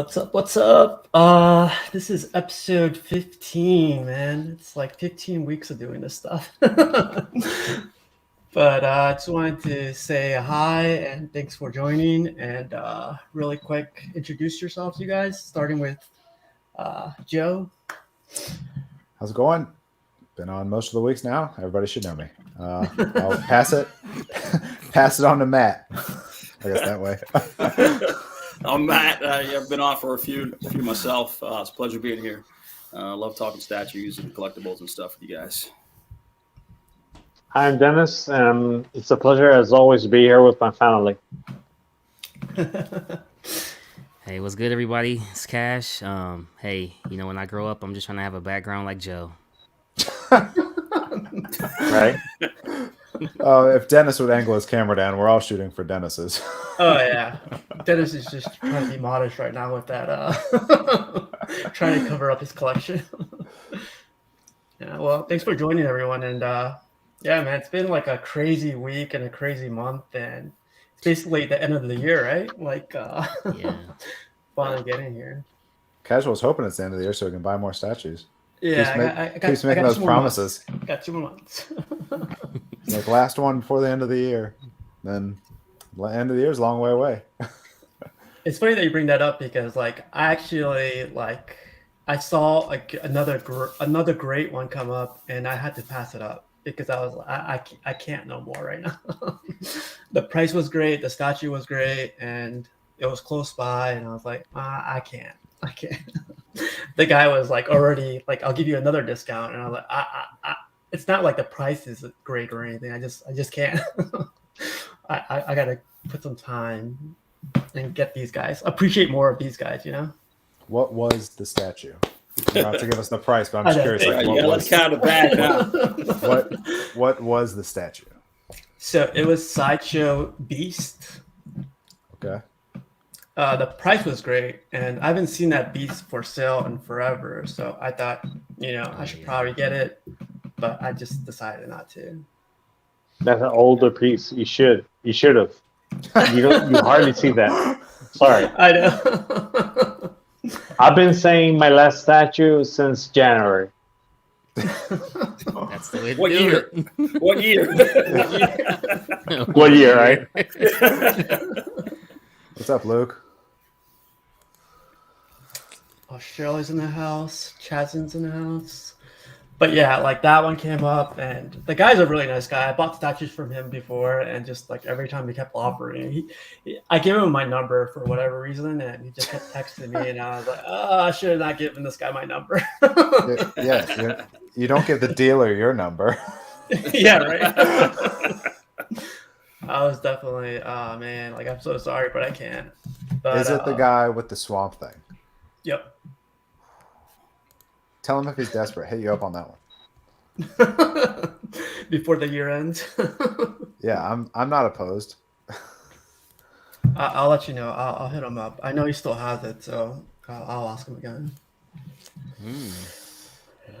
What's up? What's up? This is episode 15, man. It's like 15 weeks of doing this stuff. But I just wanted to say hi and thanks for joining. And really quick, introduce yourselves, you guys, starting with Joe. How's it going? Been on most of the weeks now. Everybody should know me. I'll pass it on to Matt. I guess that way. I'm Matt. I've been on for a few myself. It's a pleasure being here. Love talking statues and collectibles and stuff with you guys. Hi, I'm Dennis, and it's a pleasure as always to be here with my family. Hey, what's good, everybody? It's Cash. Hey, when I grow up, I'm just trying to have a background like Joe. Right? If Dennis would angle his camera down, we're all shooting for Dennis's. Oh, yeah. Dennis is just trying to be modest right now with that, trying to cover up his collection. Yeah, well, thanks for joining, everyone. And yeah, man, it's been like a crazy week and a crazy month. And it's basically the end of the year, right? Like, Yeah. finally getting here. Casual's hoping it's the end of the year so we can buy more statues. Yeah, Keeps making those promises. Got 2 more months. Like last one before the end of the year. Then the end of the year is a long way away. It's funny that you bring that up because, like, I actually I saw another great one come up, and I had to pass it up because I was I can't no more right now. The price was great, the statue was great, and it was close by, and I was like, I can't. The guy was like already like, I'll give you another discount, and I was like, I it's not like the price is great or anything. I just can't. I gotta put some time and get these guys. Appreciate more of these guys, What was the statue? You don't have to give us the price, but I'm just curious. Like, Let's count it back now. What was the statue? So it was Sideshow Beast. Okay. The price was great, and I haven't seen that beast for sale in forever. So I thought, I should probably get it, but I just decided not to. That's an older piece. You should have. You hardly see that. Sorry. I know. I've been saying my last statue since January. That's the way to What do year? it. What year? What year, right? What's up, Luke? Australia's in the house. Chason's in the house. But yeah, like that one came up, and the guy's a really nice guy. I bought statues from him before, and just like every time he kept offering, I gave him my number for whatever reason, and he just kept texting me, and I was like, I should have not given this guy my number. Yeah, you don't give the dealer your number. Yeah, right. I was definitely, oh man, like I'm so sorry, but I can't. But, Is it the guy with the swamp thing? Yep. Tell him if he's desperate. Hit you up on that one. Before the year ends. Yeah, I'm not opposed. I'll let you know. I'll hit him up. I know he still has it, so I'll ask him again.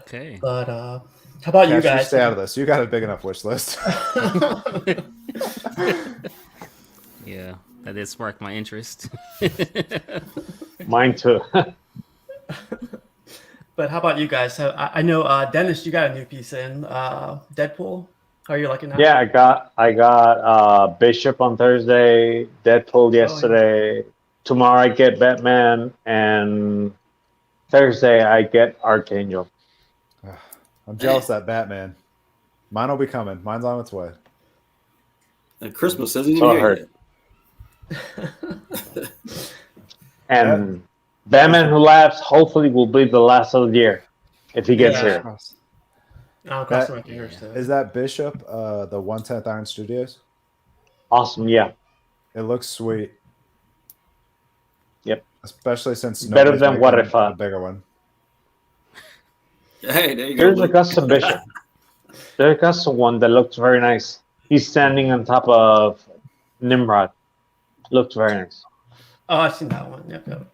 Okay. But how about you guys? Stay out of this. You got a big enough wish list. Yeah, that did spark my interest. Mine too. But how about you guys? So I know Dennis, you got a new piece in Deadpool. How are you liking that? Yeah, I got Bishop on Thursday, Deadpool yesterday. Yeah. Tomorrow I get Batman, and Thursday I get Archangel. I'm jealous of that Batman. Mine will be coming. Mine's on its way. And Christmas isn't even here yet. And Batman Who Laughs hopefully will be the last of the year if he gets here. I'll cross my fingers too. Is that Bishop, the 110th Iron Studios? Awesome, yeah. It looks sweet. Yep. Especially since better than What If a bigger one. Hey, there you Here's go. a custom Bishop. There's a custom one that looks very nice. He's standing on top of Nimrod. Looks very nice. Oh, I've seen that one. Yep.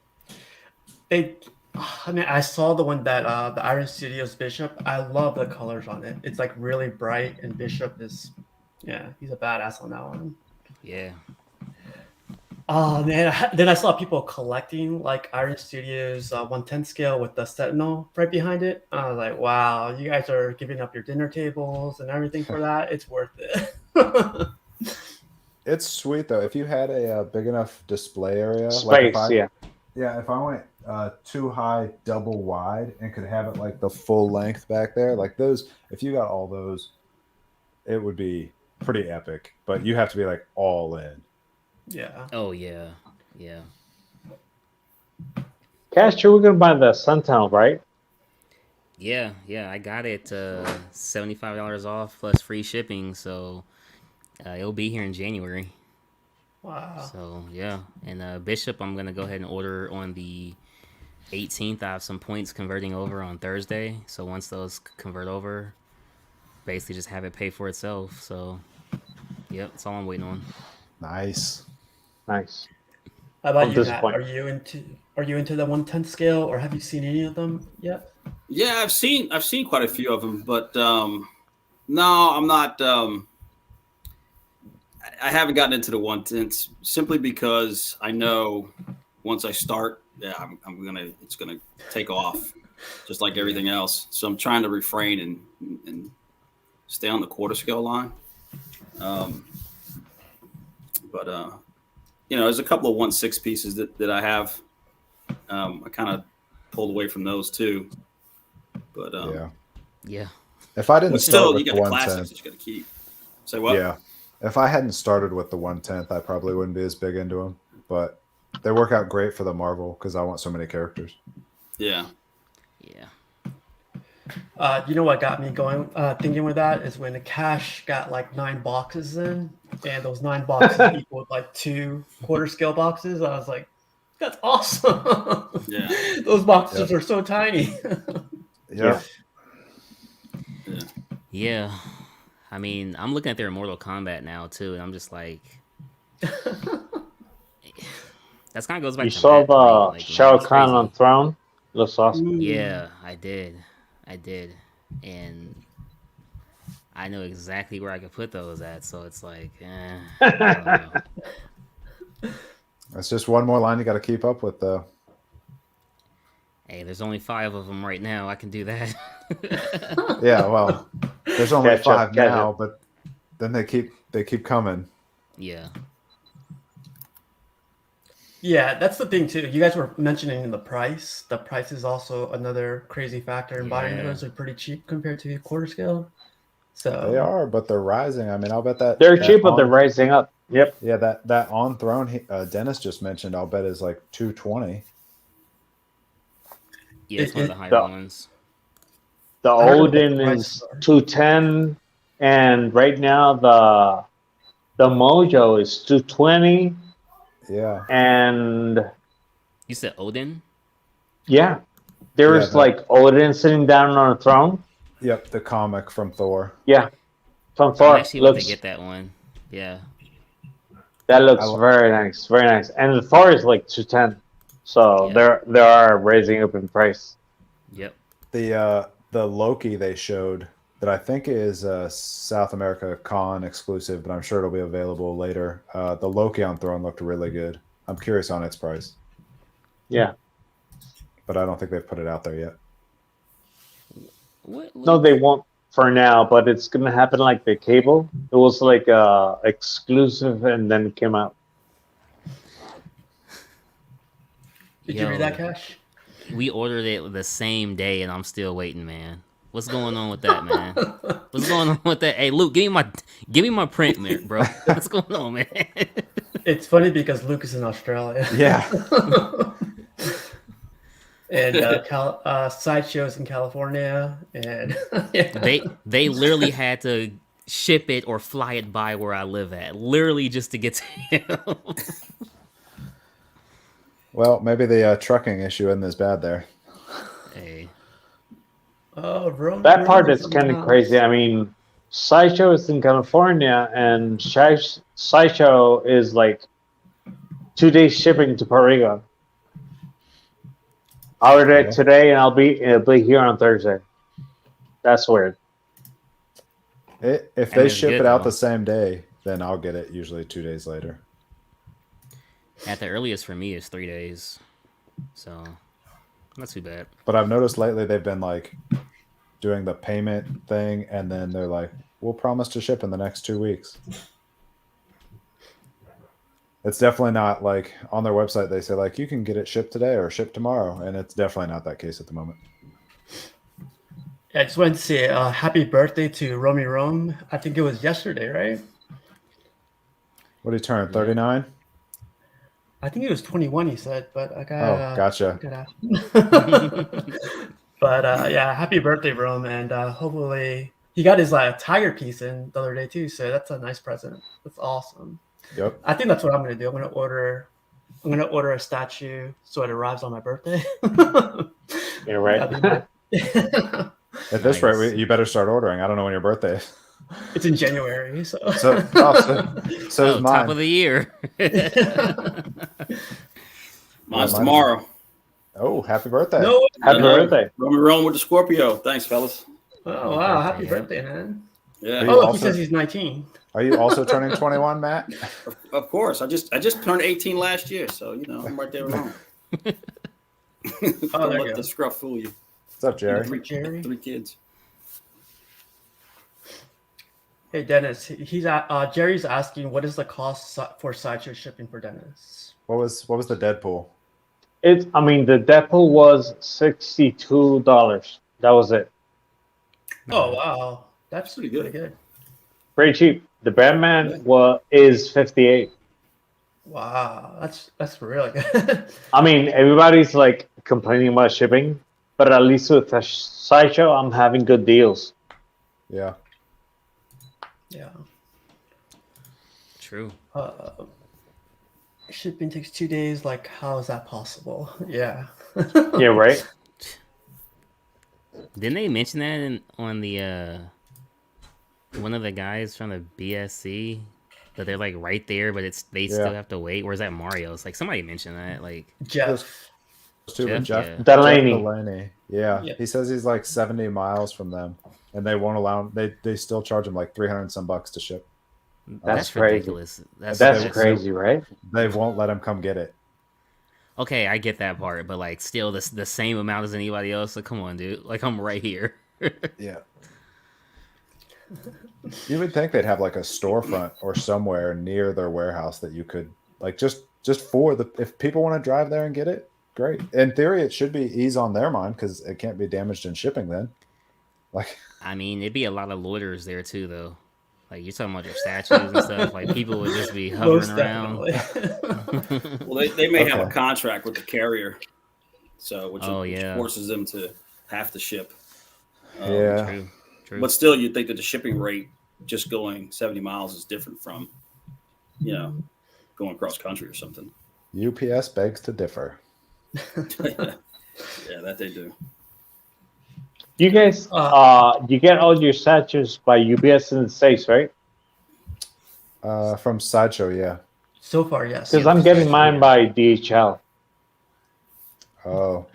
I saw the one that the Iron Studios Bishop. I love the colors on it. It's like really bright, and Bishop is, he's a badass on that one. Yeah. Oh man! Then I saw people collecting like Iron Studios 110 scale with the Sentinel right behind it. I was like, wow, you guys are giving up your dinner tables and everything for that. It's worth it. It's sweet though. If you had a big enough display area, like if Space, I yeah. yeah, if I went too high, double wide, and could have it like the full length back there, like those. If you got all those, it would be pretty epic. But you have to be like all in. Yeah. Oh yeah, yeah, Cash, you were gonna buy the Suntown, right? yeah, yeah. I got it $75 off plus free shipping, so it'll be here in January. Wow. So yeah, and Bishop, I'm gonna go ahead and order on the 18th. I have some points converting over on Thursday, so once those convert over, basically just have it pay for itself. So yep, that's all I'm waiting on. Nice. Nice. How about I'm you, Matt? disappointed. Are you into the 110 scale, or have you seen any of them yet? Yeah, I've seen quite a few of them, but no, I'm not. I haven't gotten into the 110s simply because I know once I start, yeah, it's gonna take off, just like everything else. So I'm trying to refrain and stay on the quarter scale line. Um, but there's a couple of 1/6 pieces that I have. I kind of pulled away from those too, but Yeah. Yeah, If I didn't but start still, with you got the the classics 110, that you got to keep. Say what? yeah. If I hadn't started with the 110th, I probably wouldn't be as big into them. But they work out great for the Marvel because I want so many characters. Yeah. yeah. You know what got me going thinking with that is when the cash got like 9 boxes in, and those 9 boxes equaled like 2 quarter scale boxes. I was like, that's awesome. Yeah. Those boxes Yep. are so tiny. Yep. Yeah. Yeah. I mean, I'm looking at their Mortal Kombat now too, and I'm just like, that's kind of goes back You to saw Matt point. the Like, man, Shao it's Kahn on crazy. throne? Looks awesome. Yeah, I did, and I know exactly where I could put those at. So it's like, I don't know. That's just one more line you got to keep up with, though. Hey, there's only 5 of them right now. I can do that. Yeah, well, there's only Catch up, 5 catch now, up. but then they keep coming. Yeah. Yeah, that's the thing too. You guys were mentioning the price. The price is also another crazy factor in buying Yeah. those. Are pretty cheap compared to the quarter scale. They So are, but they're rising. I mean, I'll bet that They're that cheap, but they're on rising up. Yep. yeah that on throne Dennis just mentioned. I'll bet is like 220. Yeah, it's one of the higher The- ones. The I heard what the Odin prices is are. 210, and right now the Mojo is 220, Yeah, and You said Odin? yeah, there's that- like Odin sitting down on a throne. yep, the comic from Thor. Yeah, from I'm Thor. actually about to Looks get that one. Yeah. that looks I lo- very nice, very nice. And the Thor is like 210, so Yeah. they are raising up in price. Yep. The Loki they showed that I think is a South America Con exclusive, but I'm sure it'll be available later. The Loki on Throne looked really good. I'm curious on its price, Yeah, but I don't think they've put it out there yet. What? no, they won't for now, but it's gonna happen like the cable. It was like exclusive and then came out. Did you read that, Cash? We ordered it the same day, and I'm still waiting, man. What's going on with that, man? What's going on with that? Hey, Luke, give me my print, man, bro. What's going on, man? It's funny because Luke is in Australia. Yeah, And sideshows in California, and yeah. They literally had to ship it or fly it by where I live at, literally just to get to him. well, maybe the trucking issue isn't as bad there. Hey, Oh, That part is is kind of crazy. I mean, Sideshow is in California, and Sideshow is like 2 days shipping to Puerto Rico. I ordered it Yeah. today, and it'll be here on Thursday. That's weird. If I mean, they it's ship good, it out though. the same day, then I'll get it usually 2 days later. At the earliest for me is 3 days, so not too bad. But I've noticed lately they've been like doing the payment thing, and then they're like, "We'll promise to ship in the next 2 weeks." It's definitely not like on their website they say like you can get it shipped today or shipped tomorrow, and it's definitely not that case at the moment. Yeah, I just wanted to say happy birthday to Romy Rome. I think it was yesterday, right? What did he turn? 39? I think it was 21. He said, but I got. Oh, gotcha. But yeah, happy birthday, Rome, and hopefully he got his tiger piece in the other day too. So that's a nice present. That's awesome. Yep. I think that's what I'm gonna do. I'm gonna order a statue so it arrives on my birthday. You're right. At this rate, you better start ordering. I don't know when your birthday is. It's in January, so So is mine. Top of the year. Mine's tomorrow. Oh, happy birthday! No, Happy birthday. Romy Rome with the Scorpio. Thanks, fellas. oh wow, happy birthday, man! Yeah. Are you Oh, he also- says he's 19. Are you also turning 21, Matt? Of course. I just turned 18 last year, so I'm right there with home. Oh, Don't there you let go. the scruff fool you. What's up, Jerry? Jerry. 3 kids. Hey Dennis, he's Jerry's asking what is the cost for sideshow shipping for Dennis? What was the Deadpool? The Deadpool was $62. That was it. Oh wow, that's Pretty pretty good. good. Pretty cheap. The Batman is $58. Wow, that's really good. I mean, everybody's like complaining about shipping, but at least with the sideshow, I'm having good deals. Yeah. Yeah. True. Shipping takes 2 days. Like, how is that possible? Yeah. Yeah, right. Didn't they mention that on the one of the guys from the BSC that they're like right there, but they still have to wait? Where's that Mario? It's like somebody mentioned that. Like Jeff. Jeff yeah. Delaney. Yeah. Yeah. He says he's like 70 miles from them, and they won't allow him. They still charge him like 300 some bucks to ship. That's crazy. ridiculous. That's crazy, right? They won't let him come get it. Okay, I get that part, but like still the same amount as anybody else. So come on, dude. Like I'm right here. Yeah. You would think they'd have like a storefront or somewhere near their warehouse that you could like just for if people want to drive there and get it, great. In theory, it should be ease on their mind because it can't be damaged in shipping then. Like, I mean, it'd be a lot of loiterers there too, though. Like you're talking about your statues and stuff. Like people would just be hovering Most around. definitely. Well, they may have a Okay. contract with the carrier, which yeah. forces them to have to ship. yeah. True. But still, you'd think that the shipping rate just going 70 miles is different from, going cross country or something. UPS begs to differ. Yeah, that they do. You guys, you get all your statues by UPS in the States, right? From Sideshow, yeah. So far, yes. Because I'm getting mine by DHL. Oh,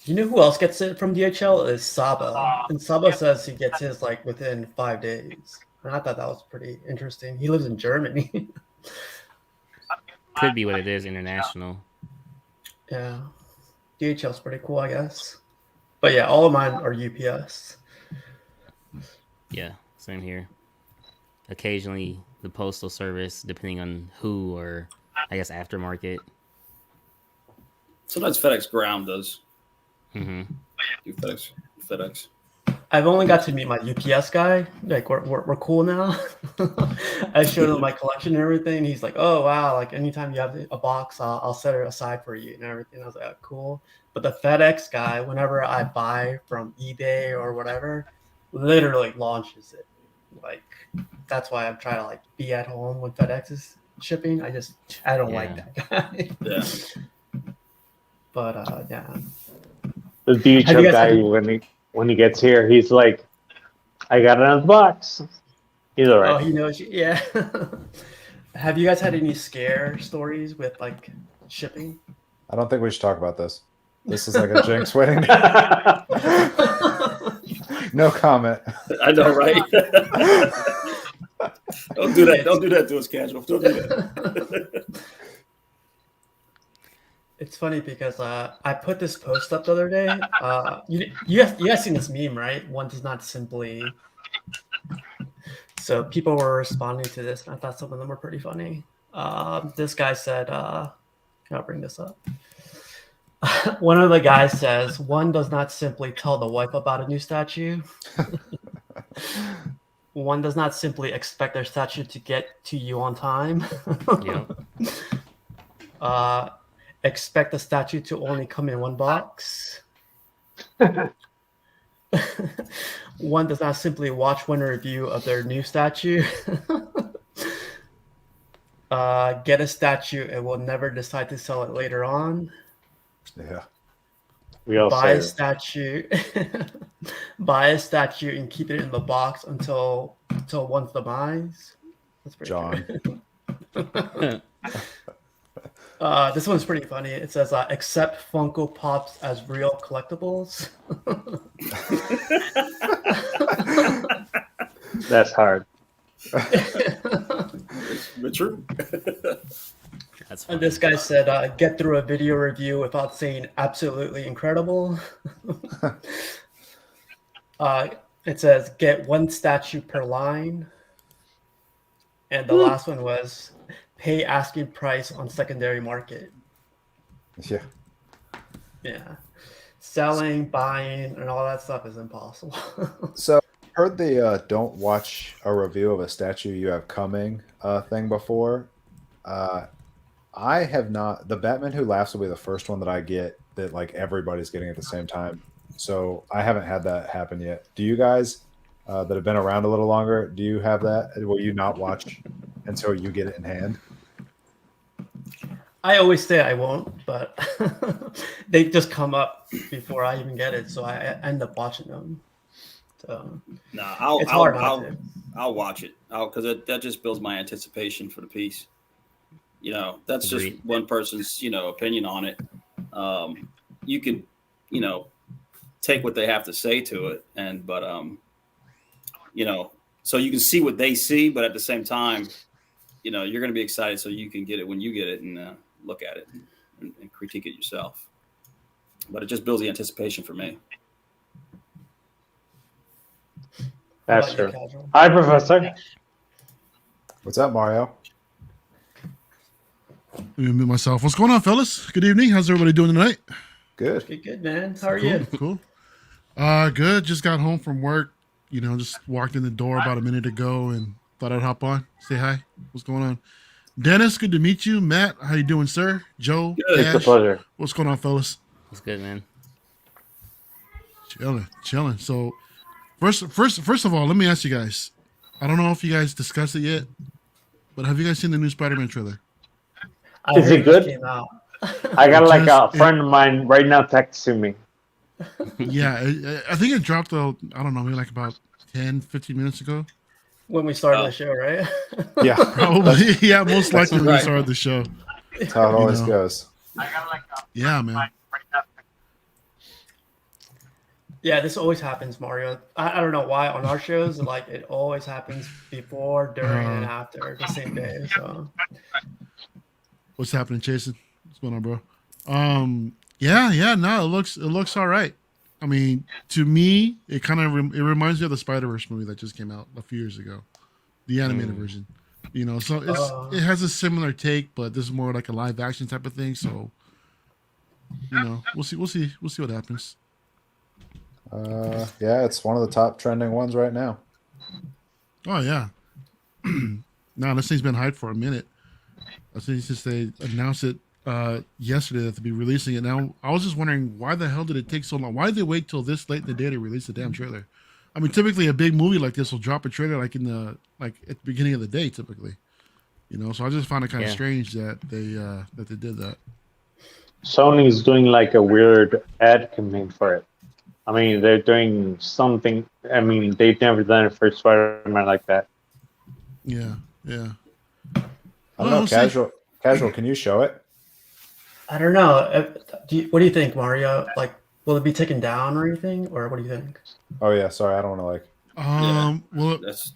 You know who else gets it from DHL is Saba, and Saba says he gets his like within 5 days. And I thought that was pretty interesting. He lives in Germany. Could be what it is, international. Yeah, DHL's pretty cool, I guess. But yeah, all of mine are UPS. Yeah, same here. Occasionally, the postal service, depending on who, or I guess aftermarket. Sometimes FedEx Ground does. Mm-hmm. Do FedEx. I've only got to meet my UPS guy. Like we're cool now. I showed him my collection and everything. He's like, "Oh wow! Like anytime you have a box, I'll set it aside for you and everything." I was like, oh, "Cool." But the FedEx guy, whenever I buy from eBay or whatever, literally launches it. Like that's why I'm trying to like be at home when FedEx is shipping. I don't like that guy. Yeah. But yeah. The Have you DHL guys guy, when he gets here, he's like, I got another box. He's all Oh, right. he knows you. Yeah. Have you guys had any scare stories with like shipping? I don't think we should talk about this. This is like a jinx waiting. No comment. I know, right? Don't do that. Don't do that to us, casual. Don't do that. It's funny because I put this post up the other day. You guys seen this meme, right? One does not simply. So people were responding to this, and I thought some of them were pretty funny. This guy said, "I'll bring this up." One of the guys says, "One does not simply tell the wife about a new statue. One does not simply expect their statue to get to you on time. Yep. Expect the statue to only come in one box. One does not simply watch one review of their new statue. Get a statue and will never decide to sell it later on. Yeah. We all Buy say a statue, buy a statue and keep it in the box until one's demise." That's pretty John. good. This one's pretty funny. It says, "Accept Funko Pops as real collectibles." that's hard. But true. That's And funny. this guy said, "Get through a video review without saying absolutely incredible." It says, "Get one statue per line." And the last one was, "Pay asking price on secondary market." Yeah. Yeah. Selling, buying, and all that stuff is impossible. So I heard the don't watch a review of a statue you have coming thing before. I have not. The Batman Who Laughs will be the first one that I get that like everybody's getting at the same time. So I haven't had that happen yet. Do you guys that have been around a little longer? Do you have that? Will you not watch until you get it in hand? I always say I won't, but they just come up before I even get it, so I end up watching them. So No, it's hard not to. I'll watch it because that just builds my anticipation for the piece. That's just Agreed. one person's opinion on it. You can take what they have to say to it, but so you can see what they see, but at the same time, you're going to be excited so you can get it when you get it and look at it and critique it yourself. But it just builds the anticipation for me. How That's about you, true. Casual? Hi, Professor. What's that, Mario? Let me mute myself. What's going on, fellas? Good evening. How's everybody doing tonight? Good. Good, man. How are Cool. you? Cool. Good. Just got home from work. Just walked in the door about a minute ago and thought I'd hop on, say hi. What's going on? Dennis, good to meet you. Matt, how you doing, sir? Joe, Good. It's a Ash, pleasure. what's going on, fellas? It's good, man. Chilling. So, first of all, let me ask you guys. I don't know if you guys discussed it yet, but have you guys seen the new Spider-Man trailer? I Is heard it good? Came out. I got like Just- a friend of mine right now texting me. Yeah, I think it dropped, I don't know, maybe like about 10, 15 minutes ago. When we started the show, right? Yeah. Probably. Yeah, most likely when we right. started the show. That's how it always know. goes. Yeah, man. Yeah, this always happens, Mario. I don't know why on our shows, like it always happens before, during, and after the same day. So What's happening, Jason? What's going on, bro? Yeah. No, it looks all right. I mean, to me, it kind of it reminds me of the Spider-Verse movie that just came out a few years ago, the animated version. So it has a similar take, but this is more like a live action type of thing. So, we'll see what happens. Yeah, it's one of the top trending ones right now. Oh yeah. No, this thing's been hyped for a minute. I think since they announced it yesterday that they'll be releasing it. Now, I was just wondering why the hell did it take so long? Why did they wait till this late in the day to release the damn trailer? I mean, typically a big movie like this will drop a trailer like at the beginning of the day, typically. So I just found it kind of strange that they did that. Sony's doing like a weird ad campaign for it. I mean, they're doing something. I mean, they've never done it for Spider-Man like that. Yeah. I don't Well, know. we'll see. Casual. Can you show it? I don't know. What do you think, Mario? Like, will it be taken down or anything, or what do you think? Oh yeah. Sorry, I don't want to Well, That's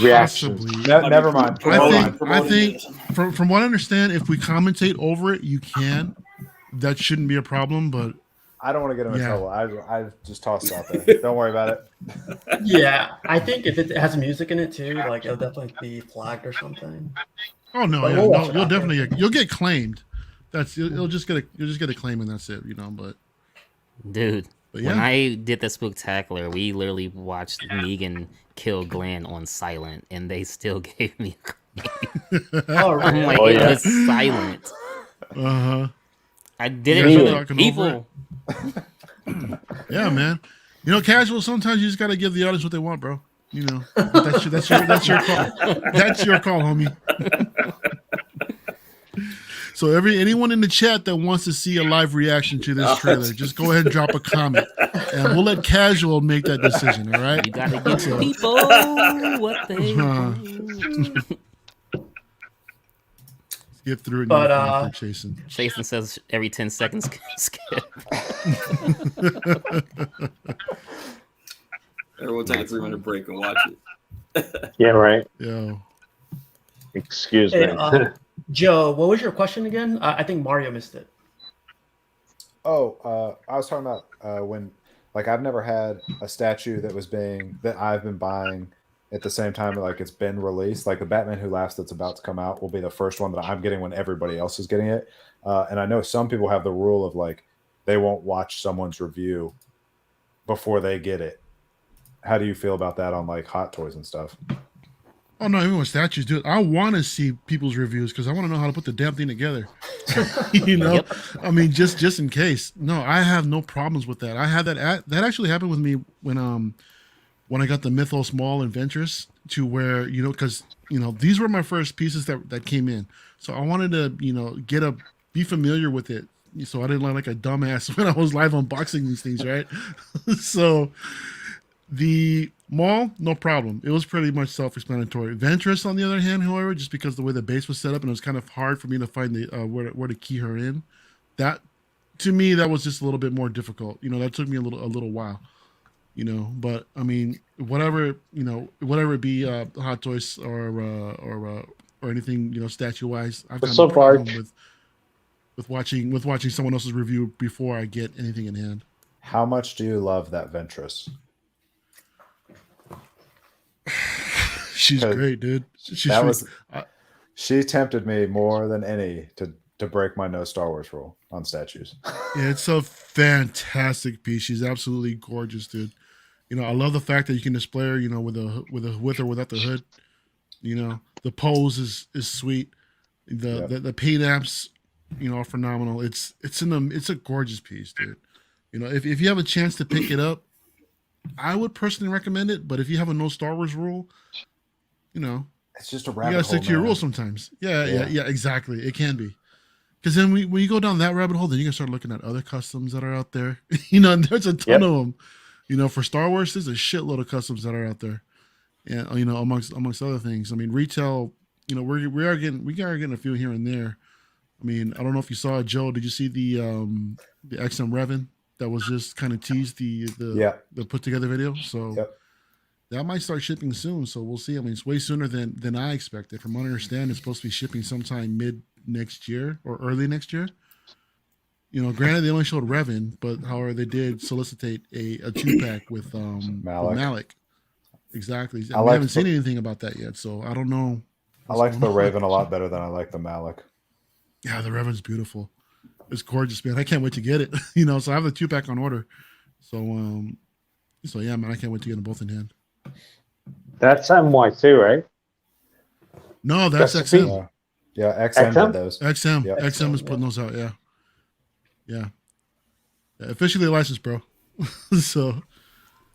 Reactions. possibly. Never mind. I Never think mind. from what I understand, if we commentate over it, you can. that shouldn't be a problem. But I don't want to get him in Yeah. trouble. I just tossed it out there. Don't worry about it. Yeah, I think if it has music in it too, like it'll definitely be flagged or something. oh no, But yeah, we'll no, watch it you'll after. definitely you'll get claimed. You'll just get a claim and that's it. Dude, But when yeah. I did the spooktacular, we literally watched Negan kill Glenn on silent, and they still gave me. Oh, I'm really? like, Oh, it yeah. was silent. Uh-huh. I did You it guys for are the talking people. Yeah, man. Casual. Sometimes you just gotta give the audience what they want, bro. That's your call. That's your call, homie. So anyone in the chat that wants to see a live reaction to this trailer, just go ahead and drop a comment, and we'll let Casual make that decision. All right? You gotta give the people what they want. Skip through it. But, For Jason. Jason says every 10 seconds skip. Everyone take a 3-minute break and watch it. Yeah, right. Yo. Excuse Hey, me. Joe, what was your question again? I think Mario missed it. Oh, I was talking about when, like, I've never had a statue that I've been buying at the same time like it's been released. Like the Batman Who Laughs that's about to come out will be the first one that I'm getting when everybody else is getting it. And I know some people have the rule of like they won't watch someone's review before they get it. How do you feel about that on like Hot Toys and stuff? Oh no, even with statues, dude. I want to see people's reviews because I want to know how to put the damn thing together. Yep. I mean, just in case. No, I have no problems with that. I had that actually happened with me when I got the Mythos Mall and Ventress to where because these were my first pieces that came in, so I wanted to be familiar with it, so I didn't look like a dumbass when I was live unboxing these things, right? So. The mall, no problem. It was pretty much self-explanatory. Ventress, on the other hand, however, just because the way the base was set up and it was kind of hard for me to find the where to key her in, that to me that was just a little bit more difficult. That took me a little while. But I mean, whatever it be, Hot Toys or anything statue wise, I've got So no far, problem with watching someone else's review before I get anything in hand. How much do you love that Ventress? She's great, dude. She tempted me more than any to break my no Star Wars rule on statues. Yeah, it's a fantastic piece. She's absolutely gorgeous, dude. I love the fact that you can display her, with or without the hood. The pose is sweet. The paint apps, are phenomenal. It's a gorgeous piece, dude. If you have a chance to pick it up, I would personally recommend it. But if you have a no Star Wars rule, it's just a you rabbit gotta hole. stick to your rules sometimes. Yeah, exactly. It can be. Because then when you go down that rabbit hole, then you can start looking at other customs that are out there. And there's a ton of them. For Star Wars, there's a shitload of customs that are out there. And amongst other things. I mean, retail. We are getting a few here and there. I mean, I don't know if you saw it, Joe. Did you see the XM Revan that was just kind of teased the put together video? So that might start shipping soon. So we'll see. I mean, it's way sooner than I expected. From what I understand, it's supposed to be shipping sometime mid next year or early next year. Granted they only showed Revan, but however they did solicitate a 2-pack with Malik. Exactly. We haven't seen anything about that yet, so I don't know. I like the Raven a lot better than I like the Malik. Yeah, the Revan's beautiful. It's gorgeous, man. I can't wait to get it. So I have the 2-pack on order. So yeah, man, I can't wait to get them both in hand. That's MY2, right? No, that's XM. Yeah, XM did those. XM. Yep. XM is putting those out, yeah. Officially licensed, bro. So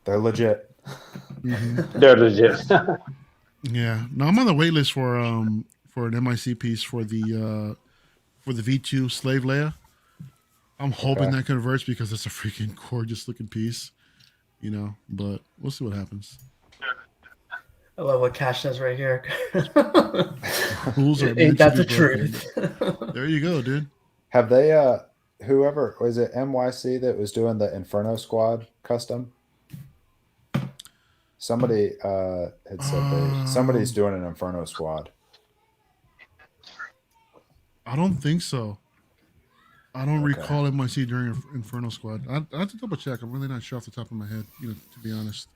they're legit. Mm-hmm. They're legit. Yeah. No, I'm on the wait list for an MIC piece for the V2 Slave Leia. I'm hoping that converts because it's a freaking gorgeous looking piece. But we'll see what happens. I love what Cash says right here. Rules are Ain't that the truth? There you go, dude. Have they whoever was it MYC that was doing the Inferno Squad custom? Somebody had said somebody's doing an Inferno Squad. I don't think so. I don't Okay. recall it myself during Inferno Squad. I have to double check. I'm really not sure off the top of my head, to be honest.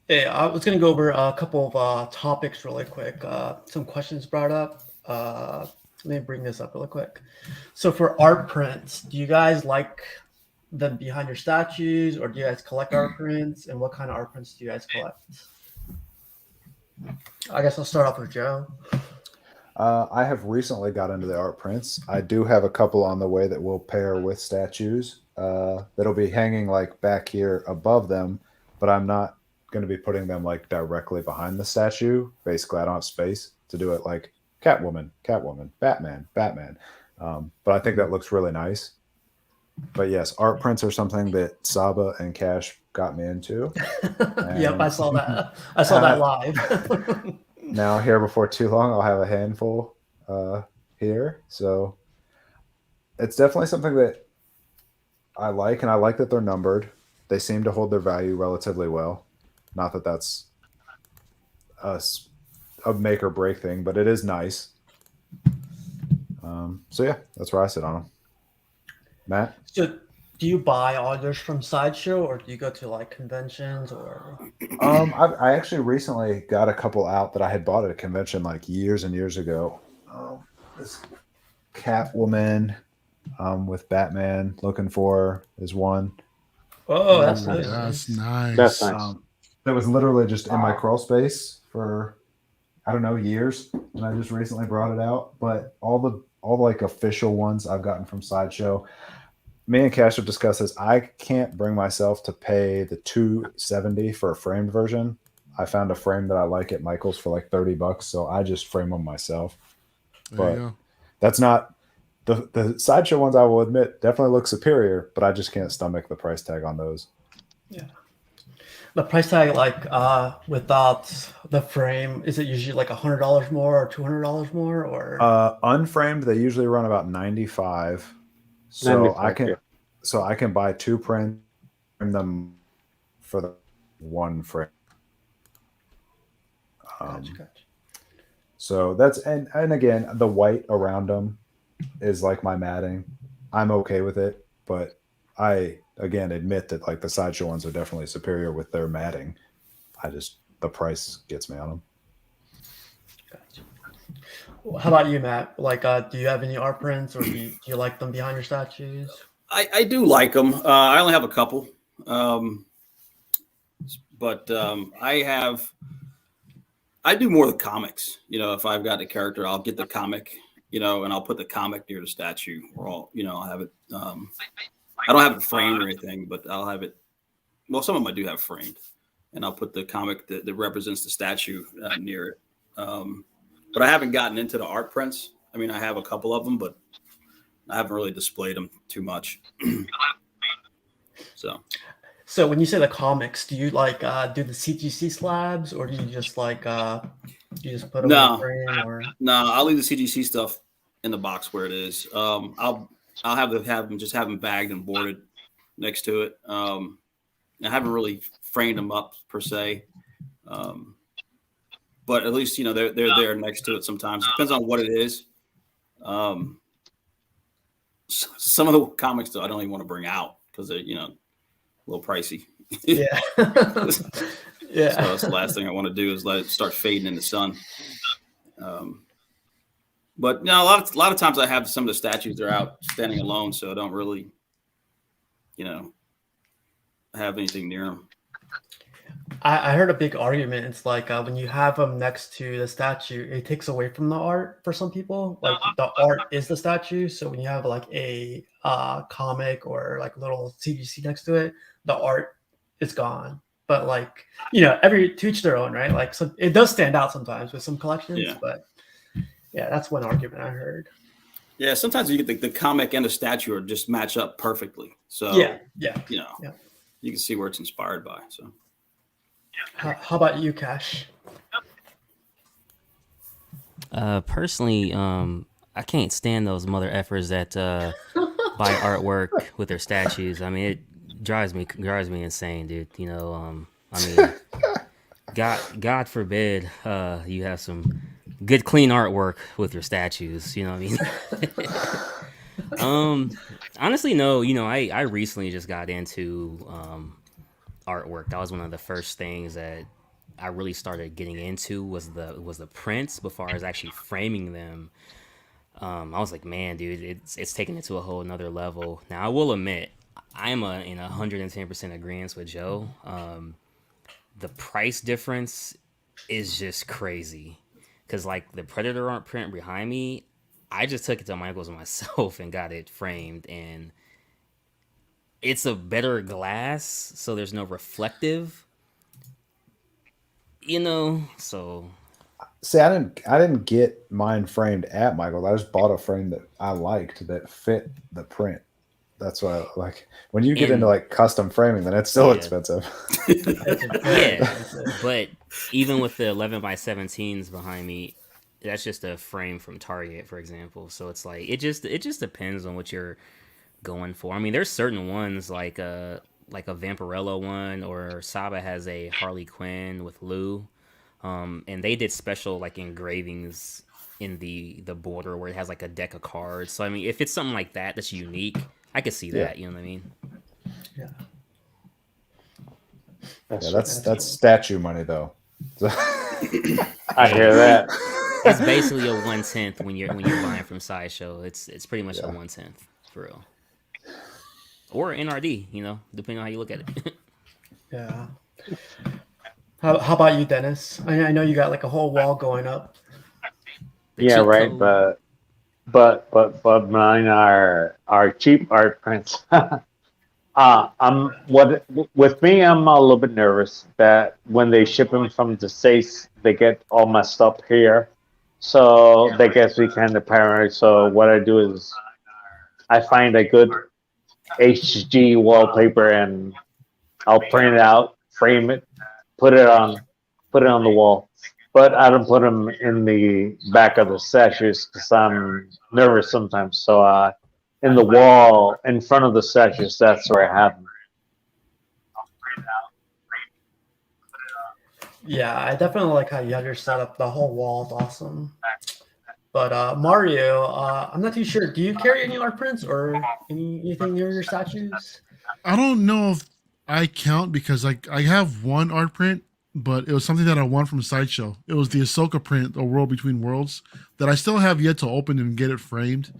Yeah, I was gonna go over a couple of topics really quick. Some questions brought up. Let me bring this up really quick. So for art prints, do you guys like them behind your statues, or do you guys collect art prints? And what kind of art prints do you guys collect? I guess I'll start off with Joe. I have recently got into the art prints. I do have a couple on the way that will pair with statues. That'll be hanging like back here above them, but I'm not going to be putting them like directly behind the statue. Basically, I don't have space to do it like Catwoman, Catwoman, Batman, Batman. But I think that looks really nice. But yes, art prints are something that Saba and Cash got me into. Yep, I And saw that. I saw that live. now here before too long, I'll have a handful here. So it's definitely something that I like, and I like that they're numbered. They seem to hold their value relatively well. Not that that's a make or break thing, but it is nice. So yeah, that's where I sit on them. Matt? So, do you buy all yours from Sideshow, or do you go to like conventions, or? I actually recently got a couple out that I had bought at a convention like years and years ago. This Catwoman with Batman looking for is one. Oh, that's Ooh, really That's nice. nice. That's nice. That was literally just in my crawl space for I don't know years, and I just recently brought it out. But all the like official ones I've gotten from Sideshow. Me and Cash have discussed this. I can't bring myself to pay the $270 for a framed version. I found a frame that I like at Michael's for like $30, so I just frame them myself. There you But go. that's not the Sideshow ones. I will admit definitely look superior, but I just can't stomach the price tag on those. Yeah. The price tag, like without the frame, is it usually like $100 more or $200 more, or? Unframed, they usually run about 95. So 95, yeah. I can buy two prints, frame them for the one frame. Gotcha. So that's and again the white around them is like my matting. I'm okay with it, but I again admit that like the Sideshow ones are definitely superior with their matting. The price gets me on them. Gotcha. How about you, Matt? Like, do you have any art prints, or do you like them behind your statues? I do like them. I only have a couple, but I do more of the comics. If I've got a character, I'll get the comic, and I'll put the comic near the statue, or I'll have it. I don't have it framed or anything, but I'll have it. Well, some of them I do have framed, and I'll put the comic that represents the statue near it. But I haven't gotten into the art prints. I mean, I have a couple of them, but I haven't really displayed them too much. So when you say the comics, do you like do the CGC slabs, or do you just like you just put them in a frame, or? No, I'll leave the CGC stuff in the box where it is. I'll have them bagged and boarded next to it. I haven't really framed them up per se, but at least they're there next to it. Sometimes depends on what it is. Some of the comics though I don't even want to bring out because they're a little pricey. Yeah. Yeah. So that's the last thing I want to do is let it start fading in the sun. But a lot of times I have some of the statues that are out standing alone, so I don't really, have anything near them. I heard a big argument. It's like when you have them next to the statue, it takes away from the art for some people. Like the art is the statue. So when you have like a comic or like a little CGC next to it, the art is gone. But like, every to each their own, right? Like, so it does stand out sometimes with some collections. Yeah. But yeah, that's one argument I heard. Yeah, sometimes you get the comic and the statue are just match up perfectly. So yeah. You can see where it's inspired by. So. How about you, Cash? Personally, I can't stand those mother effers that buy artwork with their statues. I mean, it drives me insane, dude. I mean, God forbid you have some good clean artwork with your statues. You know what I mean? Honestly, no. You know, I recently just got into artwork. That was one of the first things that I really started getting into was the prints before I was actually framing them. I was like, man, dude, it's taking it to a whole another level. Now, I will admit, I'm in 110% agreement with Joe. The price difference is just crazy. Cause like the Predator art print behind me, I just took it to Michael's myself and got it framed, and it's a better glass, so there's no reflective, you know. So See, I didn't get mine framed at Michael's. I just bought a frame that I liked that fit the print. That's why, like, when you get into and like custom framing, then it's still yeah, expensive. It's very yeah, expensive. but even with the 11 by 17s behind me, that's just a frame from Target, for example. So it's like it just depends on what you're going for. I mean, there's certain ones like a Vampirella one, or Saba has a Harley Quinn with Lou, and they did special like engravings in the border where it has like a deck of cards. So I mean, if it's something like that that's unique, I could see Yeah, that. You know what I mean? Yeah, yeah, That's right. that's statue money though. So- I Hey, hear that. it's basically a 1/10 when you're buying from Sideshow. It's pretty much a yeah, 1/10 for real, or NRD. You know, depending on how you look at it. yeah. How about you, Dennis? I know you got like a whole wall going up. The Yeah, cheat right. code. But mine are cheap art prints. I'm what with me. I'm a little bit nervous that when they ship them from the States, they get all messed up here. So that gets me kind of paranoid. So what I do is I find a good HG wallpaper and I'll print it out, frame it, put it on, put it on the wall. But I don't put them in the back of the statues because I'm nervous sometimes. So in the wall in front of the statues, that's where I have them. Yeah, I definitely like how you have your setup. The whole wall is awesome. But Mario, I'm not too sure. Do you carry any art prints or anything near your statues? I don't know if I count because I have one art print, but it was something that I won from Sideshow. It was the Ahsoka print, A World Between Worlds, that I still have yet to open and get it framed.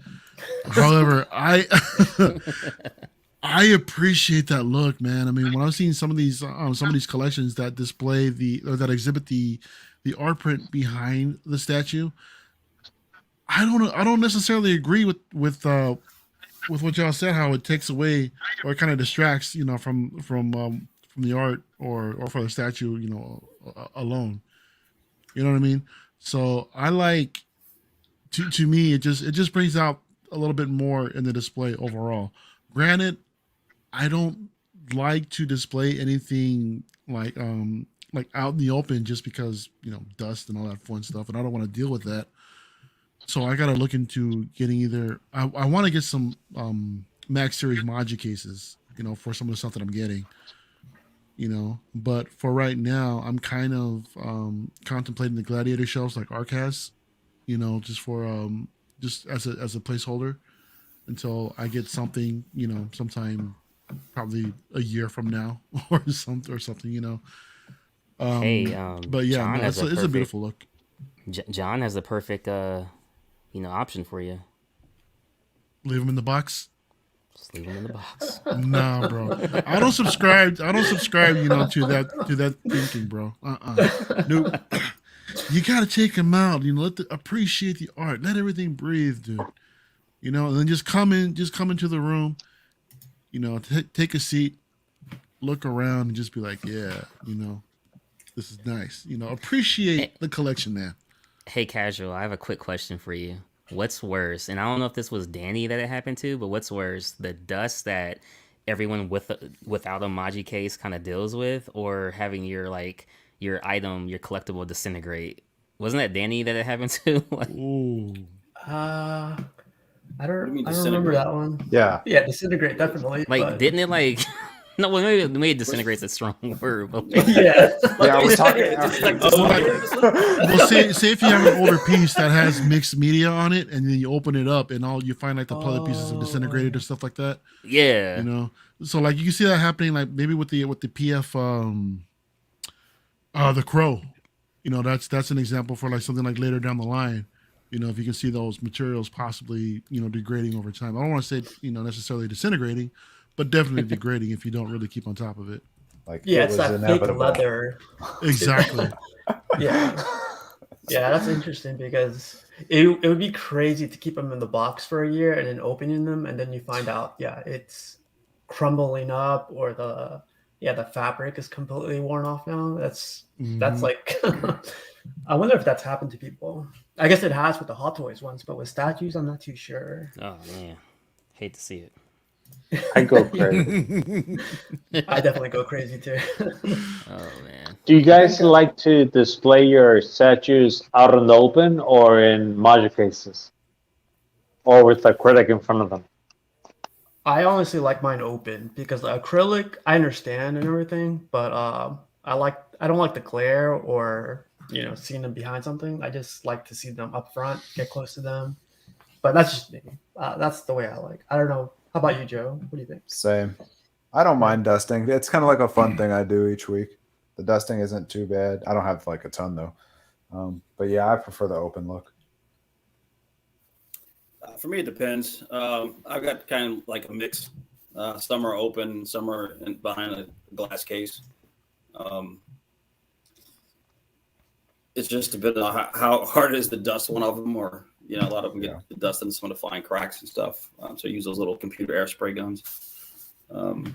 However, I I appreciate that look, man. I mean, when I've seen some of these collections that display the or that exhibit the art print behind the statue, I don't necessarily agree with what y'all said, how it takes away or it kind of distracts, you know, from the art or for the statue, you know, alone. You know what I mean? So I like to me it just brings out a little bit more in the display overall. Granted, I don't like to display anything like out in the open just because, you know, dust and all that fun stuff, and I don't want to deal with that. So I gotta look into getting either I want to get some Max Series Maji cases, you know, for some of the stuff that I'm getting, you know. But for right now, I'm kind of contemplating the Gladiator shelves like Arc has, you know, just for just as a placeholder until I get something, you know, sometime probably a year from now or something, you know. Hey, But yeah, John no, has a it's a perfect beautiful look. John has the perfect option for you. Leave them in the box. Just leave him in the box. Nah, bro. I don't subscribe. I don't subscribe. You know, to that thinking, bro. Nope. You gotta take them out. You know, appreciate the art. Let everything breathe, dude. You know, and then just come into the room. You know, take a seat, look around, and just be like, yeah, you know, this is nice. You know, Hey, appreciate the collection, man. hey, casual. I have a quick question for you. What's worse? And I don't know if this was Danny that it happened to, but what's worse, the dust that everyone without a Maji case kind of deals with, or having your like your item, your collectible disintegrate? Wasn't that Danny that it happened to? Like, Ooh. Uh, What do you mean I don't remember disintegrate? that one. yeah, Yeah, disintegrate definitely, like but didn't it like No, well, maybe disintegrates a strong word, but Yeah. Yeah, I was talking. It's like Well, say if you have an older piece that has mixed media on it, and then you open it up, and all you find like the other pieces have disintegrated or stuff like that. yeah, You know, so like you can see that happening, like maybe with the PF, the Crow. You know, that's an example for like something like later down the line. You know, if you can see those materials possibly, degrading over time. I don't want to say, necessarily disintegrating, but definitely degrading if you don't really keep on top of it. Like Yeah, it it's was that fake inevitable. leather. Exactly. Yeah. Yeah, that's interesting because it would be crazy to keep them in the box for a year and then opening them and then you find out, yeah, it's crumbling up or the fabric is completely worn off now. That's Mhm. like I wonder if that's happened to people. I guess it has with the Hot Toys ones, but with statues, I'm not too sure. oh man, hate to see it. I go crazy. I definitely go crazy too. Oh man. Do you guys like to display your statues out in the open or in module cases? Or with acrylic in front of them? I honestly like mine open because the acrylic I understand and everything, but I don't like the glare or seeing them behind something. I just like to see them up front, get close to them. But that's just me. That's the way I like. I don't know. How about you, Joe? What do you think? Same. I don't mind dusting. It's kind of like a fun thing I do each week. The dusting isn't too bad. I don't have like a ton though. But yeah, I prefer the open look. For me, it depends. I've got kind of like a mix. Some are open, some are behind a glass case. It's just a bit of how hard it is to dust one of them, or a lot of them get the dust and some of the fine cracks and stuff. So I use those little computer air spray guns. You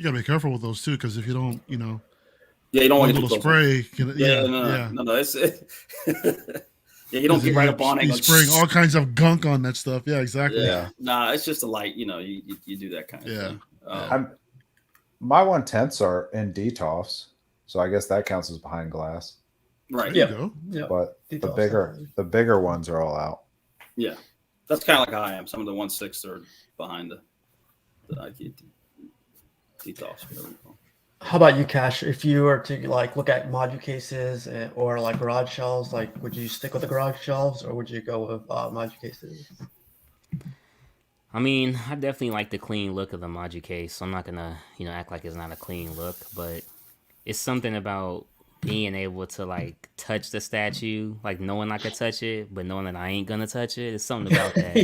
gotta be careful with those too, because if you don't, Yeah, you don't want one to little spray. No. It's yeah, you don't get right up on it. You're spraying all kinds of gunk on that stuff. Yeah, exactly. Yeah, nah, it's just a light. You do that kind of thing. My 1/10s are in DTOFs, so I guess that counts as behind glass. Right. There you go. Yeah. But DTOFs, the bigger ones are all out. Yeah, that's kind of like how I am. Some of the 1/6 are behind the IT DTOFs, whatever you call them. How about you, Cash? If you were to like look at module cases or like garage shelves, like would you stick with the garage shelves or would you go with module cases? I mean, I definitely like the clean look of the module case. So I'm not gonna, act like it's not a clean look, but it's something about being able to like touch the statue, like knowing I could touch it, but knowing that I ain't gonna touch it. It's something about that.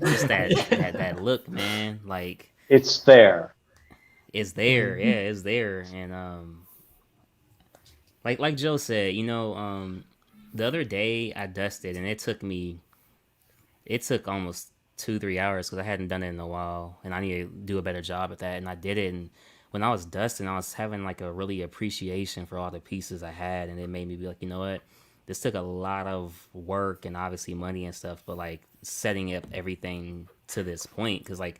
Just that look, man. Like It's there. it's there, yeah, it's there, and like Joe said, the other day I dusted, and it took almost 2-3 hours because I hadn't done it in a while, and I need to do a better job at that, and I did it, and when I was dusting, I was having like a really appreciation for all the pieces I had, and it made me be like, you know what, this took a lot of work and obviously money and stuff, but like setting up everything to this point, because like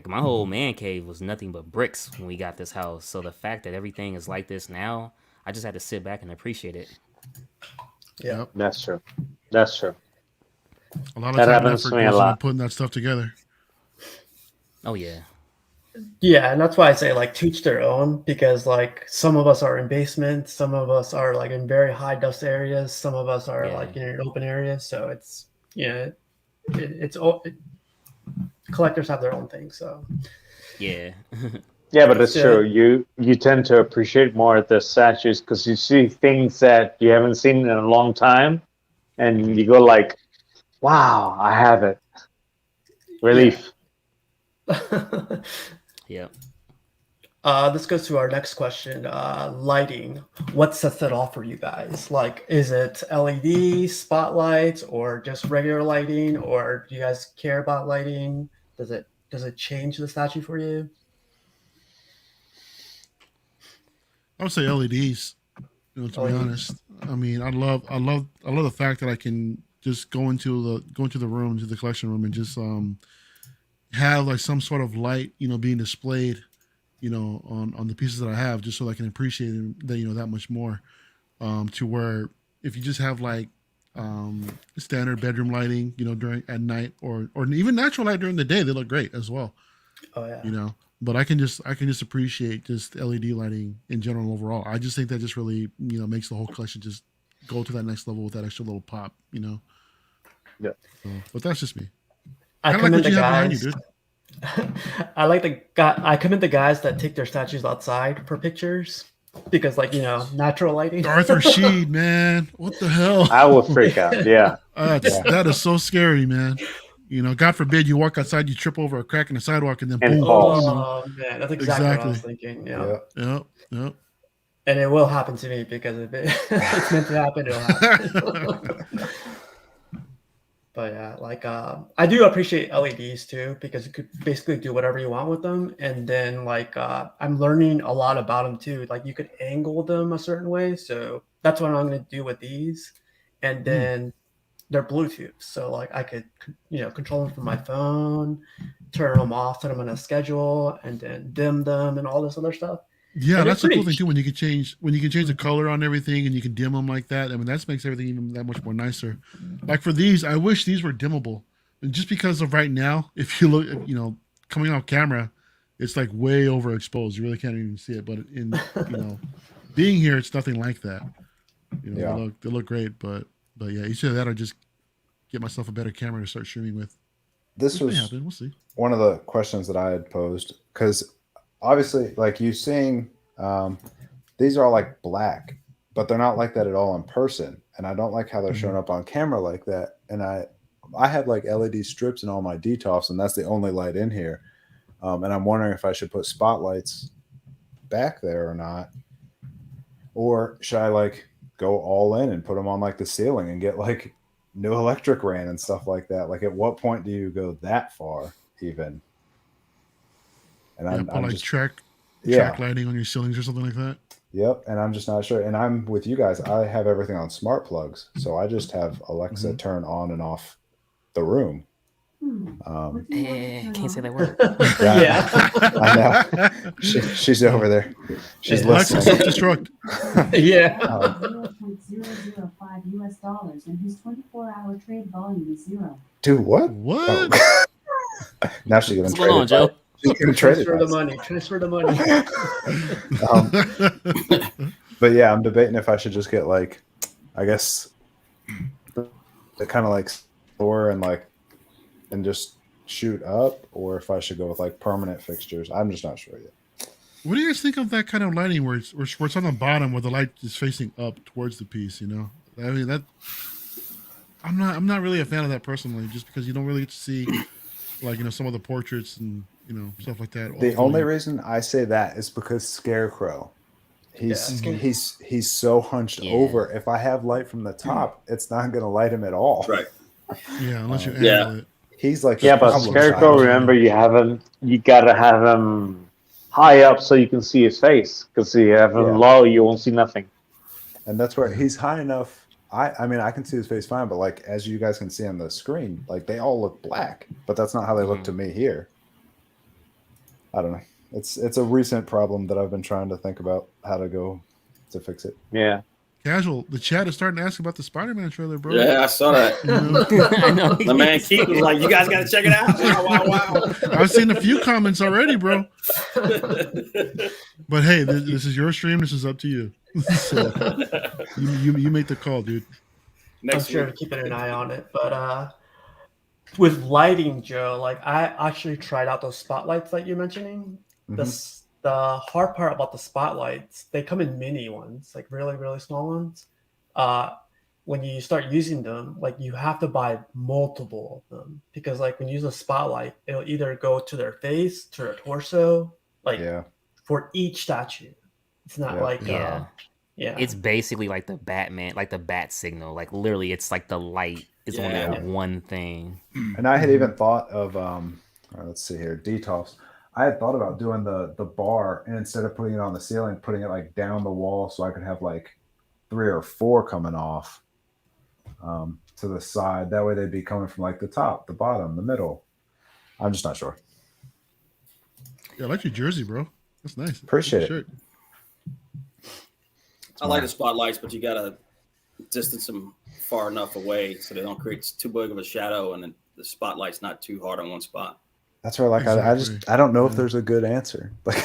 my whole man cave was nothing but bricks when we got this house. So the fact that everything is like this now, I just had to sit back and appreciate it. Yeah, That's true. That's true. A lot of That time and happens effort to me a goes into lot. putting that stuff together. Oh yeah. yeah, and that's why I say like teach their own because like some of us are in basements, some of us are like in very high dust areas, some of us are like in an open area. So it's collectors have their own thing. So Yeah. Yeah, but it's Yeah. true. You tend to appreciate more the statues because you see things that you haven't seen in a long time, and you go like, "Wow, I have it." Relief. Yep. This goes to our next question. Lighting. What sets it off for you guys? Like, is it LED spotlights or just regular lighting, or do you guys care about lighting? Does it change the statue for you? I would say LEDs. To be LEDs. honest, I mean, I love the fact that I can just go into the room, to the collection room, and just have like some sort of light, being displayed, on the pieces that I have, just so I can appreciate it, that much more. To where if you just have like standard bedroom lighting, during at night, or even natural light during the day, they look great as well. Oh yeah. But I can just appreciate just LED lighting in general overall. I just think that just really makes the whole collection just go to that next level with that extra little pop. Yeah. So, but that's just me. I Kind of like commend what the you have behind you, guys. dude. I commend the guys that take their statues outside for pictures because, like, natural lighting. Arthur Sheed, man, what the hell? I would freak out. Yeah. That is so scary, man. God forbid you walk outside, you trip over a crack in the sidewalk, and then And boom. falls. Oh man, that's exactly what I was thinking. Yeah. Yep. And it will happen to me because if it's meant to happen, it'll happen. But yeah, like I do appreciate LEDs too because you could basically do whatever you want with them. And then like I'm learning a lot about them too. Like you could angle them a certain way, so that's what I'm going to do with these. And then they're Bluetooth, so like I could control them from my phone, turn them off, set them on a schedule, and then dim them and all this other stuff. Yeah, And that's the cool thing too. When you can change the color on everything and you can dim them like that. I mean, that makes everything even that much more nicer. Like for these, I wish these were dimmable. And just because of right now, if you look, coming off camera, it's like way overexposed. You really can't even see it. But in being here, it's nothing like that. They look great. But yeah, either that or just get myself a better camera to start streaming with. This was we'll see. One of the questions that I had posed because obviously, like you seeing, these are like black, but they're not like that at all in person. And I don't like how they're showing up on camera like that. And I have like LED strips in all my DTOFs, and that's the only light in here. And I'm wondering if I should put spotlights back there or not, or should I like go all in and put them on like the ceiling and get like new electric ran and stuff like that? Like, at what point do you go that far even? And I'm like just track lighting on your ceilings or something like that. Yep, and I'm just not sure. And I'm with you guys. I have everything on smart plugs, so I just have Alexa turn on and off the room. Can't say that word. Yeah. I know. She's over there. She's Alexa listening. self-destruct. Yeah. $0.005 US, and his 24-hour trade volume is zero. Dude, what? What? Oh. Now she's gonna What's going on, Joe? Transfer the money. Transfer the money. But yeah, I'm debating if I should just get like, I guess, the kind of like store and just shoot up, or if I should go with like permanent fixtures. I'm just not sure yet. What do you guys think of that kind of lighting where it's on the bottom where the light is facing up towards the piece? I mean that I'm not really a fan of that personally, just because you don't really get to see like some of the portraits and stuff like that. The only reason I say that is because Scarecrow, he's so hunched over. If I have light from the top, it's not going to light him at all. Right. Yeah, unless you angle it. He's like but Scarecrow, remember, you gotta have him high up so you can see his face. Because if you have him low, you won't see nothing. And that's where he's high enough. I mean, I can see his face fine, but like as you guys can see on the screen, like they all look black, but that's not how they look to me here. I don't know. It's a recent problem that I've been trying to think about how to go to fix it. Yeah. Casual. The chat is starting to ask about the Spider-Man trailer, bro. Yeah, I saw that. I know. The man Keith was like, "You guys got to check it out!" Wow. I've seen a few comments already, bro. But hey, this is your stream. This is up to you. So, you make the call, dude. I'm sure keeping an eye on it. But with lighting, Joe, like I actually tried out those spotlights that you're mentioning. The hard part about the spotlights, they come in mini ones, like really, really small ones. When you start using them, like you have to buy multiple of them because like when you use a spotlight, it'll either go to their face, to their torso, like for each statue. It's not It's basically like the Batman, like the bat signal. Like literally, it's like the light is on that one thing. And I had even thought of let's see here, DTOFs. I had thought about doing the bar, and instead of putting it on the ceiling, putting it like down the wall, so I could have like 3 or 4 coming off to the side. That way they'd be coming from like the top, the bottom, the middle. I'm just not sure. Yeah, I like your jersey, bro. That's nice. Appreciate it. Shirt. I like the spotlights, but you gotta distance them far enough away so they don't create too big of a shadow, and then the spotlight's not too hard on one spot. That's where like I don't know if there's a good answer. Like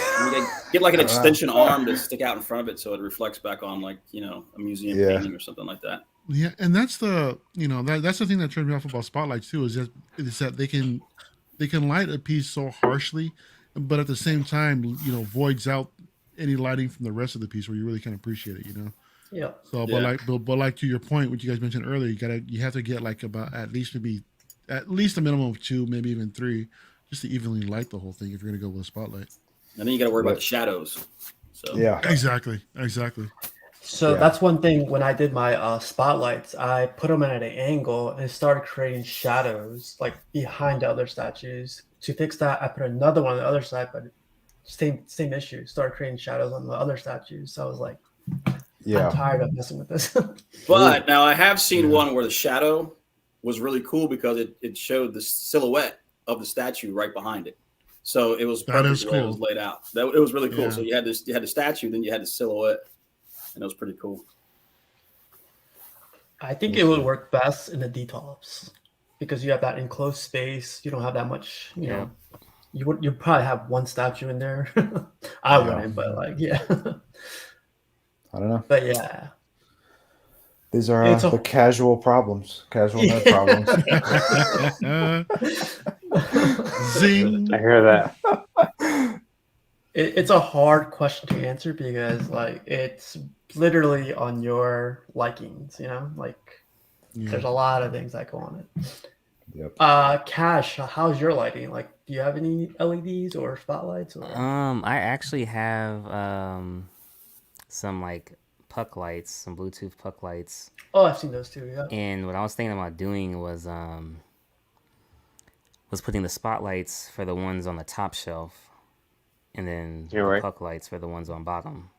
Get like an I don't know. extension arm to stick out in front of it so it reflects back on like a museum Yeah. painting or something like that. Yeah, and that's the that's the thing that turns me off about spotlights too, is that they can light a piece so harshly, but at the same time, voids out any lighting from the rest of the piece where you really can appreciate it, Yeah. So, Yeah. but like to your point, what you guys mentioned earlier, you have to get like about at least a minimum of 2, maybe even 3, just to evenly light the whole thing if you're gonna go with a spotlight. And then you got to worry about the shadows. So Yeah. Exactly. So Yeah. that's one thing. When I did my spotlights, I put them at an angle and started creating shadows like behind the other statues. To fix that, I put another one on the other side, but same issue. Started creating shadows on the other statues. So I was like, Yeah. I'm tired of messing with this. But now I have seen Yeah. one where the shadow was really cool because it showed the silhouette of the statue right behind it. So it was That perfect is the way it cool. was laid out. It was really cool. Yeah. So you had the statue, then you had the silhouette, and it was pretty cool. I think it would work best in the detops because you have that enclosed space. You don't have that much, Yeah. You probably have one statue in there. I wouldn't, but like, yeah. I don't know. But yeah. These are It's the casual problems, casual nerd problems. Zing. I hear that. It's a hard question to answer because like it's literally on your likings, like there's a lot of things that go on it. Yep. Cash, how's your lighting? Like, do you have any LEDs or spotlights? Or I actually have some like puck lights, some Bluetooth puck lights. oh, I've seen those too. Yeah. And what I was thinking about doing was putting the spotlights for the ones on the top shelf, and then You're the right. puck lights for the ones on bottom.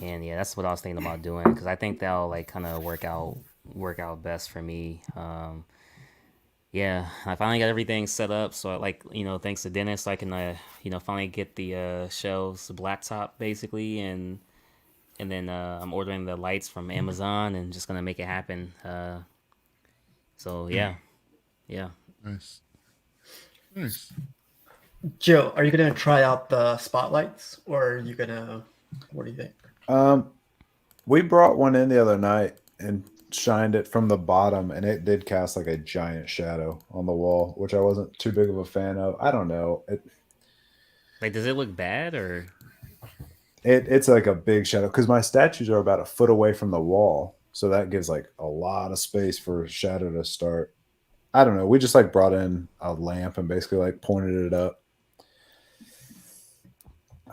And yeah, that's what I was thinking about doing because I think that'll like kind of work out best for me. Yeah, I finally got everything set up, so thanks to Dennis, I can finally get the shelves, the blacktop basically, and then I'm ordering the lights from Amazon and just gonna make it happen. So yeah. Nice. Joe, are you gonna try out the spotlights, or are you gonna? What do you think? We brought one in the other night and shined it from the bottom, and it did cast like a giant shadow on the wall, which I wasn't too big of a fan of. I don't know. Like, does it look bad or? It's like a big shadow because my statues are about a foot away from the wall, so that gives like a lot of space for shadow to start. I don't know. We just like brought in a lamp and basically like pointed it up.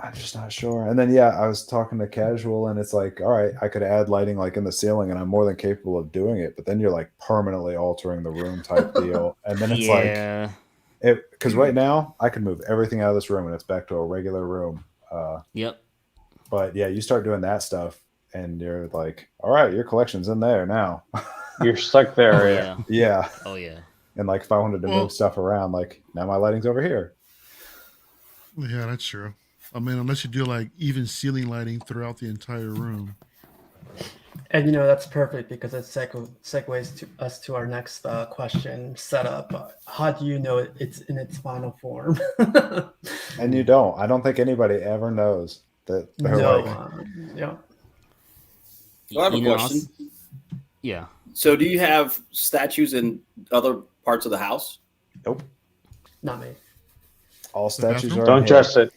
I'm just not sure. And then I was talking to Casual, and it's like, all right, I could add lighting like in the ceiling, and I'm more than capable of doing it. But then you're like permanently altering the room type deal, and then it's Yeah. because right now I could move everything out of this room and it's back to a regular room. Yep. But yeah, you start doing that stuff, and you're like, all right, your collection's in there now. You're stuck there. Oh yeah. yeah. Yeah. Oh yeah. And like if I wanted to move stuff around, like now my lighting's over here. Yeah, that's true. I mean, unless you do like even ceiling lighting throughout the entire room. And that's perfect because it segues us to our next question setup. How do you know it's in its final form? And you don't. I don't think anybody ever knows that they're No, like, yeah. Well, I have a question. Yeah. So do you have statues in other parts of the house? nope. Not me. All statues bathroom? are. Don't in here. trust it.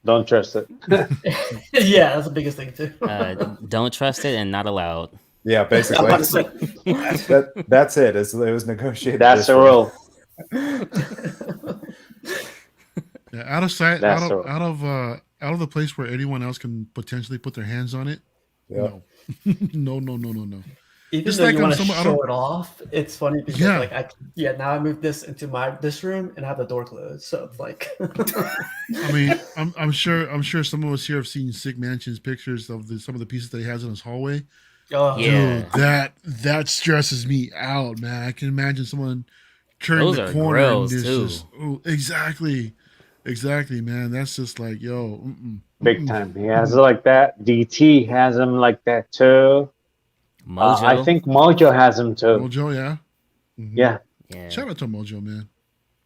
Don't trust it. Yeah, that's the biggest thing too. Don't trust it and not allowed. Yeah, I'm basically. about to say. That's it. It was negotiated. That's the this rule. Yeah, out of sight, That's out of the place where anyone else can potentially put their hands on it. Yeah. No. No. Even Just though like you on want to some- I show don't- it off, it's funny because now I moved this into this room and I have the door closed, so it's like. I mean, I'm sure some of us here have seen Sick Mansion's pictures of some of the pieces that he has in his hallway. Oh, Yeah. Dude, that stresses me out, man. I can imagine someone turning Those the are corner grills, and too. exactly, man. That's just like, yo, Big time. He has it like that. DT has him like that too. Mojo. I think Mojo has him too. Mojo, yeah. Mhm. Yeah. Yeah, Shout out to Mojo, man.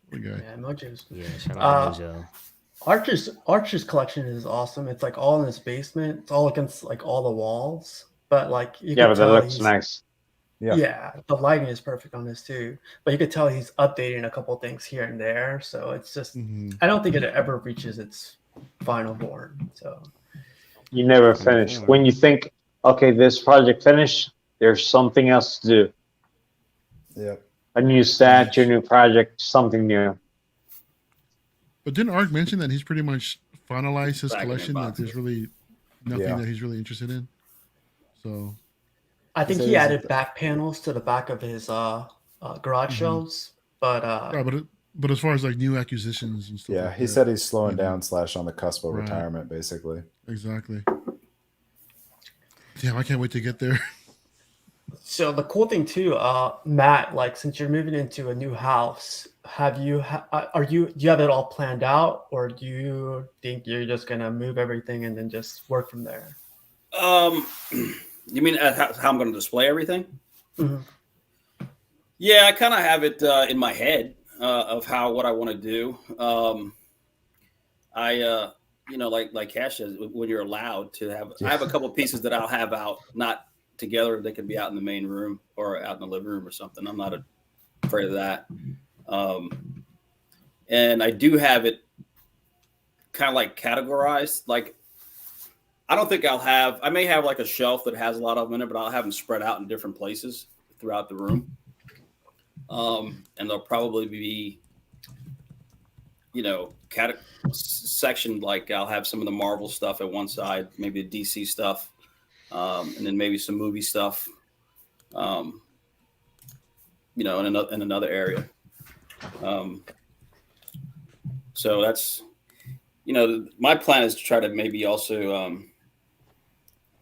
What a guy. Yeah, Mojo's. yeah. Shout out Uh, Mojo. Archer's collection is awesome. It's like all in his basement. It's all against like all the walls. But like you Yeah, could but that tell looks he's nice. yeah, the lighting is perfect on this too. But you could tell he's updating a couple things here and there. So it's just Mhm. I don't think it ever reaches its final form. So You never finish. When you think, okay, this project finished, there's something else to do. Yep. A new statue, new project, something new. But didn't Ark mention that he's pretty much finalized his Back in collection? That boxes. there's really nothing Yeah. that he's really interested in. So I think So he is added it- back panels to the back of his garage Mhm. shelves. But right, but as far as like new acquisitions and stuff, Yeah, like he that, said he's slowing maybe. down / on the cusp of Right. retirement, basically. Exactly. Damn, I can't wait to get there. so the cool thing too, Matt, like since you're moving into a new house, do you have it all planned out, or do you think you're just gonna move everything and then just work from there? You mean how I'm going to display everything? Mhm. Yeah, I kind of have it in my head of what I want to do. Like Cash says, when you're allowed to have, I have a couple of pieces that I'll have out, not together. They can be out in the main room or out in the living room or something. I'm not afraid of that. And I do have it kind of like categorized. Like, I don't think I may have like a shelf that has a lot of them in it, but I'll have them spread out in different places throughout the room. And they'll probably be, sectioned. Like I'll have some of the Marvel stuff at one side, maybe the DC stuff, and then maybe some movie stuff, in another area. So that's, my plan is to try to maybe also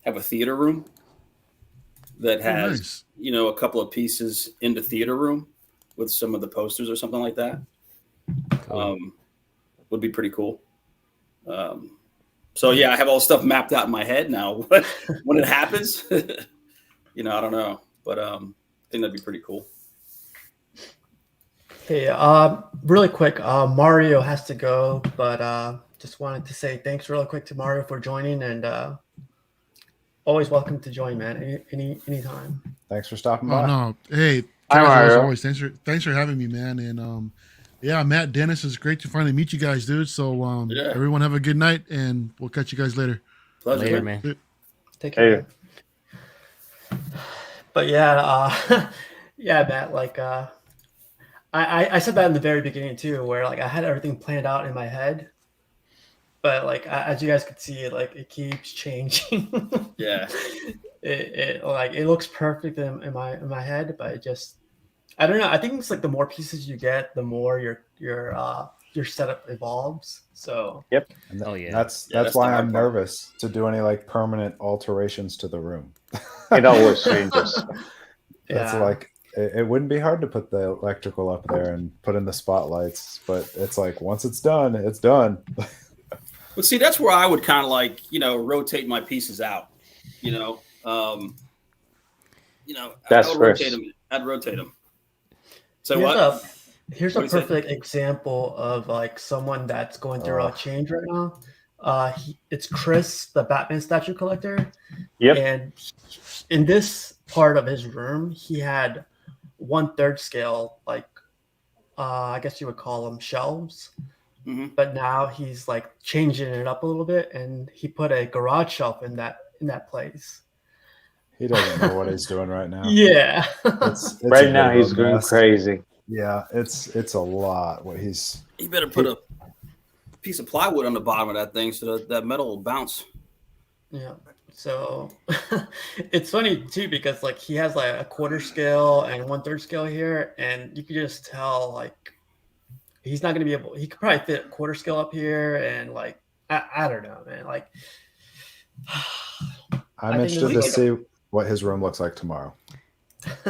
have a theater room that has, nice. a couple of pieces in the theater room with some of the posters or something like that. Cool. Would be pretty cool. So yeah, I have all the stuff mapped out in my head now. When it happens, I don't know, but I think that'd be pretty cool. Hey, really quick, Mario has to go, but just wanted to say thanks real quick to Mario for joining, and always welcome to join, man. Anytime. Thanks for stopping Oh by. no, hey, Hi, guys, as Mario. always, thanks for having me, man. And yeah, Matt, Dennis, it's great to finally meet you guys, dude. So Yeah. everyone have a good night, and we'll catch you guys later. Pleasure, Later, man. man. Take care. Hey. Man. But yeah, yeah, Matt. Like, I said that in the very beginning too, where like I had everything planned out in my head, but like as you guys could see, it keeps changing. Yeah. It looks perfect in my head, but it just I don't know. I think it's like the more pieces you get, the more your setup evolves. So And Oh, yeah. That's that's why the hard I'm part. nervous to do any like permanent alterations to the room. It always changes. That's yeah. like it wouldn't be hard to put the electrical up there and put in the spotlights, but it's like once it's done, it's done. But see, that's where I would kind of like, rotate my pieces out. That's I'd Chris. rotate them. I'd rotate them. So here's what? here's What a do you say? perfect example of like someone that's going through a change right now. It's Chris, the Batman statue collector. Yep. And in this part of his room, he had 1/3 scale, like I guess you would call them shelves. Mhm. But now he's like changing it up a little bit, and he put a garage shelf in that place. He doesn't know what he's doing right now. Yeah. It's a Right bit now, of a he's going mess. crazy. Yeah, it's a lot. What he's You better put a piece of plywood on the bottom of that thing so that metal will bounce. Yeah. So it's funny too because like he has like a 1/4 scale and 1/3 scale here, and you can just tell like he's not gonna be able. He could probably fit a 1/4 scale up here, and like I don't know, man. Like I'm I think interested to this is like see what his room looks like tomorrow.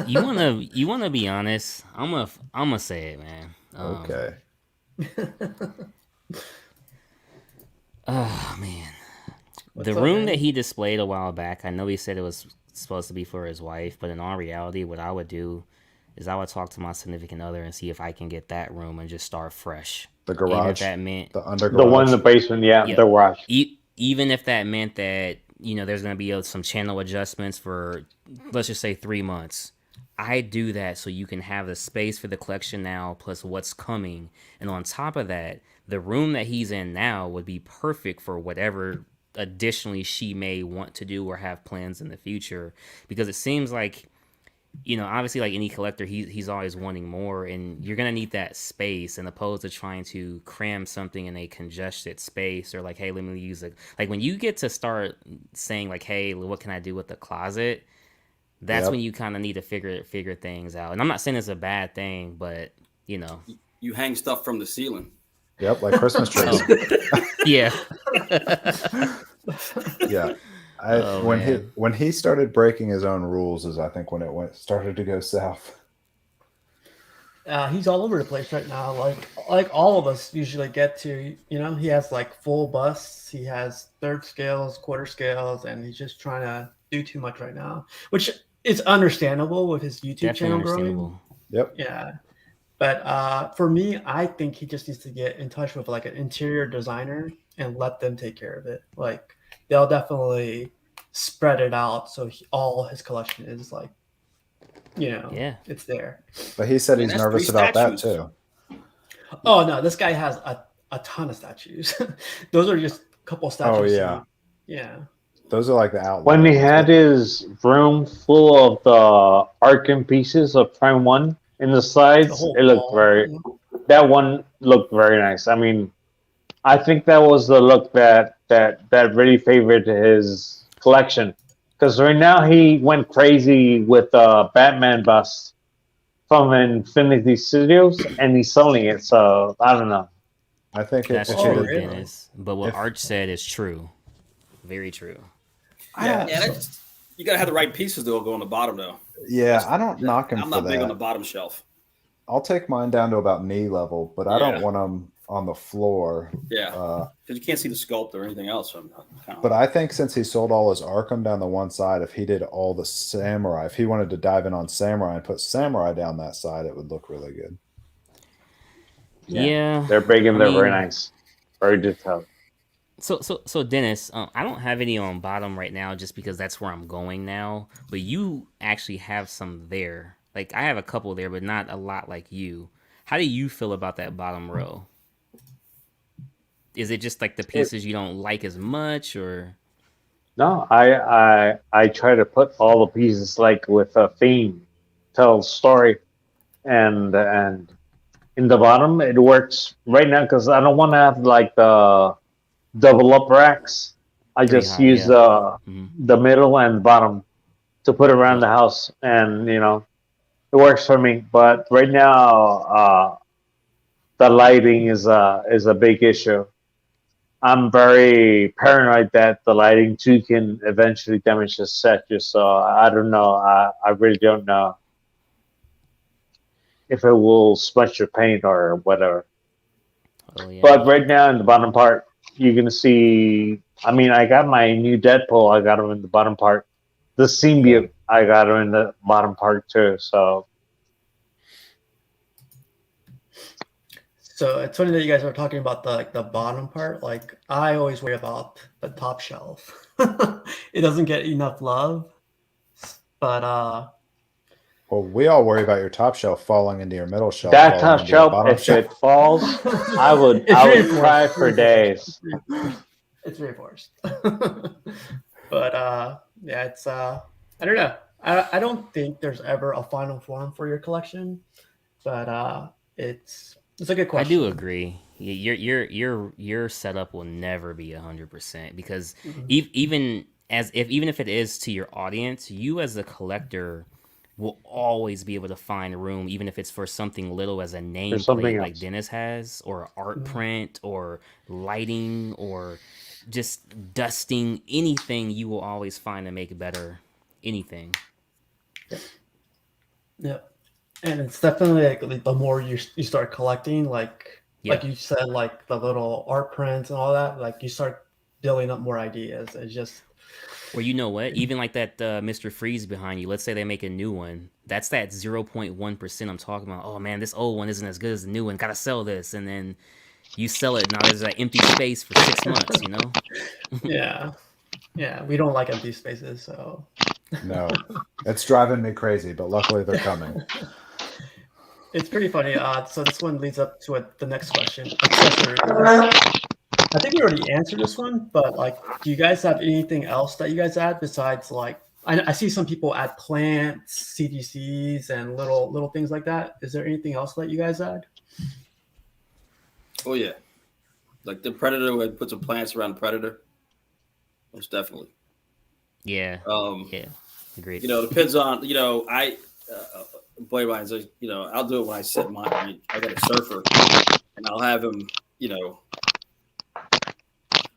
You wanna be honest? I'm gonna say it, man. Okay. Oh man, What's the up, room man? that he displayed a while back. I know he said it was supposed to be for his wife, but in all reality, what I would do, is I would talk to my significant other and see if I can get that room and just start fresh. The Even if garage, that meant, the under The one in garage. the basement, yeah, yeah, the rush. even if that meant that there's going to be some channel adjustments for, let's just say, 3 months. I do that so you can have the space for the collection now plus what's coming, and on top of that, the room that he's in now would be perfect for whatever additionally she may want to do or have plans in the future, because it seems like, obviously, like any collector, he's always wanting more, and you're gonna need that space, and opposed to trying to cram something in a congested space, or like, hey, let me use it. Like when you get to start saying like, hey, what can I do with the closet? That's when Yep. you kind of need to figure things out. And I'm not saying it's a bad thing, but You hang stuff from the ceiling. Yep. Like Christmas trees. oh yeah, Yeah. oh man, When he started breaking his own rules is I think when it started to go south. He's all over the place right now. Like all of us usually get to. He has like full busts. He has third scales, quarter scales, and he's just trying to do too much right now, which is understandable with his YouTube definitely channel growing. understandable. Yep. Yeah, but for me, I think he just needs to get in touch with like an interior designer and let them take care of it. Like they'll definitely spread it out so all his collection is like, Yeah, it's there. But he said Man, he's that's nervous 3 about that statues. too. Oh no, this guy has a ton of statues. Those are just a couple Oh statues. yeah. Yeah. Those are like the outlier When he ones. had his room full of the Arkham pieces of Prime One in the The sides, whole it looked wall. very. That one looked very nice. I mean, I think that was the look that really favored his collection. Because right now he went crazy with Batman bust from Infinity Studios, and he's selling it. So I don't know. I think that's if Oh, he true, did, really? Dennis. But what if Arch said is true, very true. I Yeah. don't, Yeah, that's you gotta have the right pieces to go on the bottom though. yeah, That's I don't knock him I'm for not big on the that. bottom shelf. I'll take mine down to about knee level, but I don't Yeah, want them on the floor. yeah, Uh, because you can't see the sculpt or anything else. So I'm kind but of I think since he sold all his Arkham down the one side, if he did all the Samurai, if he wanted to dive in on Samurai and put Samurai down that side, it would look really good. Yeah, Yeah, they're big I and they're very mean, nice, very detailed. so Dennis, I don't have any on bottom right now just because that's where I'm going now. But you actually have some there. Like I have a couple there, but not a lot like you. How do you feel about that bottom row? Is it just like the It, pieces you don't like as much, or no, I try to put all the pieces like with a theme, tell story, and in the bottom it works right now because I don't want to have like the double up racks. I three just high? use Yeah. Hmm. the middle and bottom to put around Yep. the house, and it works for me. But right now, the lighting is a big issue. I'm very paranoid that the lighting too can eventually damage the set. Just so I don't know. I really don't know if it will smudge your paint or whatever. Oh yeah. But right now in the bottom part, you're gonna see. I mean, I got my new Deadpool. I got him in the bottom part. The Yeah. symbiote, I got him in the bottom part too. So So it's funny that you guys are talking about the bottom part. Like I always worry about the top shelf. It doesn't get enough love, but Well, we all worry about your top shelf falling into your middle shelf, that falling top into your shelf, bottom if shelf. it falls, I would it's I would cry reinforced. for days. It's reinforced. But yeah, it's I don't know. I don't think there's ever a final form for your collection, but it's a good I do question. agree. Your setup will never be 100% because Mhm. even if it is to your audience, you as a collector will always be able to find room, even if it's for something little as a There's something nameplate like else. Dennis has, or art Mhm. print, or lighting, or just dusting. Anything you will always find to make it better. Anything. Yeah, and it's definitely like the more you start collecting, like Yeah. you said, like the little art prints and all that, like you start building up more ideas. It's just Or you know what? Even like that Mr. Freeze behind you. Let's say they make a new one. That's that 0.1% I'm talking about. Oh man, this old one isn't as good as the new one. Gotta sell this, and then you sell it. Now there's that empty space for 6 months. You know? yeah, yeah. We don't like empty spaces, so No, it's driving me crazy, but luckily they're coming. it's pretty funny. So this one leads up to the next question. Accessories. I think you already answered this one, but like, do you guys have anything else that you guys add besides like? I see some people add plants, CDCs, and little things like that. Is there anything else that you guys add? Oh yeah, like the Predator would put some plants around the Predator. Most definitely. Yeah. Um, Yeah. Agreed. you know, depends on I boy lines. I'll do it when I set mine. I got a surfer, and I'll have him.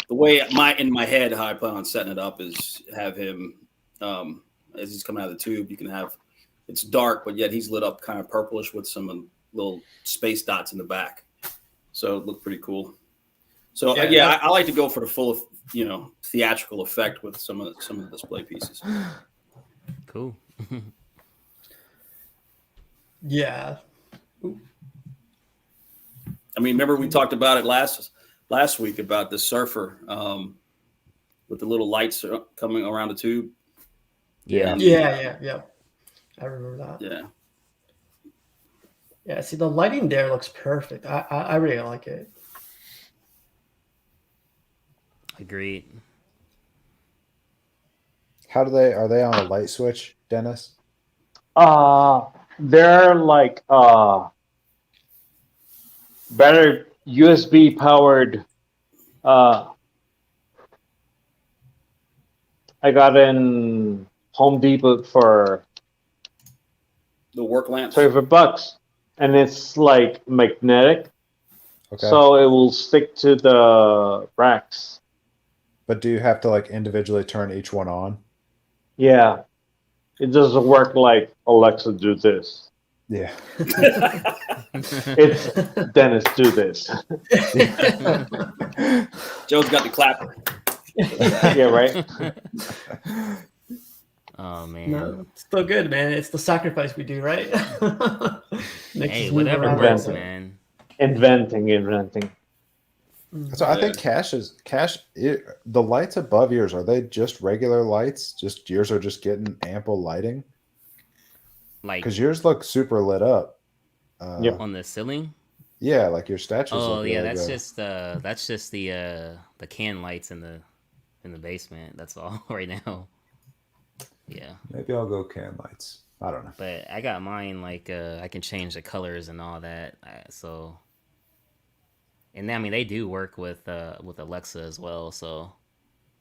The way in my head how I plan on setting it up is have him as he's coming out of the tube. You can have it's dark, but yet he's lit up kind of purplish with some little space dots in the back. So it looked pretty cool. So I like to go for the full, theatrical effect with some of the display pieces. Cool. Yeah. I mean, remember we talked about it last week about the surfer with the little lights coming around the tube. Yeah. Yeah. I remember that. Yeah. Yeah. See, the lighting there looks perfect. I really like it. Agreed. Are they on a light switch, Dennis? They're like better USB powered. I got in Home Depot for The work lamps. $25, and it's like magnetic, Okay. so it will stick to the racks. But do you have to like individually turn each one on? Yeah, it doesn't work like Alexa, do this. Yeah. It's Dennis, do this. Joe's got the clapper. Yeah, right. Oh man. No, still good, man. It's the sacrifice we do, right? Makes Hey, us move whatever around a works, little bit. man. Inventing. So I think the lights above yours, are they just regular lights? Just yours are just getting ample lighting? Like Because yours look super lit up. Yep. on the ceiling. Yeah, like your statues. Oh look yeah, really that's just the can lights in the basement. That's all right now. Yeah, Maybe I'll go can lights. I don't know. but I got mine like I can change the colors and all that. So, and I mean they do work with Alexa as well. So,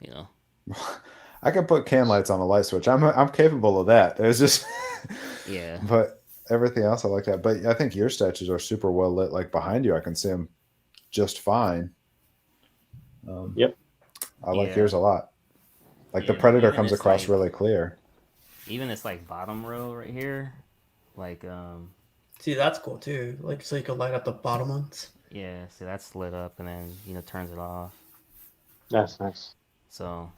you know. I can put can lights on a light switch. I'm capable of that. It's just Yeah. But everything else I like that. But I think your statues are super well lit. Like behind you, I can see them just fine. Yep. I like Yeah. yours a lot. Like the Yeah, Predator even comes it's across like- really clear. Even this like bottom row right here, like See, that's cool too. Like, so you can light up the bottom ones. yeah. See, that's lit up and then turns it off. That's nice. So,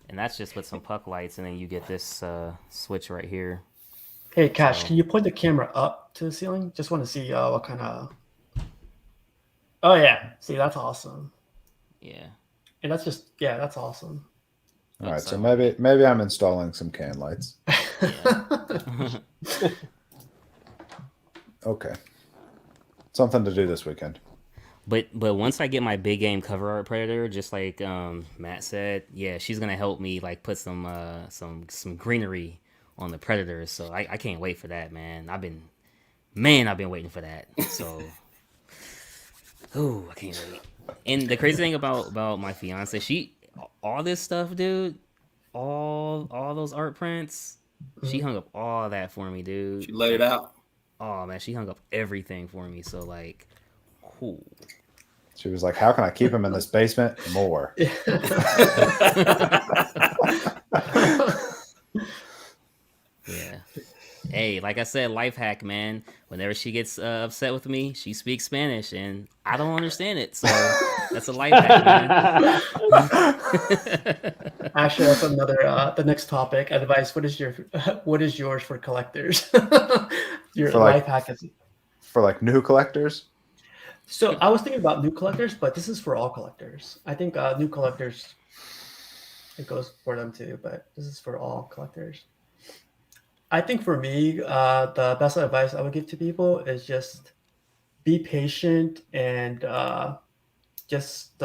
and that's just with some puck lights, and then you get this switch right here. Hey, Cash, So- can you point the camera up to the ceiling? Just want to see what kind of. Oh yeah, see, that's awesome. Yeah. And that's awesome. All right, so sorry. maybe I'm installing some can lights. Yeah. Okay. Something to do this weekend. But once I get my big game cover art Predator, just like Matt said, yeah, she's gonna help me like put some greenery on the Predators. So I can't wait for that, man. I've been waiting for that. So I can't wait. And the crazy thing about my fiance, all this stuff, dude, all those art prints, she hung up all that for me, dude. She laid it out. Oh man, she hung up everything for me. So like, cool. She was like, "How can I keep him in this basement more?" Yeah. Hey, like I said, life hack, man. Whenever she gets upset with me, she speaks Spanish, and I don't understand it. So That's a life hack, man. Actually, that's another the next topic. Advice. What is yours for collectors? Your For life like hack is. for like new collectors. So I was thinking about new collectors, but this is for all collectors. I think new collectors, it goes for them too, but this is for all collectors. I think for me, the best advice I would give to people is just be patient and just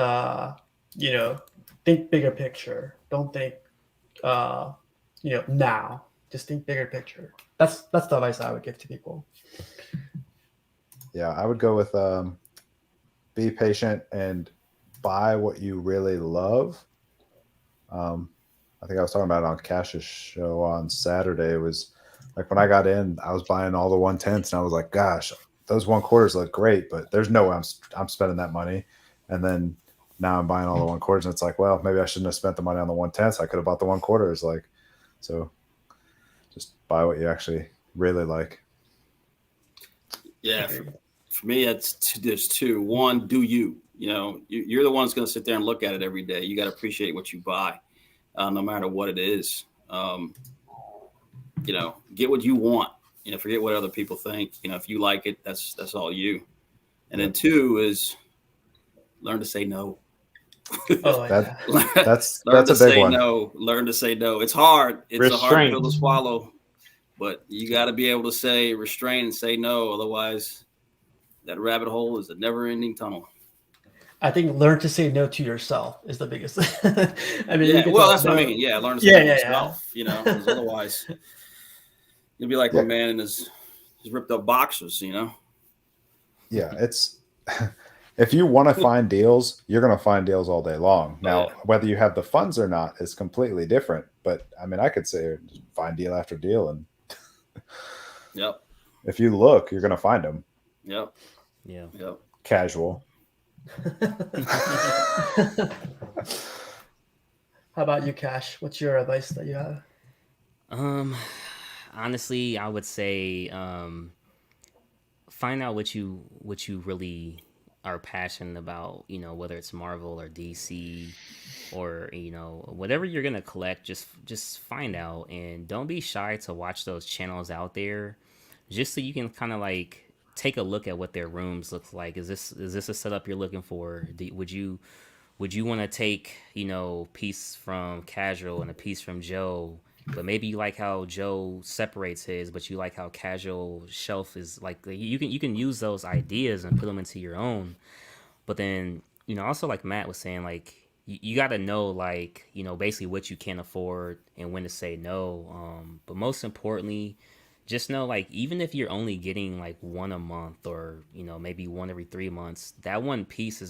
think bigger picture. Don't think now. Just think bigger picture. That's the advice I would give to people. Yeah, I would go with be patient and buy what you really love. I think I was talking about it on Cash's show on Saturday. It was like when I got in, I was buying all the 110s, and I was like, "Gosh, those 1/4s look great, but there's no way I'm spending that money." And then now I'm buying all the 1/4s, and it's like, well, maybe I shouldn't have spent the money on the 110s. I could have bought the 1/4s. Like, so just buy what you actually really like. Yeah, for me, there's two. One, do you? You're the one that's going to sit there and look at it every day. You got to appreciate what you buy, no matter what it is. Get what you want. Forget what other people think. If you like it, that's all you. And then two is learn to say no. Oh, yeah. That's learn a to big say one. no. Learn to say no. It's hard. It's a hard pill to Restraint. swallow, but you got to be able to say restrain and say no. Otherwise, that rabbit hole is a never-ending tunnel. I think learn to say no to yourself is the biggest. I mean, Yeah, well, that's what I mean. Yeah, learn to say no to yourself. Because otherwise, you'll be like a man in his ripped up boxers. Yeah, it's if you want to find deals, you're going to find deals all day long. Now, whether you have the funds or not is completely different. But I mean, I could say find deal after deal, and yep. If you look, you're going to find them. Yep. Yeah. Yep. Casual. How about you, Cash? What's your advice that you have? Honestly, I would say find out what you really are passionate about, whether it's Marvel or DC or whatever you're going to collect, just find out, and don't be shy to watch those channels out there, just so you can kind of like take a look at what their rooms look like. Is this a setup you're looking for? Would you want to take piece from Casual and a piece from Joe, but maybe you like how Joe separates his, but you like how Casual shelf is like. You can use those ideas and put them into your own. But then also, like Matt was saying, like you got to know, like basically what you can afford and when to say no. But most importantly, just know, like, even if you're only getting like one a month, or maybe one every 3 months, that one piece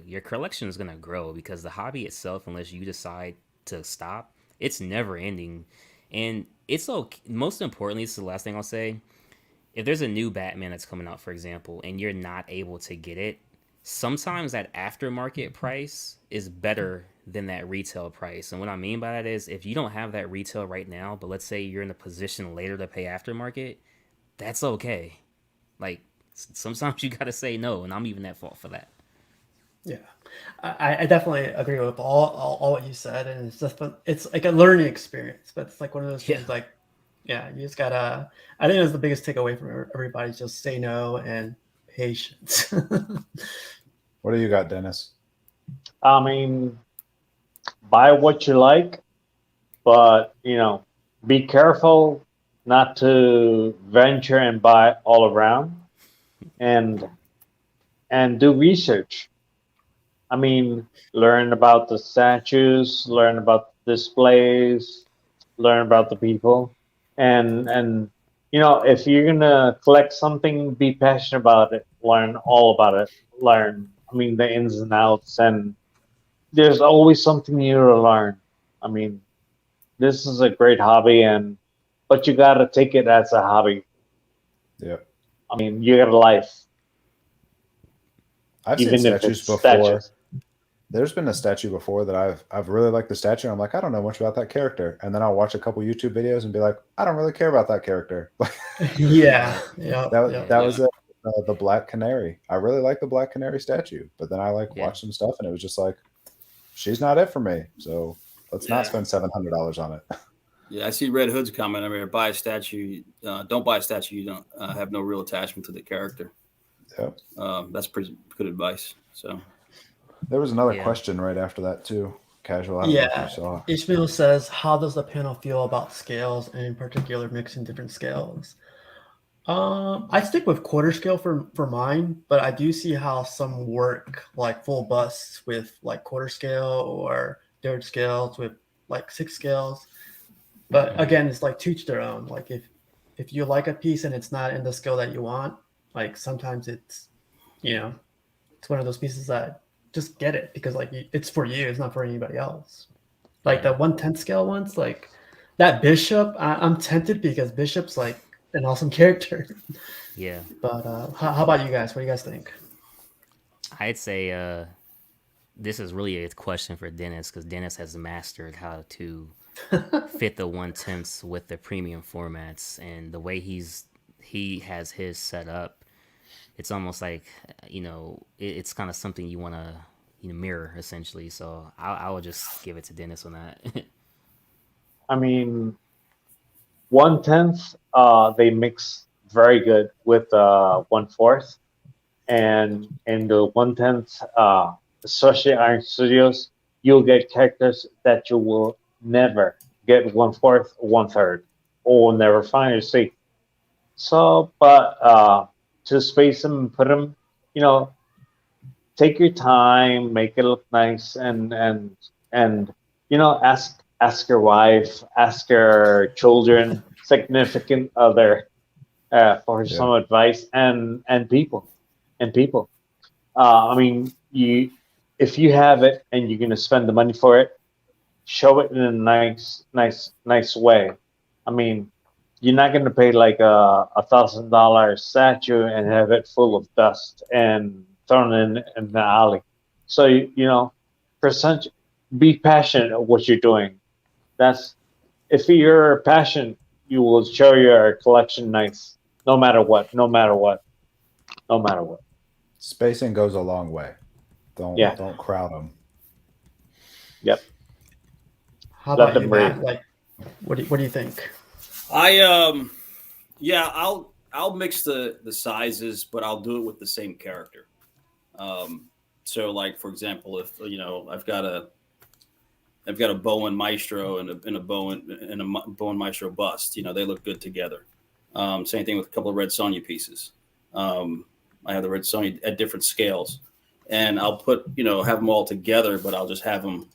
your collection is gonna grow, because the hobby itself, unless you decide to stop, it's never ending. And it's okay. Most importantly, this is the last thing I'll say: if there's a new Batman that's coming out, for example, and you're not able to get it, sometimes that aftermarket price is better than that retail price. And what I mean by that is, if you don't have that retail right now, but let's say you're in a position later to pay aftermarket, that's okay. Like, sometimes you gotta say no, and I'm even at fault for that. Yeah, I definitely agree with all what you said, and it's like a learning experience, but it's like one of those things. Like, yeah, you just gotta. I think that's the biggest takeaway from everybody: just say no and patience. What do you got, Dennis? I mean, buy what you like, but be careful not to venture and buy all around, and do research. I mean, learn about the statues, learn about the displays, learn about the people, and if you're gonna collect something, be passionate about it, learn all about it, I mean, the ins and outs, and there's always something new to learn. I mean, this is a great hobby, but you gotta take it as a hobby. Yeah. I mean, you got a life. I've even seen if statues it's before. statues. There's been a statue before that I've really liked the statue. I'm like, I don't know much about that character, and then I'll watch a couple YouTube videos and be like, I don't really care about that character. Yeah. That was it. the Black Canary. I really like the Black Canary statue, but then I Yeah. watched some stuff and it was just like, she's not it for me. So let's not spend $700 on it. Yeah, I see Red Hood's comment. I mean, buy a statue. Don't buy a statue. You don't have no real attachment to the character. Yep. That's pretty good advice. So There was another Yeah. question right after that too. Casual. I don't know if you saw. Ishmael says, how does the panel feel about scales, and in particular mixing different scales? I stick with quarter scale for mine, but I do see how some work like full busts with like quarter scale or third scales with like 6 scales. But again, it's like to each their own. Like if you like a piece and it's not in the scale that you want, like sometimes it's it's one of those pieces that just get it because like it's for you, it's not for anybody else. Like the 1/10 scale ones, like that bishop, I'm tempted because bishop's like an awesome character. Yeah. But how about you guys? What do you guys think? I'd say this is really a question for Dennis because Dennis has mastered how to fit the 1/10 with the premium formats, and the way he has his set up, it's almost like it's kind of something you want to mirror essentially. So I would just give it to Dennis on that. I mean, 1/10, they mix very good with 1/4, and in the 1/10, especially Iron Studios, you'll get characters that you will never get 1/4, 1/3, or never find or see. So, but to space them and put them, take your time, make it look nice, and ask your wife, ask your children, significant other for some advice, and people. I mean, if you have it and you're gonna spend the money for it, show it in a nice way. I mean, you're not gonna pay like a $1,000 statue and have it full of dust and thrown in the alley. So percent, be passionate of what you're doing. That's if you're passionate, you will show your collection nice, no matter what, no matter what, no matter what. Spacing goes a long way. Don't crowd them. Yep. How Let about them you, breathe. Matt? Like, what do you think? I'll mix the sizes, but I'll do it with the same character. So like for example, if I've got a Bowen Maestro and a Bowen Maestro bust, they look good together. Same thing with a couple of Red Sonja pieces. I have the Red Sonja at different scales, and I'll put have them all together, but I'll just have them.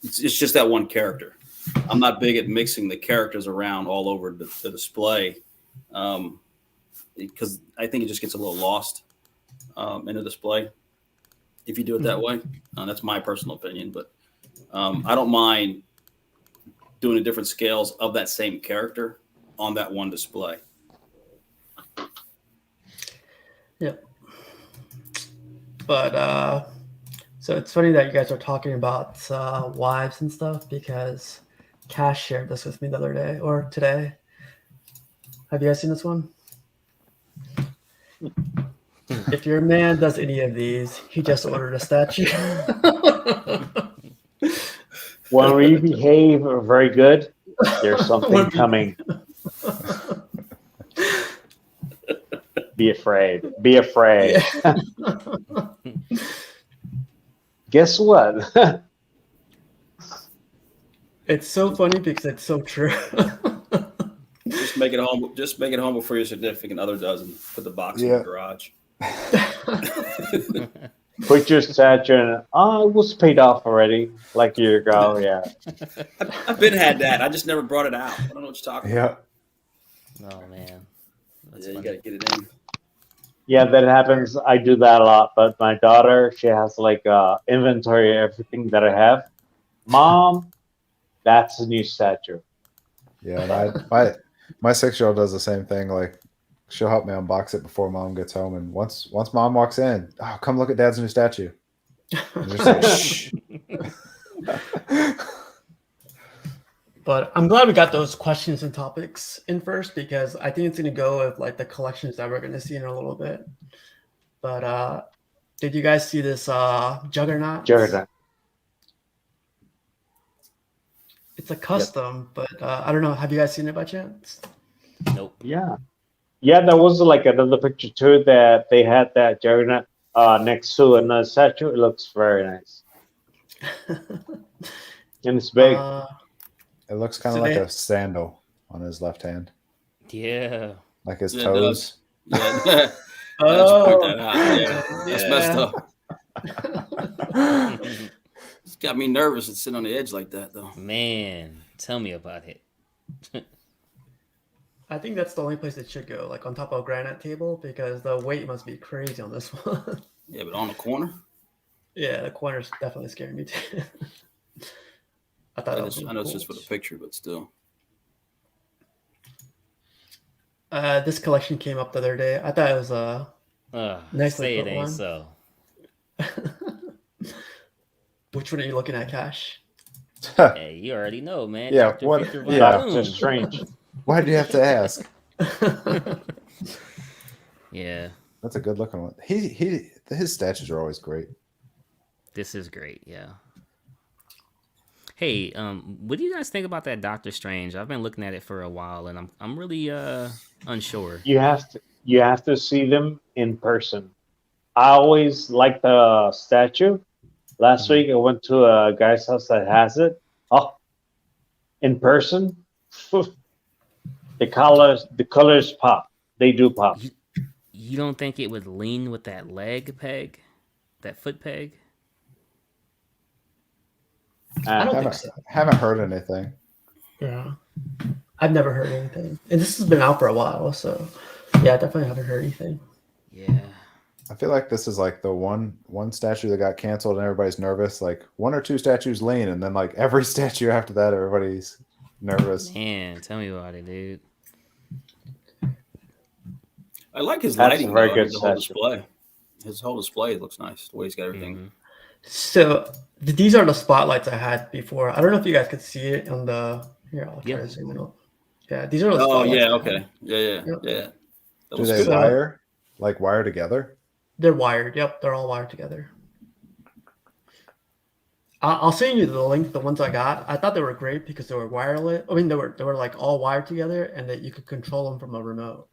It's just that one character. I'm not big at mixing the characters around all over the display, because I think it just gets a little lost in the display if you do it that way. That's my personal opinion, but I don't mind doing the different scales of that same character on that one display. Yep. But so it's funny that you guys are talking about wives and stuff because Cash shared this with me the other day or today. Have you guys seen this one? If your man does any of these, he just ordered a statue. When we behave very good, there's something coming. Be afraid. Be afraid. Yeah. Guess what? It's so funny because it's so true. Just make it home. Just make it home before your significant other does, and put the box in the garage. Put your statue in. It was paid off already, like a year ago. Yeah. I've been had that. I just never brought it out. I don't know what you're talking about. Oh man. That's You funny. got to get it in. Yeah, that happens. I do that a lot. But my daughter, she has like inventory of everything that I have. Mom, that's a new statue. Yeah, and my 6-year-old does the same thing. Like, she'll help me unbox it before mom gets home, and once mom walks in, oh, come look at dad's new statue. And just like, shh. But But I'm glad we got those questions and topics in first because I think it's going to go with like the collections that we're going to see in a little bit. But did you guys see this Juggernaut? Jordan. It's a custom, but I don't know. Have you guys seen it by chance? Nope. Yeah. Yeah, there was like another picture too that they had that Juggernaut next to another statue. It looks very nice. And it's big. It looks kind So of like they- a sandal on his left hand, yeah. like his Yeah, it toes. does. Yeah. Let's point that out. Yeah. That's messed yeah. up. It's got me nervous to sit on the edge like that, though. Man, tell me about it. I think that's the only place it should go, like on top of a granite table, because the weight must be crazy on this one. Yeah, but on the corner, Yeah, the corner's definitely scaring me too. I thought that was I know it's cool. just for the picture, but still. This collection came up the other day. I thought it was nicely say it put ain't one. so. Which one are you looking at, Cash? Hey, you already know, man. Yeah, Dr. what- Victor Von yeah. Doctor Doom. Strange. Why do you have to ask? Yeah, That's a good looking one. His statues are always great. this is great. Yeah. Hey, what do you guys think about that Doctor Strange? I've been looking at it for a while, and I'm really unsure. You have to see them in person. I always like the statue. Last week I went to a guy's house that has it. Oh, in person, the colors pop. They do pop. You don't think it would lean with that leg peg, that foot peg? I don't think Haven't, so. haven't heard anything. Yeah. I've never heard anything. And this has been out for a while, so yeah, I definitely haven't heard anything. Yeah. I feel like this is like the one statue that got canceled and everybody's nervous. Like one or two statues lean, and then like every statue after that, everybody's nervous. Man, tell me about it, dude. I like his That's lighting. a very though, good the whole statue. display. His whole display looks nice. The way he's got everything. Mhm. So these are the spotlights I had before. I don't know if you guys could see it on the here. I'll try Yeah. to zoom in. Yeah, these are the Oh spotlights. yeah, I had. okay, yeah. Yep. That Do was they good. wire together? They're wired. Yep, they're all wired together. I'll send you the link. The ones I got, I thought they were great because they were wireless. I mean, they were like all wired together, and that you could control them from a remote.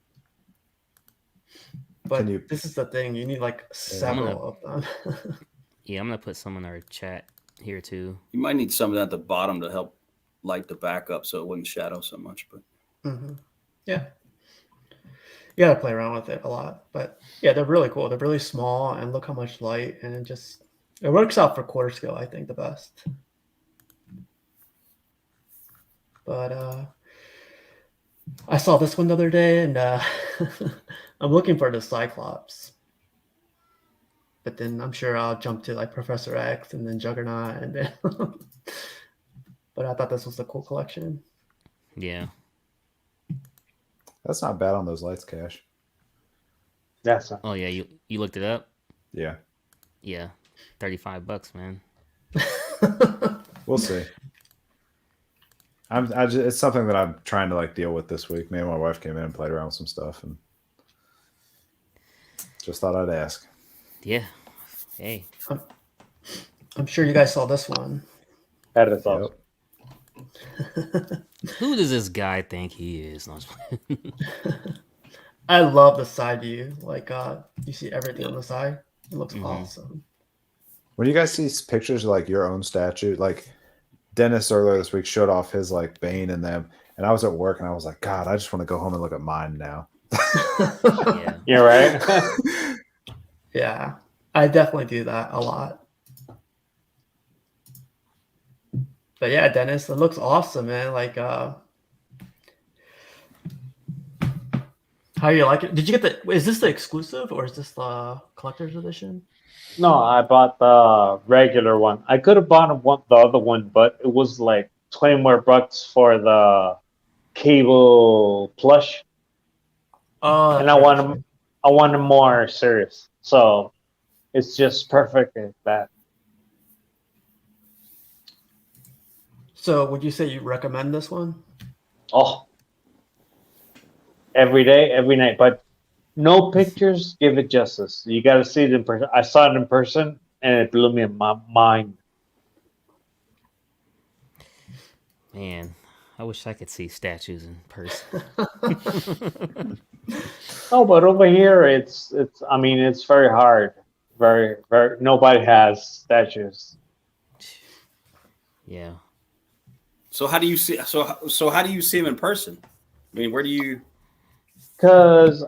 But Can you- this is the thing: you need like several of them. Yeah, I'm gonna put some in our chat here too. You might need some of that at the bottom to help light the back up so it wouldn't shadow so much. But Mm-hmm. Yeah. You gotta play around with it a lot. But yeah, they're really cool. They're really small and look how much light and it works out for quarter scale, I think, the best. But I saw this one the other day and I'm looking for the Cyclops. But then I'm sure I'll jump to like Professor X and then Juggernaut and then but I thought this was a cool collection. Yeah. That's not bad on those lights, Cash. That's a, Oh yeah, you looked it up? Yeah, Yeah. $35, man. we'll see. It's something that I'm trying to like deal with this week. Me and my wife came in and played around with some stuff, and just thought I'd ask. Yeah. Hey. I'm sure you guys saw this one. that is awesome. Who does this guy think he is? No, I'm just playing. I love the side view. Like you see everything on the side. It looks Mhm. awesome. When you guys see pictures of like your own statue, like Dennis earlier this week showed off his like Bane in them, and I was at work and I was like, God, I just want to go home and look at mine now. Yeah. You're right. Yeah, I definitely do that a lot. But yeah, Dennis, it looks awesome, man. Like how you like it? Did you get is this the exclusive or is this the collector's edition? No, I bought the regular one. I could have bought the other one, but it was like 20 more bucks for the cable plush, Oh, and I want them more serious. So it's just perfect at that. So would you say you recommend this one? Oh, every day, every night. But no pictures give it justice. You got to see it in person. I saw it in person, and it blew me in my mind. Man, I wish I could see statues in person. Oh, but over here, it's. I mean, it's very hard. Very, very. Nobody has statues. Yeah. So how do you see? So how do you see him in person? I mean, where do you? Because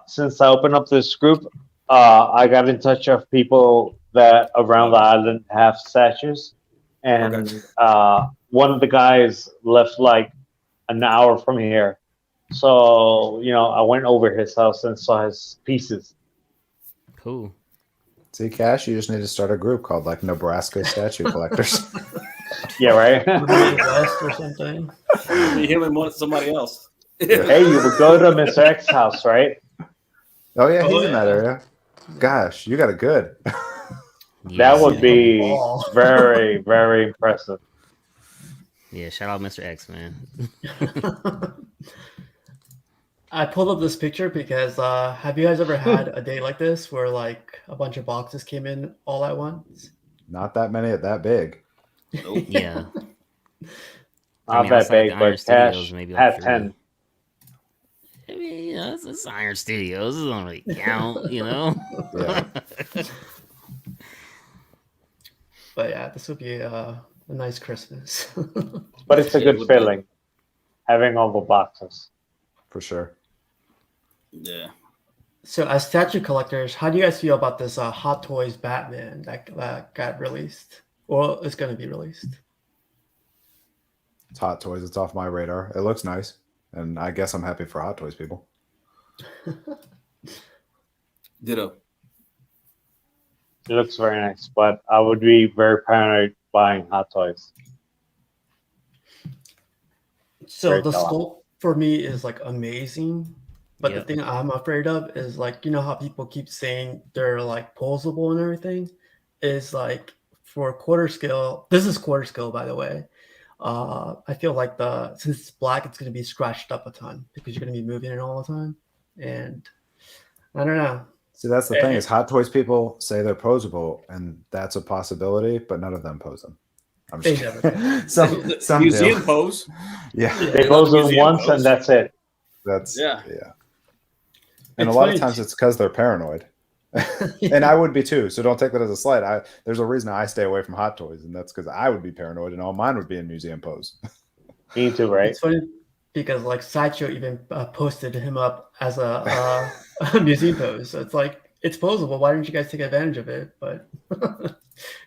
since I opened up this group, I got in touch with people that around the island have statues, and Okay. one of the guys left like an hour from here. So I went over his house and saw his pieces. Cool. See, Cash, you just need to start a group called like Nebraska Statue Collectors. Yeah, right. West or something. Me, him, and somebody else. Hey, you would go to Mr. X's house, right? Oh yeah, Oh, he's in that yeah. area. Gosh, you got it good. That would Yeah. be Oh. very, very impressive. Yeah, shout out Mr. X, man. I pulled up this picture because have you guys ever had a day like this where like a bunch of boxes came in all at once? Not that many at that big. Nope. Yeah. Not that outside big, the Iron but Studios, Cash maybe like had 3. 10. I mean, it's Iron Studios. It doesn't really count, Yeah. But yeah, this would be a nice Christmas. But it's a Yeah, it good would be. feeling having all the boxes. For sure. Yeah. So, as statue collectors, how do you guys feel about this Hot Toys Batman that got released? Well, it's going to be released. It's Hot Toys. It's off my radar. It looks nice. And I guess I'm happy for Hot Toys people. Ditto. It looks very nice, but I would be very paranoid buying Hot Toys. So Great the color. sculpt for me is like amazing, but Yep. the thing I'm afraid of is like how people keep saying they're like posable and everything, is like for quarter scale. This is quarter scale, by the way. I feel like since it's black, it's going to be scratched up a ton because you're going to be moving it all the time, and I don't know. See, that's the thing is Hot Toys people say they're posable, and that's a possibility, but none of them pose them. I'm They just never kidding. some Museum do. pose. Yeah. Yeah. They Another pose them museum once pose. and that's it. That's Yeah. And It's a lot of funny times too- it's because they're paranoid. And I would be too. So don't take that as a slight. There's a reason I stay away from Hot Toys, and that's because I would be paranoid, and all mine would be in museum pose. Me too, right? It's funny because like Sideshow even posted him up as a museum pose. So it's like it's posable. Why didn't you guys take advantage of it? But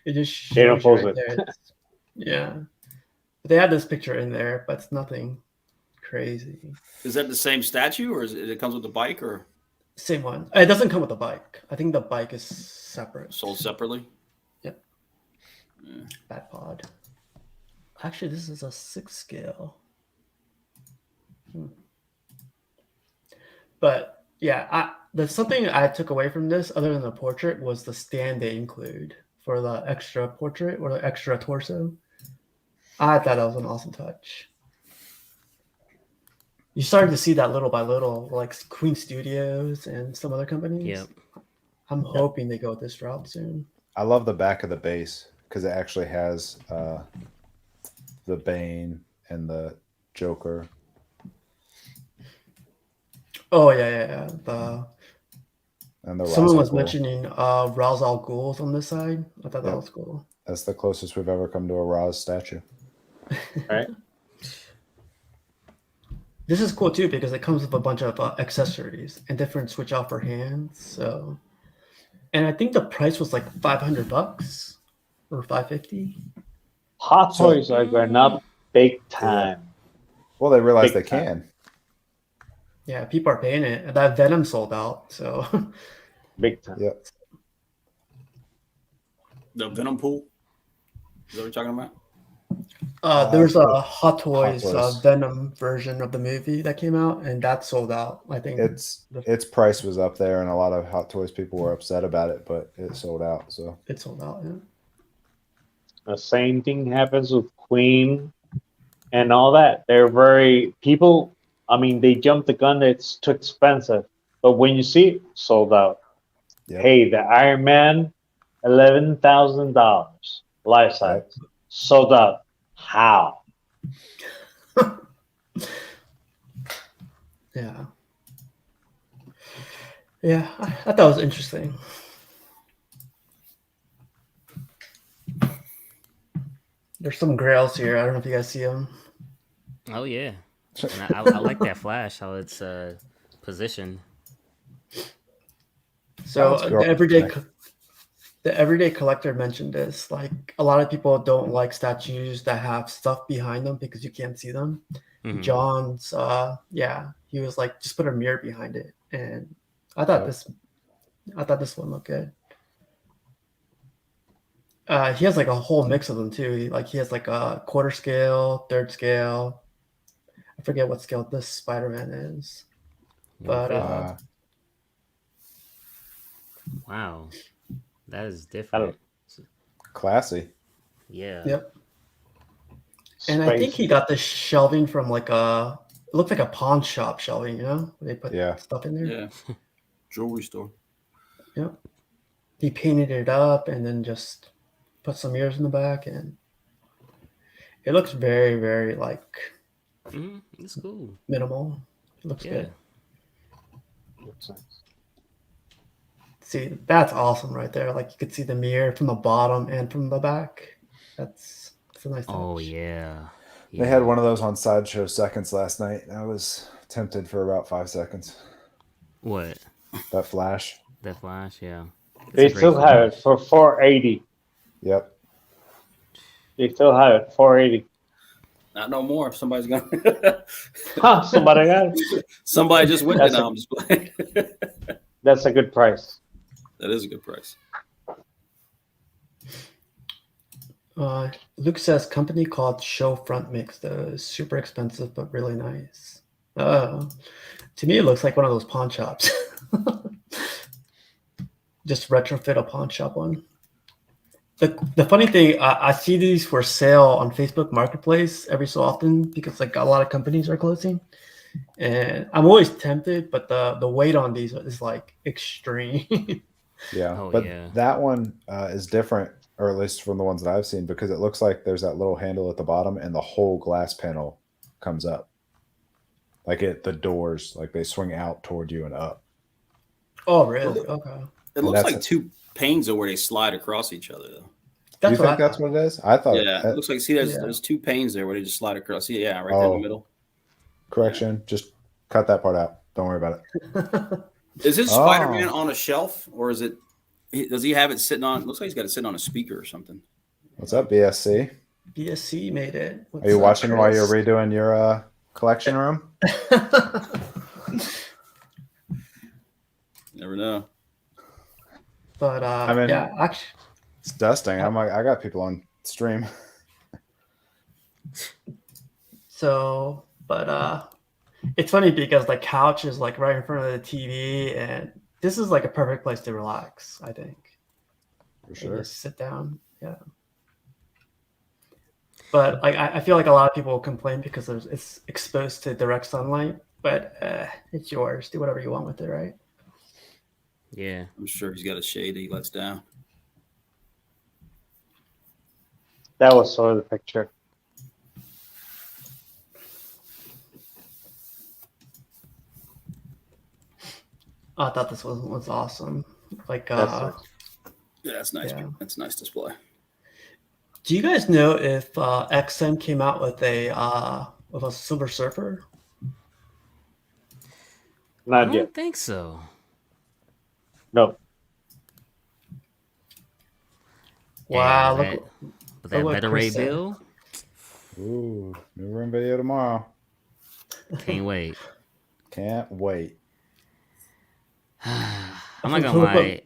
it just They don't shows you pose right it. there. Yeah, but they had this picture in there, but it's nothing crazy. Is that the same statue, or it comes with the bike, or Same one. It doesn't come with the bike. I think the bike is separate. sold separately? Yep. Yeah. Bat pod. Actually, this is a 6 scale. But yeah, there's something I took away from this other than the portrait was the stand they include for the extra portrait or the extra torso. I thought that was an awesome touch. You started to see that little by little, like Queen Studios and some other companies. Yep. I'm hoping they go this route soon. I love the back of the base because it actually has the Bane and the Joker. Oh yeah. And the Someone Ra's was al Ghul. mentioning Ra's al Ghul's on this side. I thought that Yep. was cool. That's the closest we've ever come to a Ra's statue. Right? This is cool too because it comes with a bunch of accessories and different switch out for hands. So, and I think the price was like $500 or $550. Hot So- Toys are going up big time. Well, they realize Big they time. can. Yeah, people are paying it. And that Venom sold out. So, Big time. Yep. The Venom pool? Is that what you're talking about? there's a Hot Toys, Toys. Venom version of the movie that came out, and that sold out. I think Its price was up there, and a lot of Hot Toys people were upset about it, but it sold out. So it sold out. Yeah. The same thing happens with Queen and all that. They're very people. I mean, they jump the gun. It's too expensive, but when you see it, sold out. Yep. Hey, the Iron Man, $11,000 life size, Yep. sold out. How? Yeah. Yeah, I thought it was interesting. There's some grails here. I don't know if you guys see them. Oh yeah, and I like that flash how it's positioned. So Let's go up next. the everyday collector mentioned this. Like a lot of people don't like statues that have stuff behind them because you can't see them. Mhm. John's, yeah, he was like, just put a mirror behind it, and I thought Yep. this one looked good. He has like a whole mix of them too. Like he has like a quarter scale, third scale. I forget what scale this Spider-Man is, but 1/5. Uh, Wow, that is I different. don't. classy. Yeah. yep. And I think Space. he got the shelving from like it looked like a pawn shop shelving, you know, where they put Yeah. stuff in there. Yeah. Jewelry store. Yep. He painted it up and then just put some mirrors in the back, and it looks very, very like It's cool. minimal. It looks Yeah. good. Looks nice. See, that's awesome right there. Like you could see the mirror from the bottom and from the back. That's a nice touch. Oh yeah. They had one of those on Sideshow Seconds last night. I was tempted for about 5 seconds. What? That flash. That flash, yeah. It's They a great still have it flash. for 480. Yep. They still have it 480. Not no more. Somebody's gonna. Huh, somebody got it. Somebody just went That's to a- I'm just playing. That's a good price. That is a good price. Luke says company called Show Front Mix though is super expensive but really nice. To me, it looks like one of those pawn shops. Just retrofit a pawn shop one. The funny thing, I see these for sale on Facebook Marketplace every so often because like a lot of companies are closing, and I'm always tempted, but the weight on these is like extreme. Yeah. Oh, but yeah. that one is different, or at least from the ones that I've seen, because it looks like there's that little handle at the bottom and the whole glass panel comes up. Like the doors, like they swing out toward you and up. Oh, really? Okay. It looks like two panes though where they slide across each other though. Do you think that's what it is? I thought. Yeah, it looks like there's two panes there where they just slide across. See, yeah, right there in the middle. Correction. Just cut that part out. Don't worry about it. Is his Spider-Man on a shelf or is it? Does he have it sitting on? Looks like he's got it sitting on a speaker or something. What's up, BSC? BSC made it. Are you watching while you're redoing your collection room? Never know. But I mean, yeah, actually, it's dusting. I'm like, I got people on stream. So, but it's funny because the couch is like right in front of the TV, and this is like a perfect place to relax, I think. For sure. And just sit down. Yeah. But like I feel like a lot of people complain because it's exposed to direct sunlight, but it's yours. Do whatever you want with it, right? Yeah. I'm sure he's got a shade that he lets down. That was sort of the picture. I thought this was awesome. Like yeah, that's nice. Yeah. That's a nice display. Do you guys know if XM came out with a Silver Surfer? Not I don't yet. think so. No. Wow, Yeah, but that what better Chris Ray said. Bill. Ooh, new room video tomorrow. Can't wait. Can't wait. I'm not gonna lie.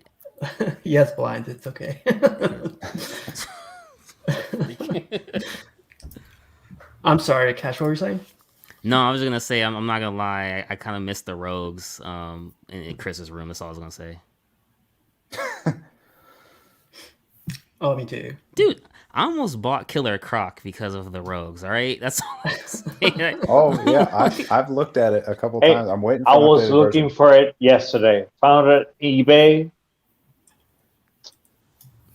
Yes, blind. It's okay. I'm sorry, Cash. What were you saying? No, I was gonna say I'm not gonna lie. I kind of missed the rogues in Chris's room. That's all I was gonna say. Oh, me too. Dude, I almost bought Killer Croc because of the rogues. All right, that's all I'm saying. Oh yeah, I've looked at it a couple Hey, times. I'm waiting I for an was updated looking version. for it yesterday. Found it at eBay.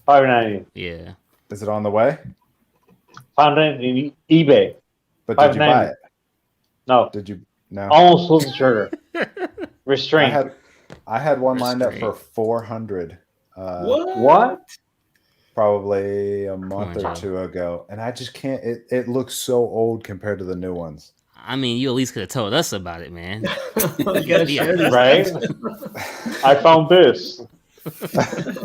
$5.90. Yeah, Is it on the way? Found it in eBay. But did you buy $5.90. it? No, Did you? No. almost pulled the trigger. I Restraint. had one lined up for Restraint. 400. What? Probably a month on, or Joe. 2 ago, and I just can't. It looks so old compared to the new ones. I mean, you at least could have told us about it, man. You gotta Yeah. share these Right? things. I found this.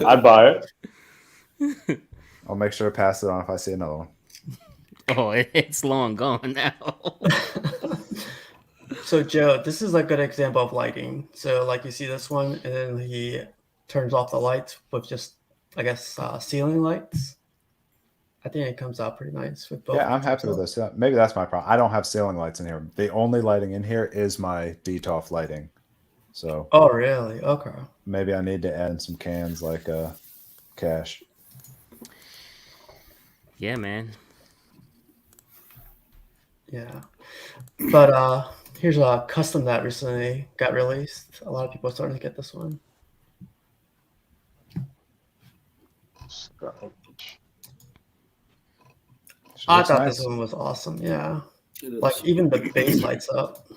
I'd buy it. I'll make sure to pass it on if I see another one. Oh, it's long gone now. So Joe, this is a good example of lighting. So like you see this one, and then he turns off the lights with just, I guess, ceiling lights. I think it comes out pretty nice with both. Yeah, I'm happy with this. Maybe that's my problem. I don't have ceiling lights in here. The only lighting in here is my DTOF lighting. So Oh, really? Okay. maybe I need to add in some cans like cash. Yeah, man. Yeah. But here's a custom that recently got released. A lot of people are starting to get this one. I Looks thought nice. this one was awesome. Yeah. It is. Like even the base lights up.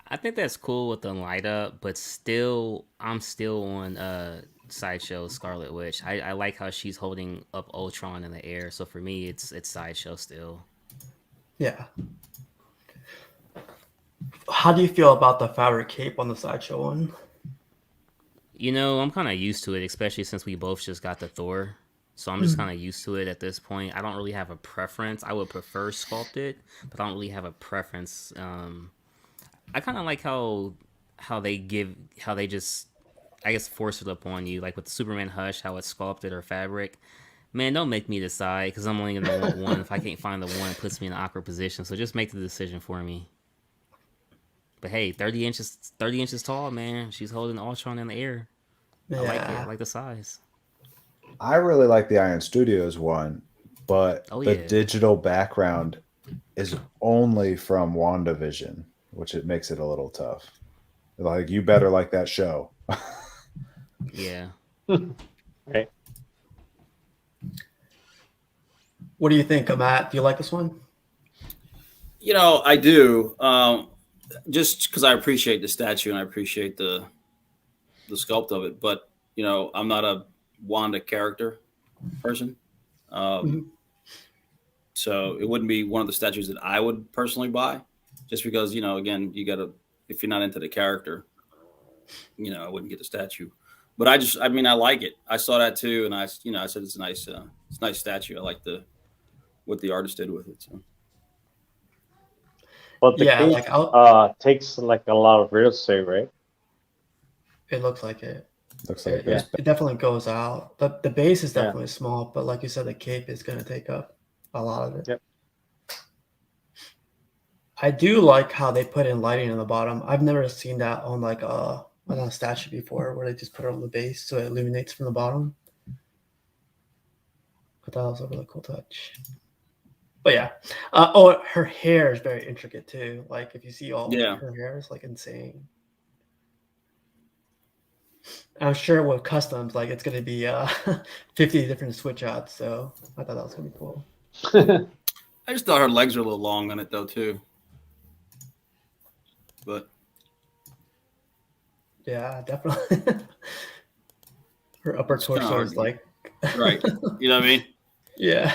I think that's cool with the light up, but still, I'm still on Sideshow Scarlet Witch. I like how she's holding up Ultron in the air. So for me, it's Sideshow still. Yeah. How do you feel about the fabric cape on the Sideshow one? You know, I'm kind of used to it, especially since we both just got the Thor. So I'm just kind of used to it at this point. I don't really have a preference. I would prefer sculpted, but I don't really have a preference. I kind of like how they just, I guess, force it up on you, like with the Superman Hush, how it's sculpted or fabric. Man, don't make me decide because I'm only gonna want one. If I can't find the one, it puts me in an awkward position. So just make the decision for me. But hey, 30 inches tall, man. She's holding Ultron in the air. I like it. I like the size. I really like the Iron Studios one, but Oh, the yeah. digital background is only from WandaVision, which it makes it a little tough. Like, you better like that show. Yeah. Right. What do you think, Matt? Do you like this one? You know, I do. Just because I appreciate the statue and I appreciate the sculpt of it, but you know, I'm not a Wanda character person, so it wouldn't be one of the statues that I would personally buy, just because, you know, again, you got to, if you're not into the character, you know, I wouldn't get the statue. But I mean, I like it. I saw that too, and I said it's a nice statue. I like what the artist did with it. So. But the Yeah, case takes like a lot of real estate, right? it looks like it. Looks like It definitely goes out. The base is Yeah. definitely small, but like you said, the cape is going to take up a lot of it. Yep. I do like how they put in lighting on the bottom. I've never seen that on like on a statue before, where they just put it on the base so it illuminates from the bottom. I thought that was a really cool touch. But yeah, her hair is very intricate too. Like if you see all her hair is like insane. I'm sure with customs, like it's gonna be 50 different switch outs. So I thought that was gonna be cool. I just thought her legs were a little long on it though too. But yeah, definitely. Her upper torso is like right. You know what I mean? Yeah.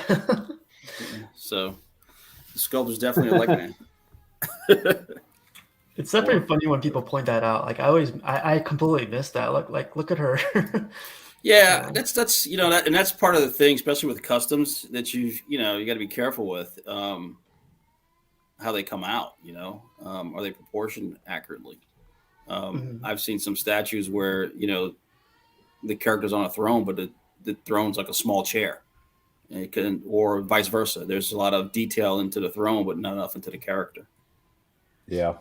So the sculptor's definitely a leg man. It's definitely funny when people point that out. Like I completely missed that. Look at her. Yeah, that's you know, and that's part of the thing, especially with customs, that you got to be careful with how they come out. You know, are they proportioned accurately? I've seen some statues where, you know, the character's on a throne, but the throne's like a small chair. It can, or vice versa. There's a lot of detail into the throne, but not enough into the character. Yeah.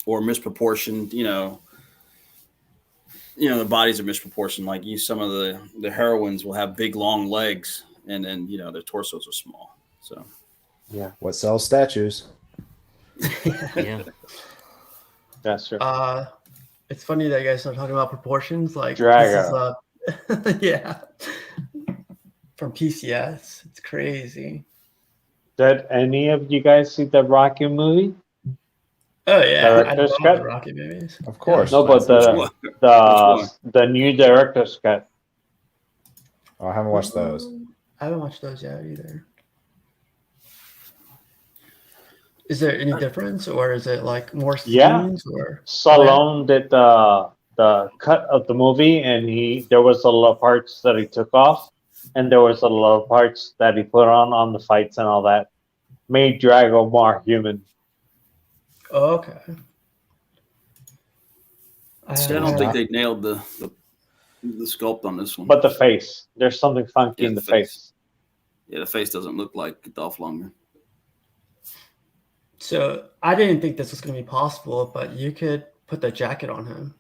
Or misproportioned, you know, the bodies are misproportioned. Like some of the heroines will have big long legs, and then their torsos are small. So Yeah, What sells statues? Yeah. that's true. It's funny that you guys are talking about proportions. Like this is Drago. yeah, from PCS. It's crazy. Did any of you guys see the Rocky movie? Oh yeah, I Director's love the cut? Rocky movies. Of course. No, but which one? Which one? the new director's cut. Oh, I haven't watched those. I haven't watched those yet either. Is there any difference, or is it like more Yeah. scenes, or Stallone did the cut of the movie, and there was a lot of parts that he took off, and there was a lot of parts that he put on the fights and all that. Made Drago more human. Oh, okay. See, I don't think they nailed the sculpt on this one. But the face, there's something funky Yeah, in the the face. Yeah, the face doesn't look like Dolph Lundgren. So I didn't think this was going to be possible, but you could put the jacket on him.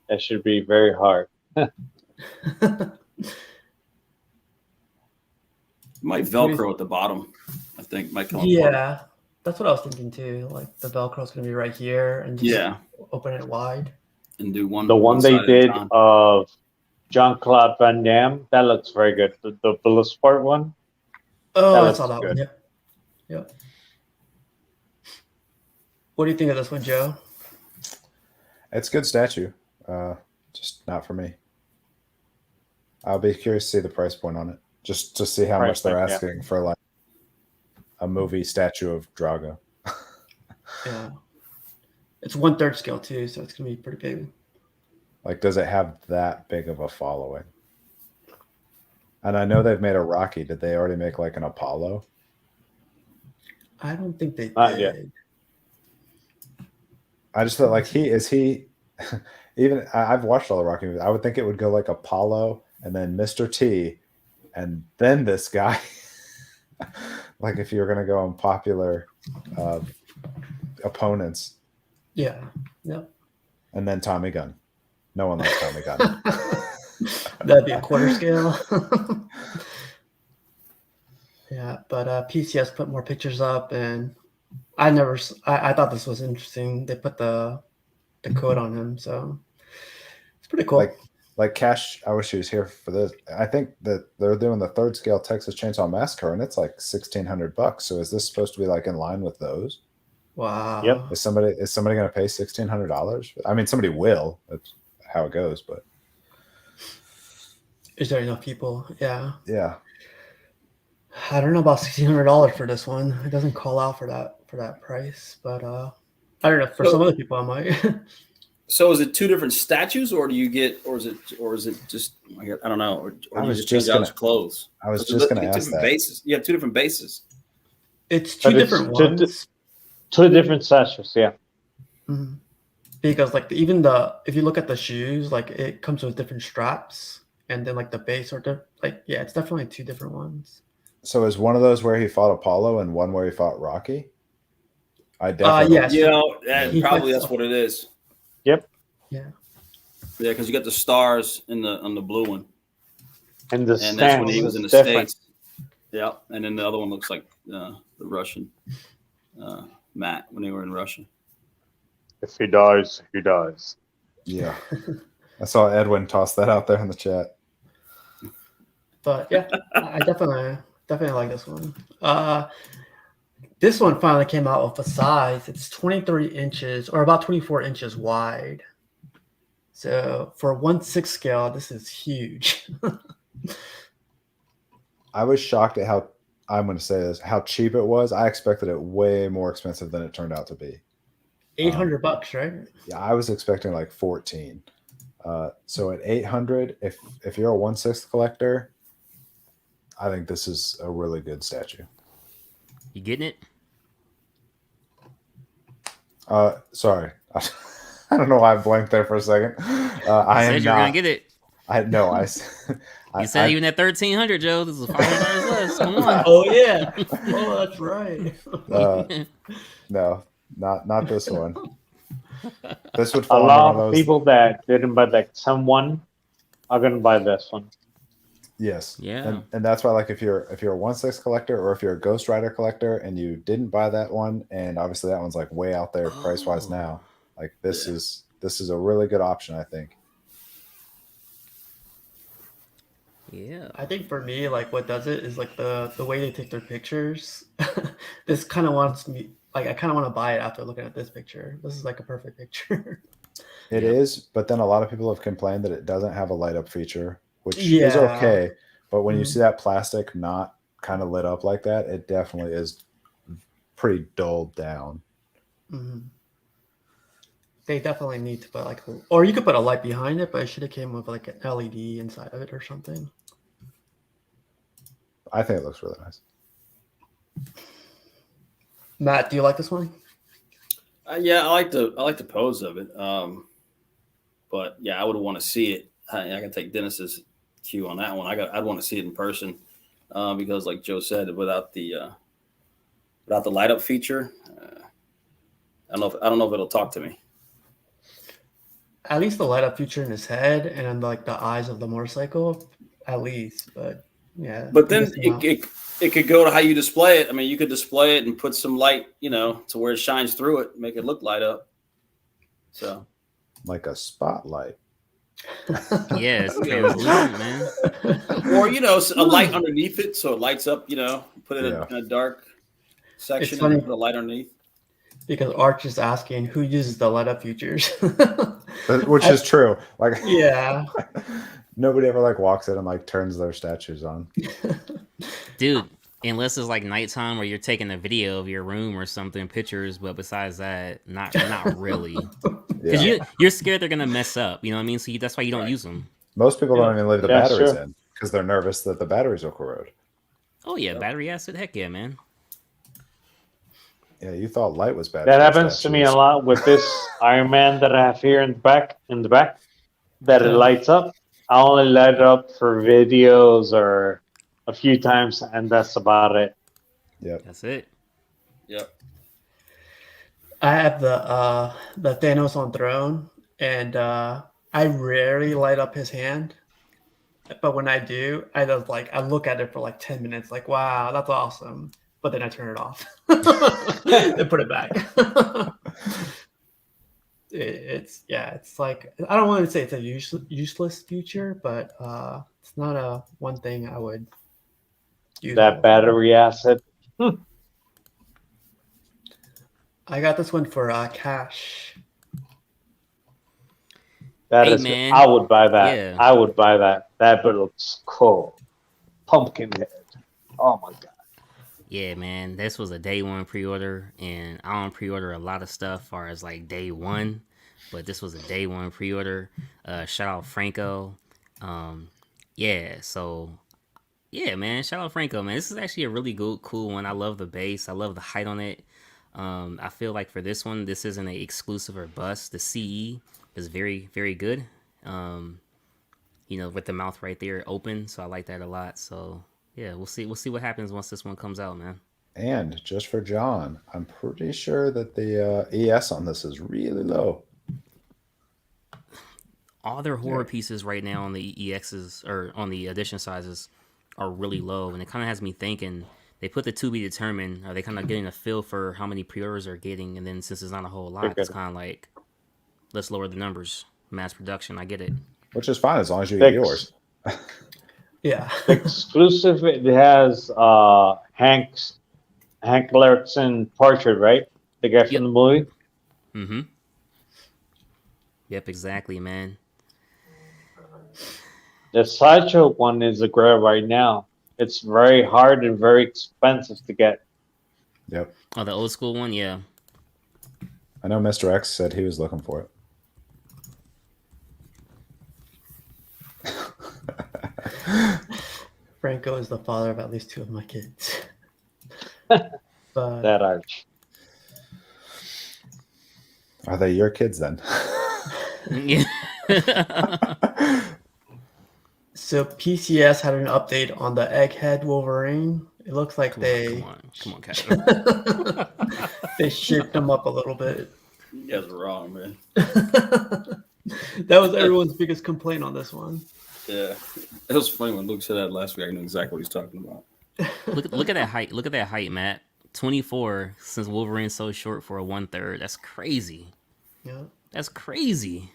That should be very hard. Might Velcro at the bottom. I think might come apart. Yeah, that's what I was thinking too. Like the Velcro's going to be right here, and just open it wide. And do one. The one they side at a did time. of Jean-Claude Van Damme, that looks very good. The Bloodsport one. Oh, That I looks saw that good. one. Yep. Yep. What do you think of this one, Joe? It's a good statue. Just not for me. I'll be curious to see the price point on it. Just to see how Price much they're point, yeah. asking for like a movie statue of Drago. Yeah. It's 1/3 scale too, so it's going to be pretty big. Like, does it have that big of a following? And I know they've made a Rocky. Did they already make like an Apollo? I don't think they Not did. yet. I just felt like he even I've watched all the Rocky movies. I would think it would go like Apollo and then Mr. T and then this guy. Like if you were going to go on popular opponents. Yeah. Yep. And then Tommy Gunn. No one likes Tommy Gunn. That'd be a quarter scale. Yeah, but PCS put more pictures up, and I thought this was interesting. They put the code on him, so it's pretty cool. Like Cash, I wish he was here for this. I think that they're doing the 3rd scale Texas Chainsaw Massacre, and it's like $1,600. So is this supposed to be like in line with those? Wow. Yep. Is somebody going to pay $1,600? I mean, somebody will. That's how it goes. But is there enough people? Yeah. yeah, I don't know about $1,600 for this one. It doesn't call out for that price, but I don't know. For some other people, I might. So is it 2 different statues, or do you get, or is it just I don't know, or do you just change out his clothes? I was just going to ask that. Bases. You have 2 different bases. It's 2 different ones. 2 different statues, yeah. Mm-hmm. Because like if you look at the shoes, like it comes with different straps, and then like the base it's definitely 2 different ones. So is one of those where he fought Apollo and one where he fought Rocky? I definitely. Yes. Probably that's what it is. Yep. Yeah. Yeah, because you got the stars on the blue one, And the and that's when stance he was in the is different. States. Yeah, and then the other one looks like the Russian Matt when they were in Russia. If he dies, he dies. Yeah. I saw Edwin toss that out there in the chat. But yeah, I definitely like this one. This one finally came out with a size. It's 23 inches or about 24 inches wide. So for a 1/6 scale, this is huge. I was shocked at how cheap it was. I expected it way more expensive than it turned out to be. $800, right? Yeah, I was expecting like 14. So at 800, if you're a 1/6 collector, I think this is a really good statue. You getting it? Sorry. I don't know why I blanked there for a second. I said am you were not. gonna get it. You You said even at 1,300, Joe. This is $500 less. Come on. Oh yeah. Oh, that's right. No, not this one. This would A fall lot under one of of those. people that didn't buy the XM1 are gonna buy this one. Yes. Yeah. And that's why, like, if you're a 1/6 collector or if you're a Ghost Rider collector and you didn't buy that one, and obviously that one's like way out there price wise Oh. now, like this Yeah. is a really good option, I think. Yeah. I think for me, like what does it is like the way they take their pictures. This kind of wants me like I kind of want to buy it after looking at this picture. This is like a perfect picture. It Yep. is, but then a lot of people have complained that it doesn't have a light up feature, which is Yeah. okay. But when you Mhm. see that plastic not kind of lit up like that, it definitely is pretty dulled down. Mhm. They definitely need to put like, or you could put a light behind it, but it should have came with like an LED inside of it or something. I think it looks really nice. Matt, do you like this one? Yeah, I like the pose of it. But yeah, I would want to see it. I can take Dennis's cue on that one. I'd want to see it in person because, like Joe said, without the light up feature, I don't know if it'll talk to me. At least the light up feature in his head and then like the eyes of the motorcycle, at least. But yeah. But then missing out. it could go to how you display it. I mean, you could display it and put some light, to where it shines through it, make it look light up. So Like a spotlight. Yeah, it's translucent, man. or a light underneath it so it lights up. Put it in a dark section It's and funny. put a light underneath. Because Arch is asking who uses the light up features. Which is true. Like, Yeah. nobody ever like walks in and like turns their statues on. Dude, unless it's like nighttime where you're taking a video of your room or something, pictures, but besides that, not really. Because Yeah. you're scared they're gonna mess up, you know what I mean? So that's why you don't use them. Most people don't even leave the Yeah, batteries sure. in because they're nervous that the batteries will corrode. Oh yeah, battery acid, heck yeah, man. Yeah, you thought light was bad. That for happens to me a statues. lot with this Iron Man that I have here in the back, that it lights up. I only light it up for videos or a few times, and that's about it. Yep. That's it. Yep. I have the Thanos on throne, and I rarely light up his hand. But when I do, I look at it for like 10 minutes, like, wow, that's awesome. But then I turn it off and put it back. It's like I don't want to say it's a useless feature, but it's not a one thing I would use. all That the time. battery acid. I got this one for cash. That Hey, is, man. I would buy that. Yeah. I would buy that. That looks cool. Pumpkinhead. Oh my god. Yeah, man. This was a day one pre-order, and I don't pre-order a lot of stuff as far as like day one, but this was a day one pre-order. Shout out Franco. Yeah, so yeah, man. Shout out Franco, man. This is actually a really good, cool one. I love the base. I love the height on it. I feel like for this one, this isn't an exclusive or bust. The CE is very, very good. With the mouth right there open, so I like that a lot. So yeah, we'll see what happens once this one comes out, man. And just for John, I'm pretty sure that the ES on this is really low. All their horror pieces right now on the EXs or on the edition sizes are really low, and it kind of has me thinking they put the to be determined. Are they kind of getting a feel for how many pre-orders they're getting, and then since it's not a whole lot, it's kind of like let's lower the numbers, mass production. I get it. Which is fine as long as you get yours. Yeah. Exclusive. It has Hank Larson portrait, right? The guy from the movie. Mm-hmm. Yep, exactly, man. The Sideshow one is a grab right now. It's very hard and very expensive to get. Yep. Oh, the old school one, yeah. I know Mr. X said he was looking for it. Franco is the father of at least 2 of my kids. But That Arch. Are they your kids then? Yeah. so PCS had an update on the Egghead Wolverine. It looks like Come on, Kevin. they shaped him up a little bit. You guys are wrong, man. That was everyone's biggest complaint on this one. Yeah, it was funny when Luke said that last week. I knew exactly what he's talking about. Look at that height. Look at that height, Matt. 24 since Wolverine's so short for a 1/3. That's crazy. Yeah. That's crazy.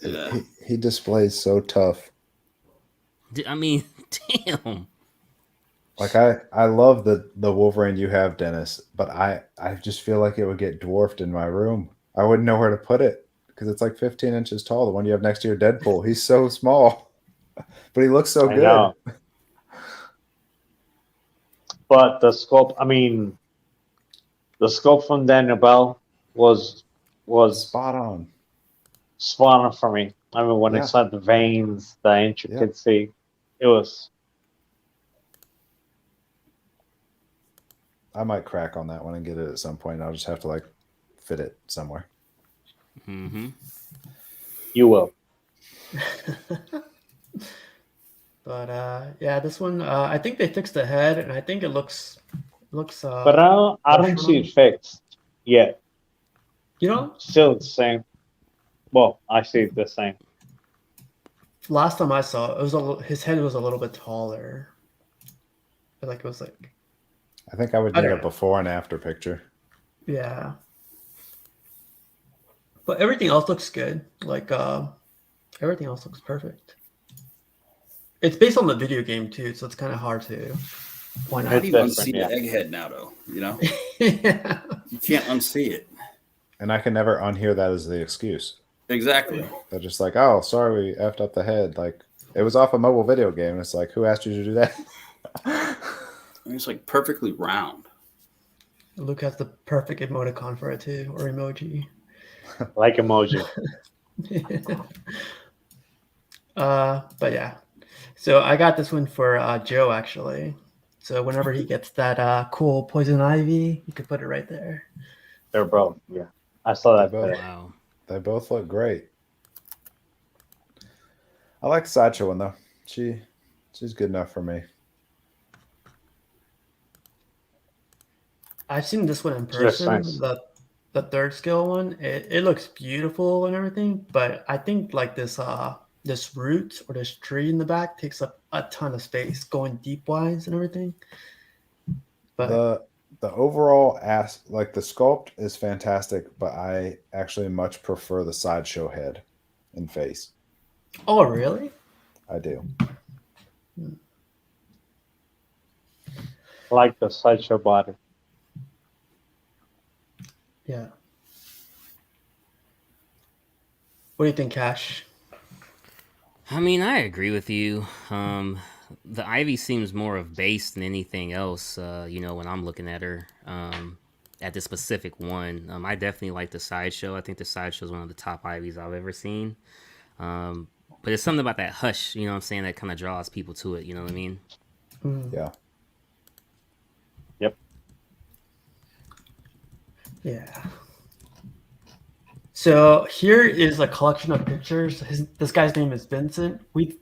Yeah. He displays so tough. I mean, damn. Like I love the Wolverine you have, Dennis, but I just feel like it would get dwarfed in my room. I wouldn't know where to put it because it's like 15 inches tall. The one you have next to your Deadpool, he's so small, but he looks so I good. know. But the sculpt, I mean, the sculpt from Daniel Bell was Spot on. spot on for me. I mean, when Yeah. I saw the veins, the intricacy, it was. I might crack on that one and get it at some point. I'll just have to like fit it somewhere. Mm-hmm. You will. But yeah, this one I think they fixed the head, and I think it looks. But I don't see it fixed yet. You know, Still the same. Well, I see it the same. last time I saw it, his head was a little bit taller. Like it was like, I think I would I need don't a know. before and after picture. Yeah. But everything else looks good. Like everything else looks perfect. It's based on the video game too, so it's kind of hard to point How out. do you That's unsee different, the egghead now, though? You know, Yeah. you can't unsee it. And I can never unhear that as the excuse. Exactly. They're just like, oh, sorry, we effed up the head. Like, it was off a mobile video game. It's like, who asked you to do that? It's like perfectly round. Luke has the perfect emoticon for it too, or emoji. Like emoji. But yeah. So I got this one for Joe actually. So whenever he gets that cool poison ivy, you could put it right there. They're both. Yeah. I saw that They both- today. Wow. They both look great. I like the Sideshow one though. She's good enough for me. I've seen this one in She looks person. nice. The third scale one. It looks beautiful and everything, but I think like this root or this tree in the back takes up a ton of space going deep wise and everything. But The overall like the sculpt is fantastic, but I actually much prefer the Sideshow head and face. oh really? I do. I like the Sideshow body. Yeah. What do you think, Cash? I mean, I agree with you. The Ivy seems more of base than anything else. When I'm looking at her, at this specific one, I definitely like the Sideshow. I think the Sideshow is one of the top Ivies I've ever seen. But it's something about that hush, you know what I'm saying, that kind of draws people to it. You know what I mean? Yeah. Yep. Yeah. So here is a collection of pictures. This guy's name is Vincent. We've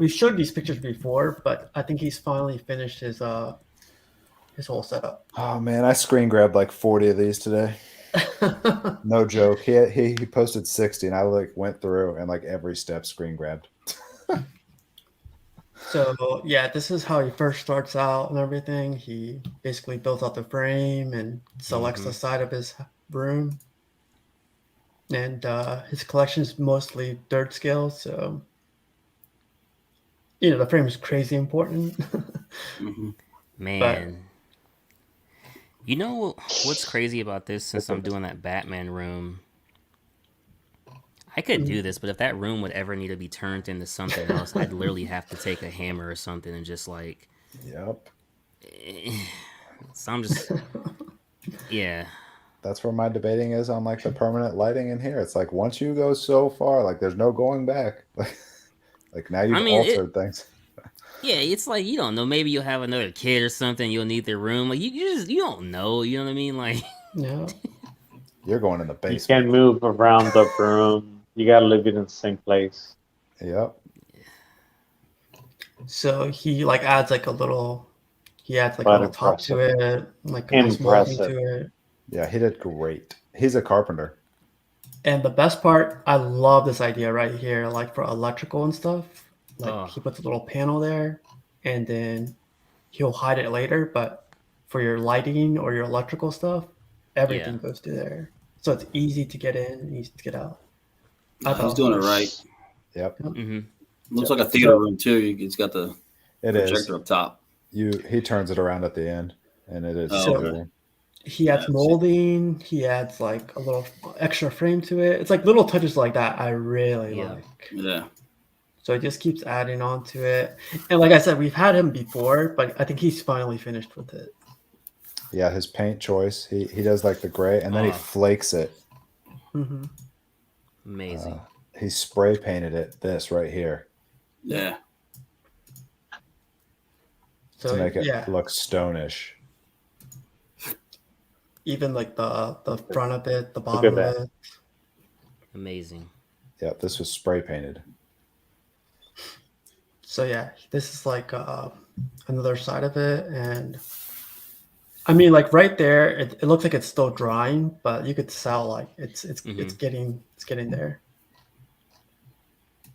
showed these pictures before, but I think he's finally finished his whole setup. Oh man, I screen grabbed like 40 of these today. No joke. He posted 60 and I like went through and like every step screen grabbed. So yeah, this is how he first starts out and everything. He basically builds out the frame and selects the side of his room. And his collection is mostly third scale, so the frame is crazy important. Mm-hmm. Man. You know what's crazy about this, since I'm doing that Batman room? I could do this, but if that room would ever need to be turned into something else, I'd literally have to take a hammer or something and just like... Yep. So I'm just... Yeah. That's where my debating is on like the permanent lighting in here. It's like once you go so far, like there's no going back. Like now you've altered things. Yeah, it's like, you don't know. Maybe you'll have another kid or something. You'll need their room. Like you don't know. You know what I mean? Like, Yeah. You're going in the basement. You can't move around the room. You gotta leave it in the same place. Yep. So he like adds like a little. He adds like But a little top to it, like a nice molding to it. Yeah, he did great. He's a carpenter. And the best part, I love this idea right here, like for electrical and stuff. Like Oh. he puts a little panel there, and then he'll hide it later. But for your lighting or your electrical stuff, everything Yeah. goes to there. So it's easy to get in and easy to get out. I He's thought doing it right. Yep, Mm-hmm. Looks like a theater room too. It's got the it is. projector up top. He turns it around at the end, and it is. Oh, So- okay. cool. he adds Yeah, molding. He adds like a little extra frame to it. It's like little touches like that I really Yeah. like. Yeah. So it just keeps adding on to it. And like I said, we've had him before, but I think he's finally finished with it. Yeah, his paint choice. He does like the gray, and then he Oh. flakes it. Mm-hmm. Amazing. He spray painted it. This right here Yeah. So to make it yeah, look stonish. even like the front of it, the at bottom of that. it. Amazing. Yeah, this was spray painted. So yeah, this is like another side of it, and I mean, like right there, it looks like it's still drying, but you could tell like it's getting there.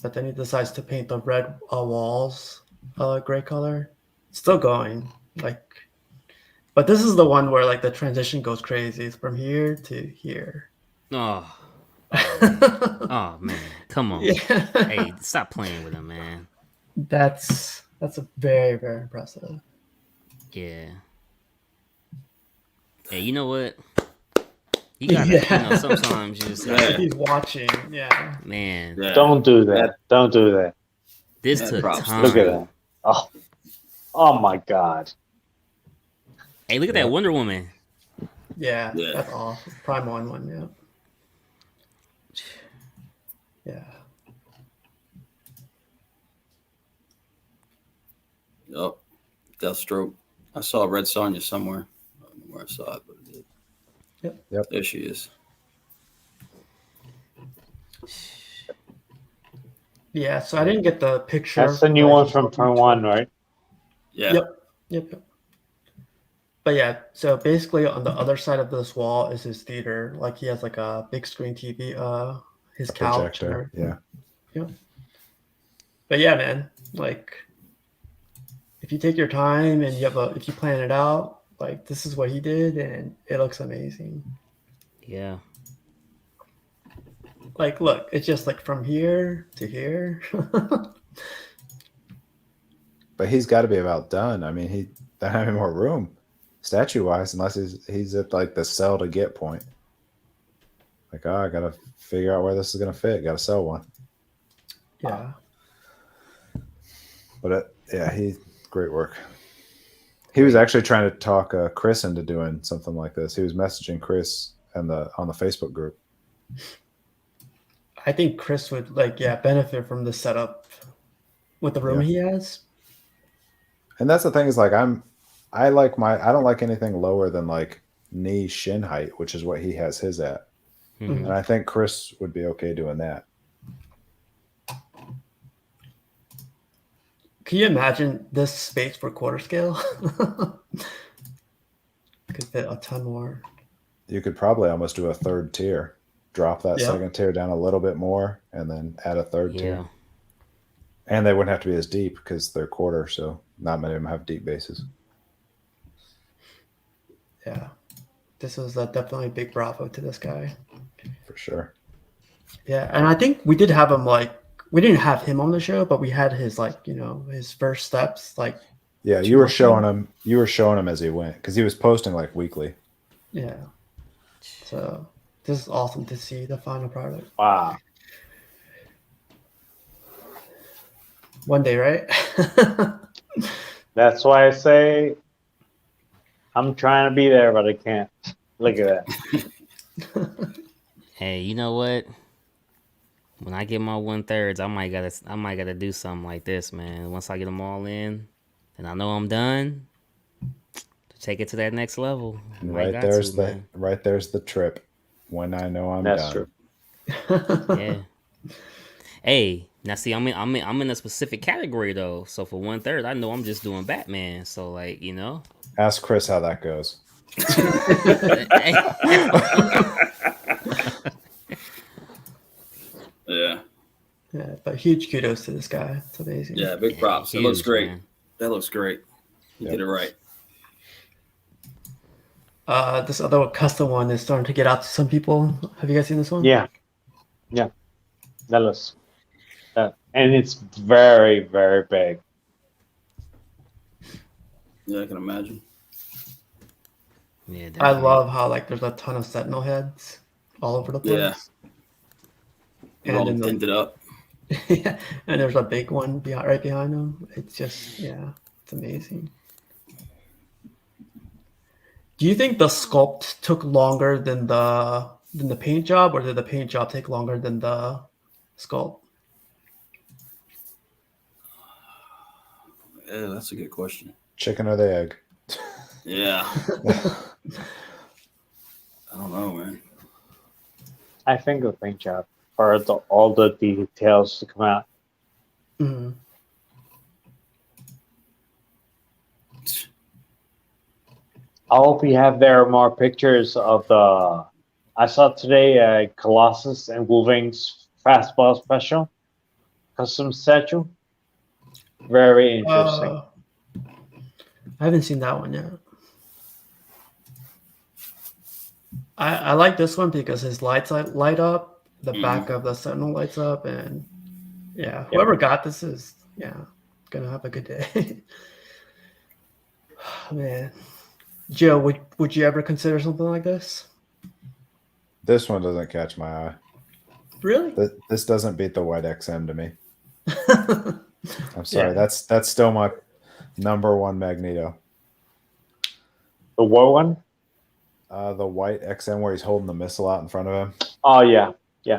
But then he decides to paint the red walls gray color. It's still going, like, but this is the one where like the transition goes crazy. It's from here to here. Oh. Oh man. Come on. Yeah. Hey, stop playing with him, man. That's a very, very impressive. Yeah. Hey, you know what? You gotta, Yeah. sometimes you just Yeah. He's watching, yeah. man, Yeah. Don't do that. Don't do that. this Yeah, took props. time. Look at that. Oh my God. Hey, look at that Wonder Woman. Yeah, Yeah. that's awesome. Prime one, yeah. Yeah. Yep. Deathstroke. I saw Red Sonja somewhere. I don't know where I saw it, but it did. Yep. There she is. Yeah, so I didn't get the picture. That's the new one from Turn One, right? Yeah. Yep. But yeah, so basically on the other side of this wall is his theater. Like he has like a big screen TV, his A couch. And projector. everything. Yeah. But yeah, man, like if you take your time and if you plan it out, like this is what he did, and it looks amazing. Yeah. Like, look, it's just like from here to here. But he's got to be about done. I mean, he doesn't have any more room, statue wise, unless he's at like the sell to get point. Like, I gotta figure out where this is gonna fit. Got to sell one. Yeah. But he great work. He was actually trying to talk Chris into doing something like this. He was messaging Chris on the Facebook group. I think Chris would benefit from the setup with the room he has. And that's the thing is like I don't like anything lower than like knee shin height, which is what he has his at. Mhm. And I think Chris would be okay doing that. Can you imagine this space for quarter scale? Could fit a ton more. You could probably almost do a third tier. Drop that Yeah. second tier down a little bit more and then add a third Yeah. tier. And they wouldn't have to be as deep because they're quarter, so not many of them have deep bases. Yeah. This was definitely a big bravo to this guy. For sure. Yeah, and I think we did have him we didn't have him on the show, but we had his his first steps Yeah, you were showing him as he went because he was posting like weekly. yeah. So this is awesome to see the final product. Wow. One day, right? That's why I say I'm trying to be there, but I can't. Look at that. Hey, you know what? When I get my 1/3, I might gotta do something like this, man. Once I get them all in, and I know I'm done, take it to that next level. Right there's the trip. When I know I'm That's done. true. Yeah. Hey, now see, I'm in a specific category though. So for 1/3, I know I'm just doing Batman. So Ask Chris how that goes. But huge kudos to this guy. It's amazing. Yeah, big props. It looks huge, great. man. That looks great. You Yep. did it right. This other custom one is starting to get out to some people. Have you guys seen this one? Yeah, that looks, and it's very, very big. Yeah, I can imagine. Yeah, I definitely. love how like there's a ton of sentinel heads all over the place. Yeah. All And then tinted up. yeah, and there's a big one right behind them. It's just it's amazing. Do you think the sculpt took longer than the paint job, or did the paint job take longer than the sculpt? Yeah, that's a good question. Chicken or the egg? Yeah. I don't know, man. I think the paint job for all the details to come out. Mhm. I hope you have there more pictures of the. I saw today Colossus and Wolverine's fastball special custom statue. Very interesting. I haven't seen that one yet. I like this one because his lights light up, the back of the Sentinel lights up, and whoever got this is gonna have a good day. Man, Joe, would you ever consider something like this? This one doesn't catch my eye. Really? This doesn't beat the white XM to me. I'm sorry. Yeah. That's still my number one Magneto. The war one? The white XM where he's holding the missile out in front of him. Oh yeah.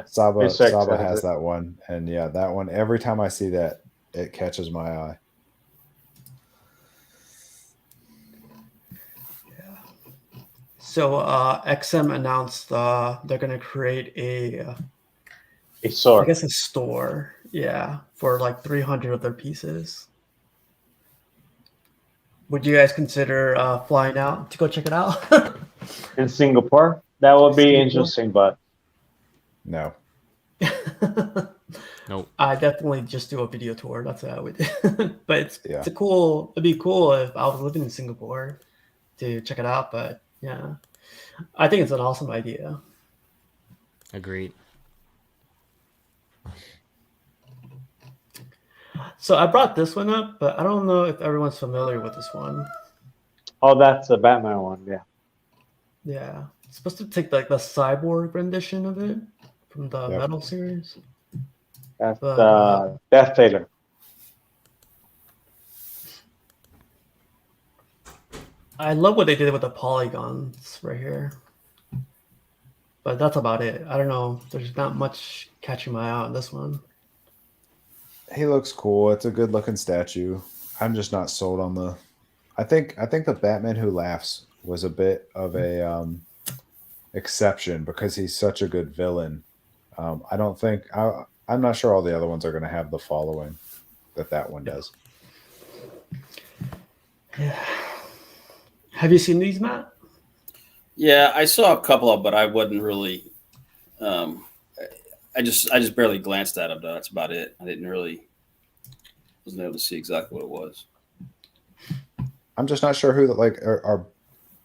Saba Mr. Saba X has it. that one, and that one. Every time I see that, it catches my eye. So XM announced they're gonna create a sword. I guess a store, for like 300 of their pieces. Would you guys consider flying out to go check it out? In Singapore? That would be Singapore? interesting, but No. Nope. I definitely just do a video tour. That's what I would do. But Yeah. it'd be cool if I was living in Singapore to check it out. But yeah, I think it's an awesome idea. Agreed. So I brought this one up, but I don't know if everyone's familiar with this one. oh, that's the Batman one. Yeah. Yeah, it's supposed to take like the cyborg rendition of it from the Yep. Metal series. That's But, Death Taylor. I love what they did with the polygons right here. But that's about it. I don't know. There's not much catching my eye on this one. He looks cool. It's a good looking statue. I'm just not sold on the. I think the Batman Who Laughs was a bit of a exception because he's such a good villain. I don't think I'm not sure all the other ones are going to have the following that one does. Yeah. Have you seen these, Matt? Yeah, I saw a couple of, but I wasn't really. I just barely glanced at them. Though. That's about it. I wasn't able to see exactly what it was. I'm just not sure who are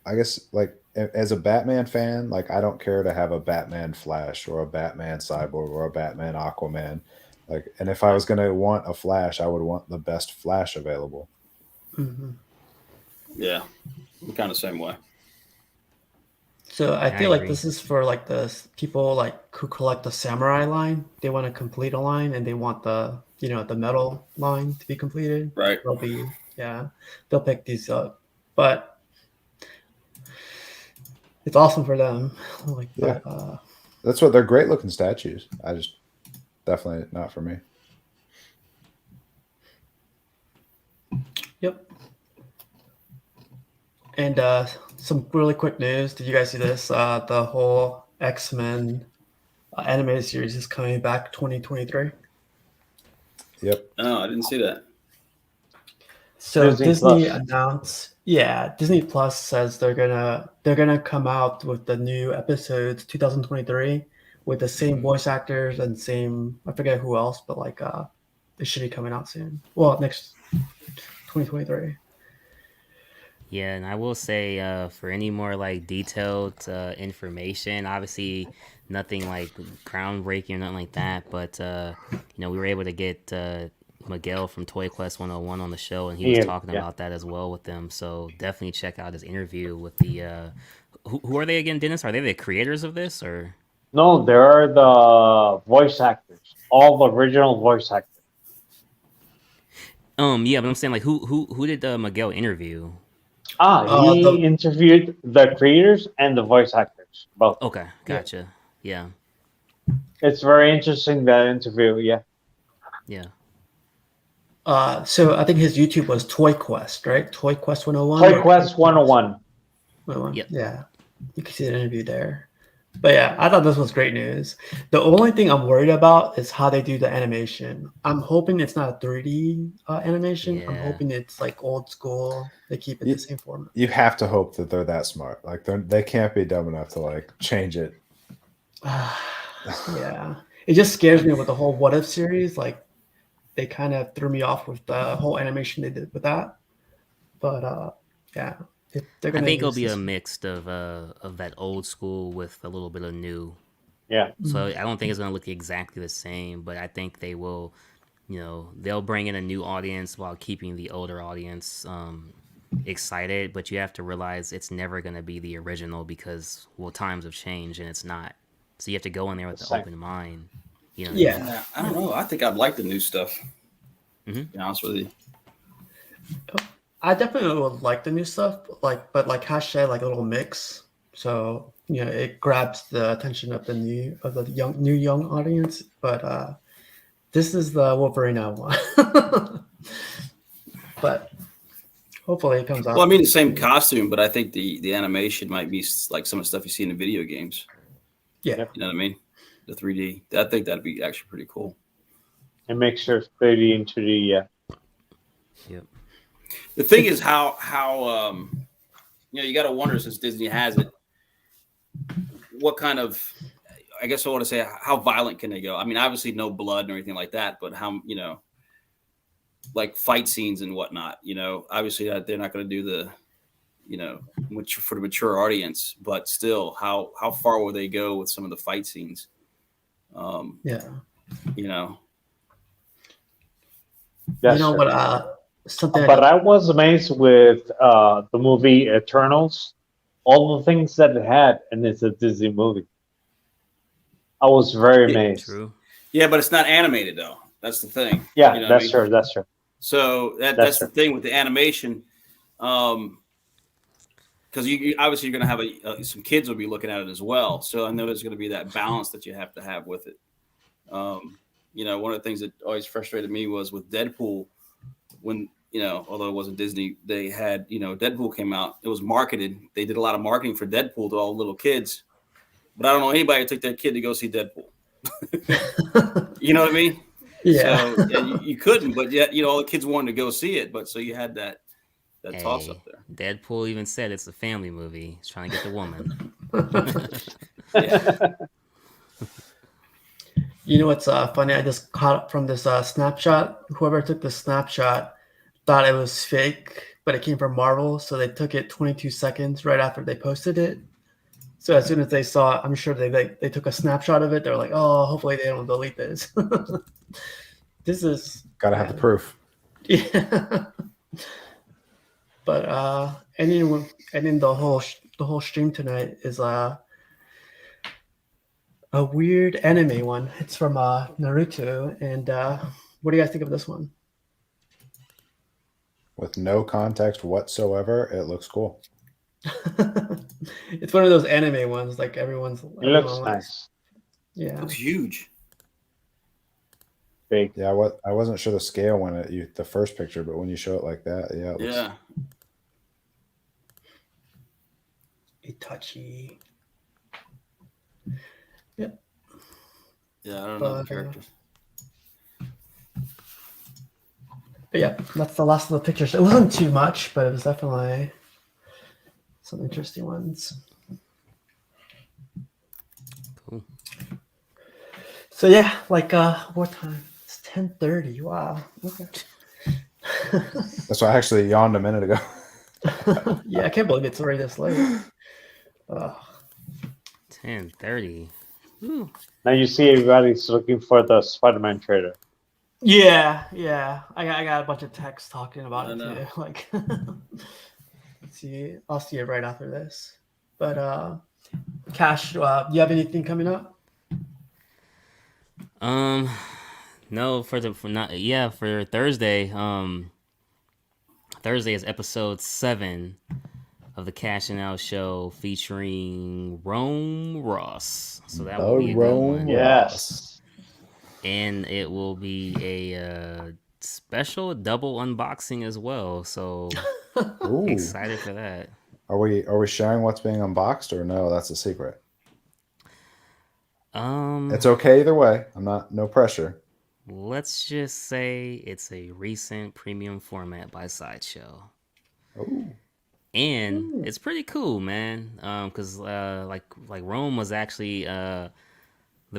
I guess like as a Batman fan, like I don't care to have a Batman Flash or a Batman Cyborg or a Batman Aquaman. Like, and if I was going to want a Flash, I would want the best Flash available. Mm-hmm. Yeah, I'm kind of the same way. So I I feel like agree. this is for like the people like who collect the samurai line. They want to complete a line and they want the the metal line to be completed. Right. They'll pick these up, but it's awesome for them. Like, Yeah. but, That's what they're great looking statues. I just definitely not for me. yep. And some really quick news. Did you guys see this? The whole X-Men animated series is coming back 2023. Yep. Oh, I didn't see that. So Disney Disney Plus. announced, Disney Plus says they're gonna come out with the new episodes 2023 with the same voice actors and same, I forget who else, but like it should be coming out soon. Well, next 2023. Yeah, and I will say for any more like detailed information, obviously nothing like groundbreaking or nothing like that, but we were able to get Miguel from Toy Quest 101 on the show, and he was Yeah, talking yeah. about that as well with them. So definitely check out his interview with the. Who are they again, Dennis? Are they the creators of this or? No, there are the voice actors, all the original voice actors. Yeah, but I'm saying like who did Miguel interview? He The interviewed the creators and the voice actors, both. Okay, Yeah. gotcha. Yeah, It's very interesting, that interview. Yeah. yeah. So I think his YouTube was Toy Quest, right? Toy Quest 101 Toy or Quest 101. 101. Yep. Yeah, you can see the interview there. But yeah, I thought this was great news. The only thing I'm worried about is how they do the animation. I'm hoping it's not a 3D animation. I'm Yeah. hoping it's like old school. They keep it the same format. You have to hope that they're that smart. Like they can't be dumb enough to like change it. Yeah, it just scares me with the whole What If series. Like they kind of threw me off with the whole animation they did with that. But yeah, if they're I gonna think it'll use be this, a mix of that old school with a little bit of new. Yeah. So I don't think it's gonna look exactly the same, but I think they will, they'll bring in a new audience while keeping the older audience excited. But you have to realize it's never gonna be the original because times have changed and it's not. So you have to go in there with an open mind. You know. What I mean? yeah. I don't know. I think I'd like the new stuff. Mhm. To be honest with you. I definitely would like the new stuff, but like Hash said, like a little mix. So it grabs the attention of the young audience. But this is the Wolverine I want. But hopefully it comes out. Well, I mean, the same costume, but I think the animation might be like some of the stuff you see in the video games. Yeah. You know what I mean? The 3D. I think that'd be actually pretty cool. And make sure it's 30 and 2D. Yeah. Yep. The thing is how you got to wonder, since Disney has it, what kind of, I guess I want to say, how violent can they go? I mean, obviously no blood or anything like that, but how, like fight scenes and whatnot, obviously they're not going to do the, for the mature audience, but still how far will they go with some of the fight scenes? Yeah. That's You know true. what? Something. But I was amazed with the movie Eternals, all the things that it had, and it's a Disney movie. I was very amazed. True. Yeah, but it's not animated though. That's the thing. Yeah, You know what that's I mean? true. That's true. So that's the thing with the animation, because you obviously you're going to have some kids will be looking at it as well. So I know there's going to be that balance that you have to have with it. One of the things that always frustrated me was with Deadpool, when although it wasn't Disney, they had Deadpool came out. It was marketed. They did a lot of marketing for Deadpool to all the little kids, but I don't know anybody who took their kid to go see Deadpool. You know what I mean? Yeah. So you couldn't, but yet all the kids wanted to go see it. But so you had that toss up there. Deadpool even said it's a family movie. He's trying to get the woman. Yeah. You know what's funny? I just caught it from this snapshot. Whoever took the snapshot thought it was fake, but it came from Marvel, so they took it 22 seconds right after they posted it. So as soon as they saw it, I'm sure they took a snapshot of it. They're like, "Oh, hopefully they don't delete this." This is Gotta have the proof. Yeah. But ending the whole stream tonight is a weird anime one. It's from Naruto, and what do you guys think of this one? With no context whatsoever, it looks cool. It's one of those anime ones, like everyone looks likes. nice. Yeah. It looks huge. Big. Yeah, I wasn't sure the scale when the first picture, but when you show it like that, yeah, it looks, Yeah. Itachi. Yep. Yeah, I don't know the But, characters. But yeah, that's the last of the pictures. It wasn't too much, but it was definitely some interesting ones. Cool. So yeah, like what time? It's 10:30. Wow. Okay. That's why I actually yawned a minute ago. Yeah, I can't believe it's already this late. Uh, 10:30. Now you see everybody's looking for the Spider-Man trailer. yeah. I got a bunch of texts talking about I it know. too. Like, see, I'll see it right after this. But Cash, do you have anything coming up? No, for Thursday. Thursday is episode 7 of the Cash and Out show featuring Rome Ross. So that will be a good one. Yes. And it will be a special double unboxing as well. So Ooh. excited for that. Are we sharing what's being unboxed or no? That's a secret. It's okay either way. No pressure. Let's just say it's a recent premium format by Sideshow. Ooh. And it's pretty cool, man. Because like Rome was actually the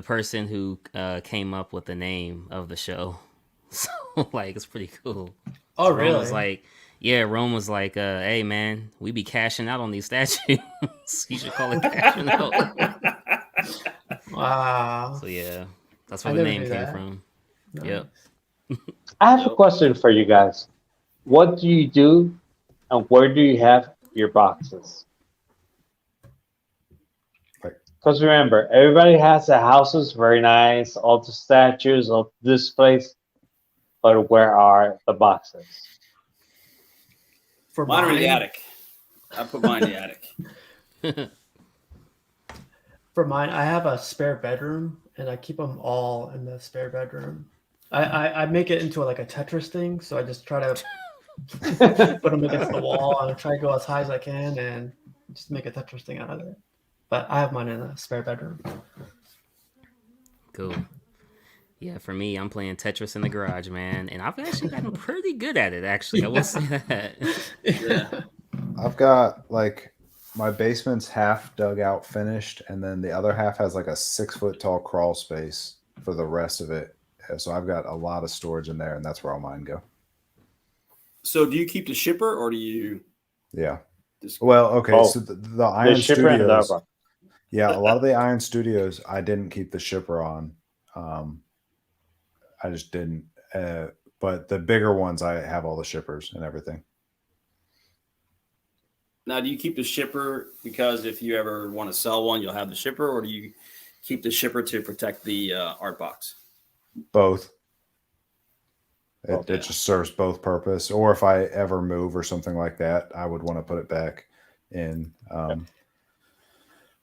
person who came up with the name of the show, so like it's pretty cool. Oh, So Rome was really? like, Rome was like, hey man, we be cashing out on these statues. You should call it cashing out. Wow. So yeah, that's I where the never name knew came that. from. Nice. Yep. I have a question for you guys. What do you do, and where do you have your boxes? Because remember, everybody has their houses, very nice, all the statues, all the displays, but where are the boxes? For Mine are in the mine, attic. I put mine in the attic. I have a spare bedroom, and I keep them all in the spare bedroom. I make it into like a Tetris thing, so I just try to put them against the wall and I try to go as high as I can and just make a Tetris thing out of it. But I have mine in a spare bedroom. Cool. Yeah, for me, I'm playing Tetris in the garage, man, and I've actually gotten pretty good at it. Actually, I will say that. Yeah. I've got like my basement's half dug out finished, and then the other half has like a 6-foot tall crawl space for the rest of it. So I've got a lot of storage in there, and that's where all mine go. So do you keep the shipper or do you Yeah. just Well, okay. Oh, So the Iron shipper and the Studios. other. Yeah, a lot of the Iron Studios, I didn't keep the shipper on. I just didn't. But the bigger ones, I have all the shippers and everything. now do you keep the shipper because if you ever want to sell one, you'll have the shipper, or do you keep the shipper to protect the art box? Both. Okay. It just serves both purpose. Or if I ever move or something like that, I would want to put it back in.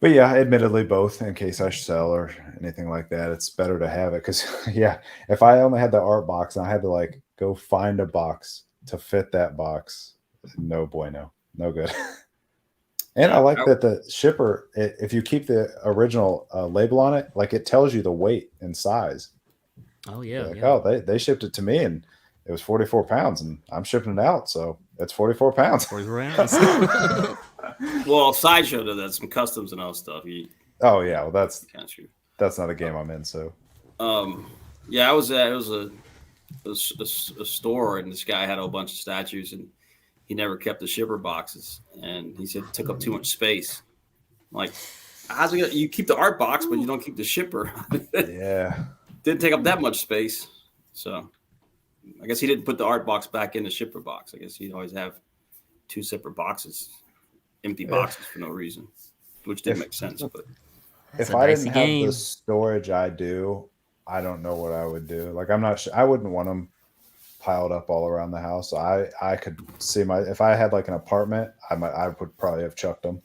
But yeah, admittedly, both in case I sell or anything like that. It's better to have it because, yeah, if I only had the art box and I had to like go find a box to fit that box, no bueno, no good. And I like that the shipper, if you keep the original label on it, like it tells you the weight and size. Oh yeah, Like, yeah. oh, they shipped it to me and it was 44 pounds and I'm shipping it out. So it's 44 pounds. 44 ounce. Well, Sideshow does that, some customs and all stuff. Oh yeah. Well, that's true. That's not a game I'm in. So, yeah, I was at, it was a store and this guy had a whole bunch of statues and he never kept the shipper boxes. And he said it took up too much space. I'm like, how's it you keep the art box, but you don't keep the shipper? yeah. Didn't take up that much space. So I guess he didn't put the art box back in the shipper box. I guess he'd always have 2 separate boxes, empty boxes for no reason, which didn't make sense. But if a I dicey didn't have game. the storage I do, I don't know what I would do. Like, I'm not sure. I wouldn't want them piled up all around the house. I could see if I had like an apartment, I would probably have chucked them.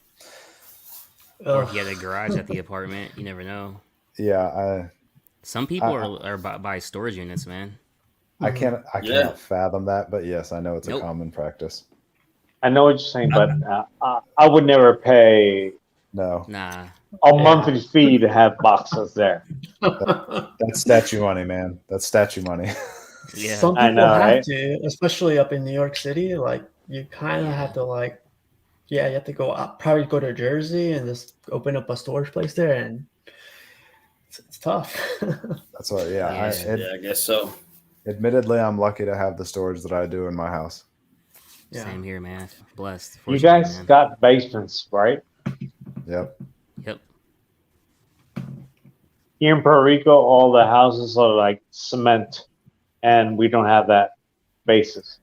Or if you had a garage at the apartment, you never know. Yeah. Some people are by storage units, man. I cannot fathom that, but yes, I know it's a common practice. I know what you're saying, but I would never pay No. Nah. a monthly fee to have boxes there. That's statue money, man. That's statue money. Yeah. Some I people know, have right? to, especially up in New York City. Like you kind of have to like, yeah, you have to go out, probably go to Jersey and just open up a storage place there and It's tough. That's what. Yeah. Yeah, I guess so. Admittedly, I'm lucky to have the storage that I do in my house. Yeah. Same here, man. Blessed. You Fortunate, guys man. got basements, right? Yep. Yep. Here in Puerto Rico, all the houses are like cement, and we don't have that basis.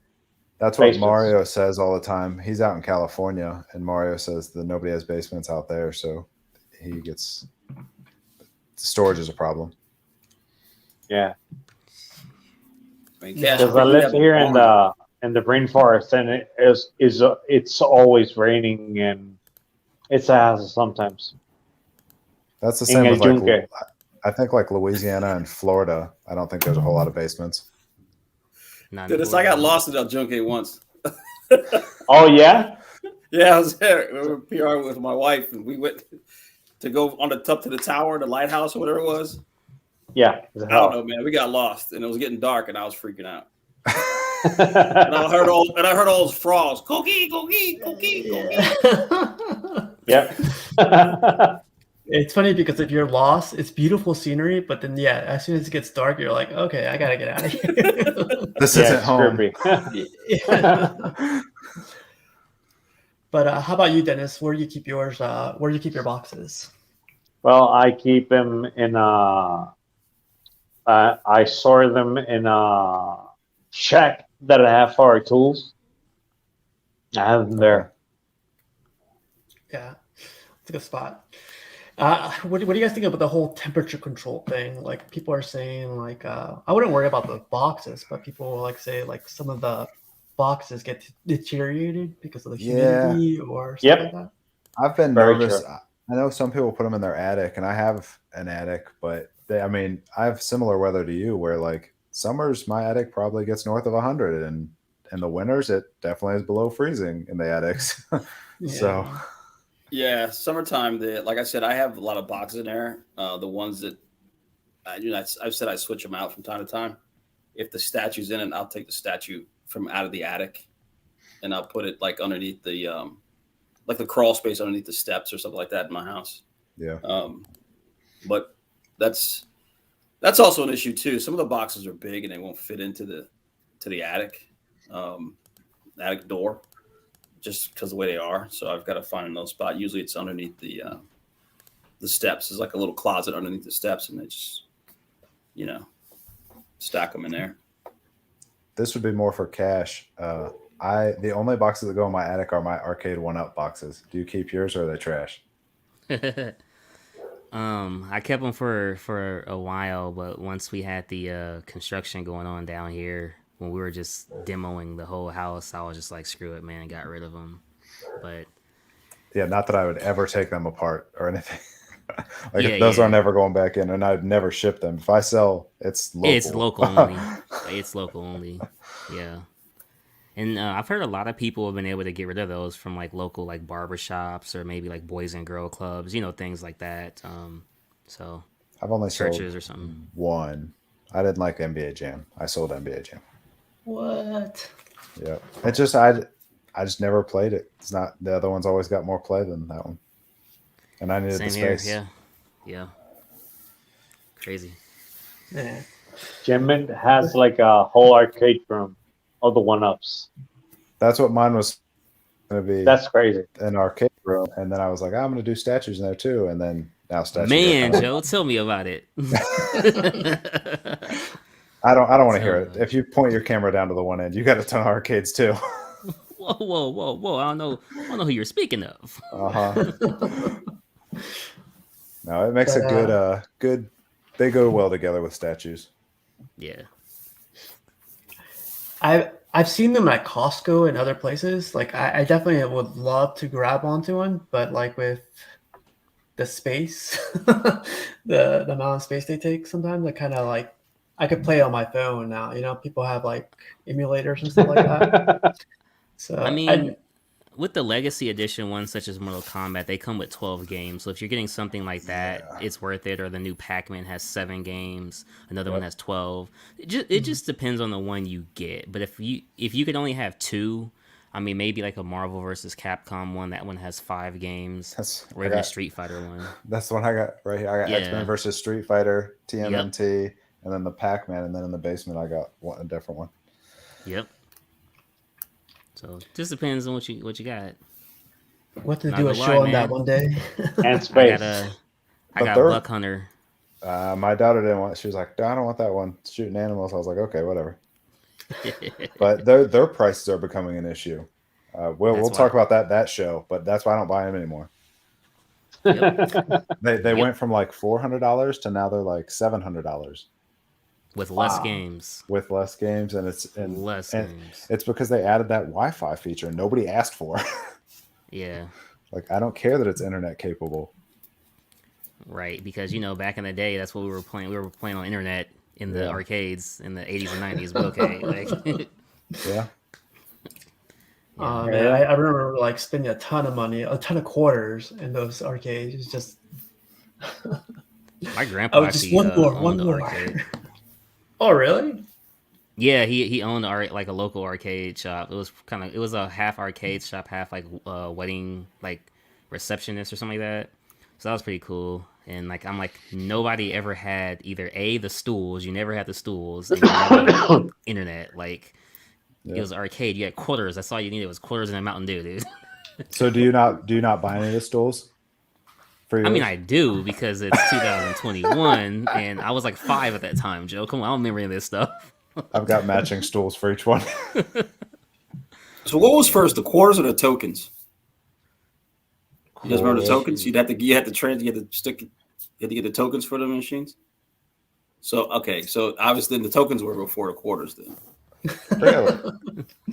That's what Basements. Mario says all the time. He's out in California, and Mario says that nobody has basements out there, so he gets storage is a problem. Yeah, I mean, Yeah. Cash, because I we live have a here in barn. the rainforest, and it's always raining, and it's a hassle sometimes. That's the In same El with like Yunque. I think like Louisiana and Florida. I don't think there's a whole lot of basements. Not in Dennis, I Florida. got lost in El Junque once. Oh yeah, Yeah, I was there. We were PR with my wife, and we went to go on the top to the tower, the lighthouse, or whatever it was. yeah. It's I don't know, hell. man. We got lost, and it was getting dark, and I was freaking out. And I heard all those frogs, cookie, cookie, cookie, cookie. Yeah. It's funny because if you're lost, it's beautiful scenery, but then yeah, as soon as it gets dark, you're like, okay, I gotta get out of here. This Yeah, isn't it's home. creepy. Yeah. But how about you, Dennis? Where do you keep yours? Where do you keep your boxes? Well, I keep them in I store them in a shack that I have for our tools. I have them there. Yeah, it's a good spot. What do you guys think about the whole temperature control thing? Like people are saying, like I wouldn't worry about the boxes, but people will like say like some of the boxes get deteriorated because of the Yeah. humidity or stuff Yep. like that. I've been Very nervous. true. I know some people put them in their attic, and I have an attic, but I mean, I have similar weather to you, where like summers, my attic probably gets north of 100, and in the winters, it definitely is below freezing in the attics. So, Yeah. Yeah, summertime. Like I said, I have a lot of boxes in there. The ones that I've said I switch them out from time to time. If the statue's in it, I'll take the statue from out of the attic, and I'll put it like underneath like the crawl space underneath the steps or something like that in my house. yeah. But that's also an issue too. Some of the boxes are big and they won't fit into the attic, attic door, just because of the way they are. So I've got to find another spot. Usually it's underneath the steps. There's like a little closet underneath the steps, and they just stack them in there. This would be more for cash. The only boxes that go in my attic are my arcade 1-up boxes. Do you keep yours, or are they trash? I kept them for a while, but once we had the construction going on down here, when we were just demoing the whole house, I was just like, screw it, man, and got rid of them. But Yeah, not that I would ever take them apart or anything. Like yeah, those are yeah, never going back in, and I'd never ship them. If I sell, it's local. it's local only. It's local only. Yeah. And I've heard a lot of people have been able to get rid of those from like local like barbershops or maybe like boys and girl clubs, things like that. So I've only sold churches or something. one. I didn't like NBA Jam. I sold NBA Jam. What? Yeah, it just I just never played it. It's not the other one's always got more play than that one, and I needed Same the here. space. Yeah. Yeah. Crazy. Yeah. Jim has like a whole arcade room of the 1-ups. That's what mine was going to be. That's crazy. An arcade room, and then I was like, I'm going to do statues in there too, and then now statues. Man, are kinda, Joe, tell me about it. I don't want to Tell hear me. it. If you point your camera down to the one end, you got a ton of arcades too. Whoa! I don't know who you're speaking of. Uh-huh. No, it makes But, a good. They go well together with statues. Yeah. I've seen them at Costco and other places. Like I definitely would love to grab onto one, but like with the space, the amount of space they take, sometimes I kind of like I could play on my phone now. People have like emulators and stuff like that. So I mean, with the Legacy Edition ones, such as Mortal Kombat, they come with 12 games. So if you're getting something like that, it's worth it. Or the new Pac-Man has 7 games, another one has 12. It just depends on the one you get. But if you could only have 2, I mean, maybe like a Marvel versus Capcom one. That one has 5 games. Or even a Street Fighter one. That's the one I got right here. I got X-Men versus Street Fighter, TMNT, and then the Pac-Man, and then in the basement I got a different one. Yep. So just depends on what you got. We'll have to Not do a gonna show lie, on that man. one day. And space. I got Buck Hunter. My daughter didn't want. She was like, "I don't want that one. Shooting animals." I was like, "Okay, whatever." But their prices are becoming an issue. We'll talk about that show, but that's why I don't buy them anymore. Yep. They went from like $400 to now they're like $700 with less games. With less games, and games. It's because they added that Wi-Fi feature nobody asked for. Yeah. Like, I don't care that it's internet capable. Right, because back in the day, that's what we were playing. We were playing on internet in the arcades in the 80s and 90s. But okay, like, yeah. Man, I remember like spending a ton of money, a ton of quarters in those arcades. It's just my grandpa actually owned the arcade. Oh, really? Yeah, he owned like a local arcade shop. It was a half arcade shop, half like wedding like receptionist or something like that. So that was pretty cool. And like I'm like, nobody ever had either the stools. You never had the stools. And you never had internet. Like it was arcade. You had quarters. That's all you needed was quarters and a Mountain Dew, dude. So do you not buy any of the stools? I mean, I do because it's 2021 and I was like 5 at that time, Joe. Come on, I don't remember any of this stuff. I've got matching stools for each one. So what was first, the quarters or the tokens? You guys remember the tokens? You had to get the tokens for the machines. So so obviously the tokens were before the quarters then. Really?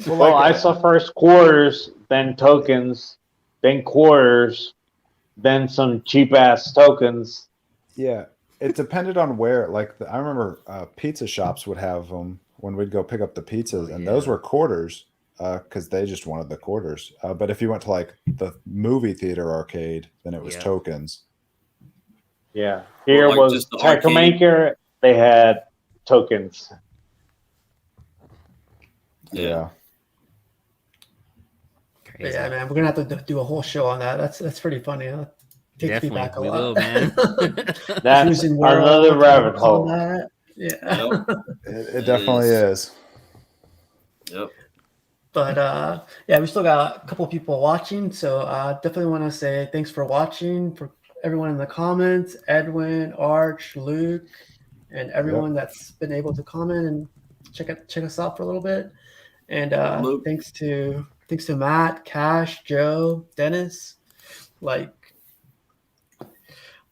Well, I saw first quarters, then tokens, then quarters, then some cheap ass tokens. Yeah, it depended on where. Like I remember pizza shops would have them when we'd go pick up the pizzas, and those were quarters because they just wanted the quarters. But if you went to like the movie theater arcade, then it was tokens. Yeah, here was Technomaker. They had tokens. Yeah. But yeah, man, we're gonna have to do a whole show on that. That's pretty funny. Huh? Takes me back a lot. Will, man. That's another rabbit hole. Yeah, it definitely is. Yep. But yeah, we still got a couple people watching, so definitely want to say thanks for watching, for everyone in the comments, Edwin, Arch, Luke, and everyone that's been able to comment and check us out for a little bit. And thanks to Matt, Cash, Joe, Dennis. Like, we're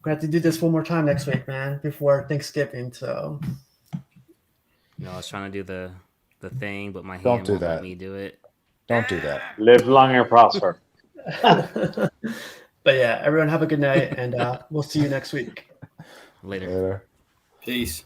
gonna have to do this one more time next week, man, before Thanksgiving. So I was trying to do the thing, but my hand won't let me do it. Don't do that. Live long and prosper. But yeah, everyone have a good night, and we'll see you next week. Later. Peace.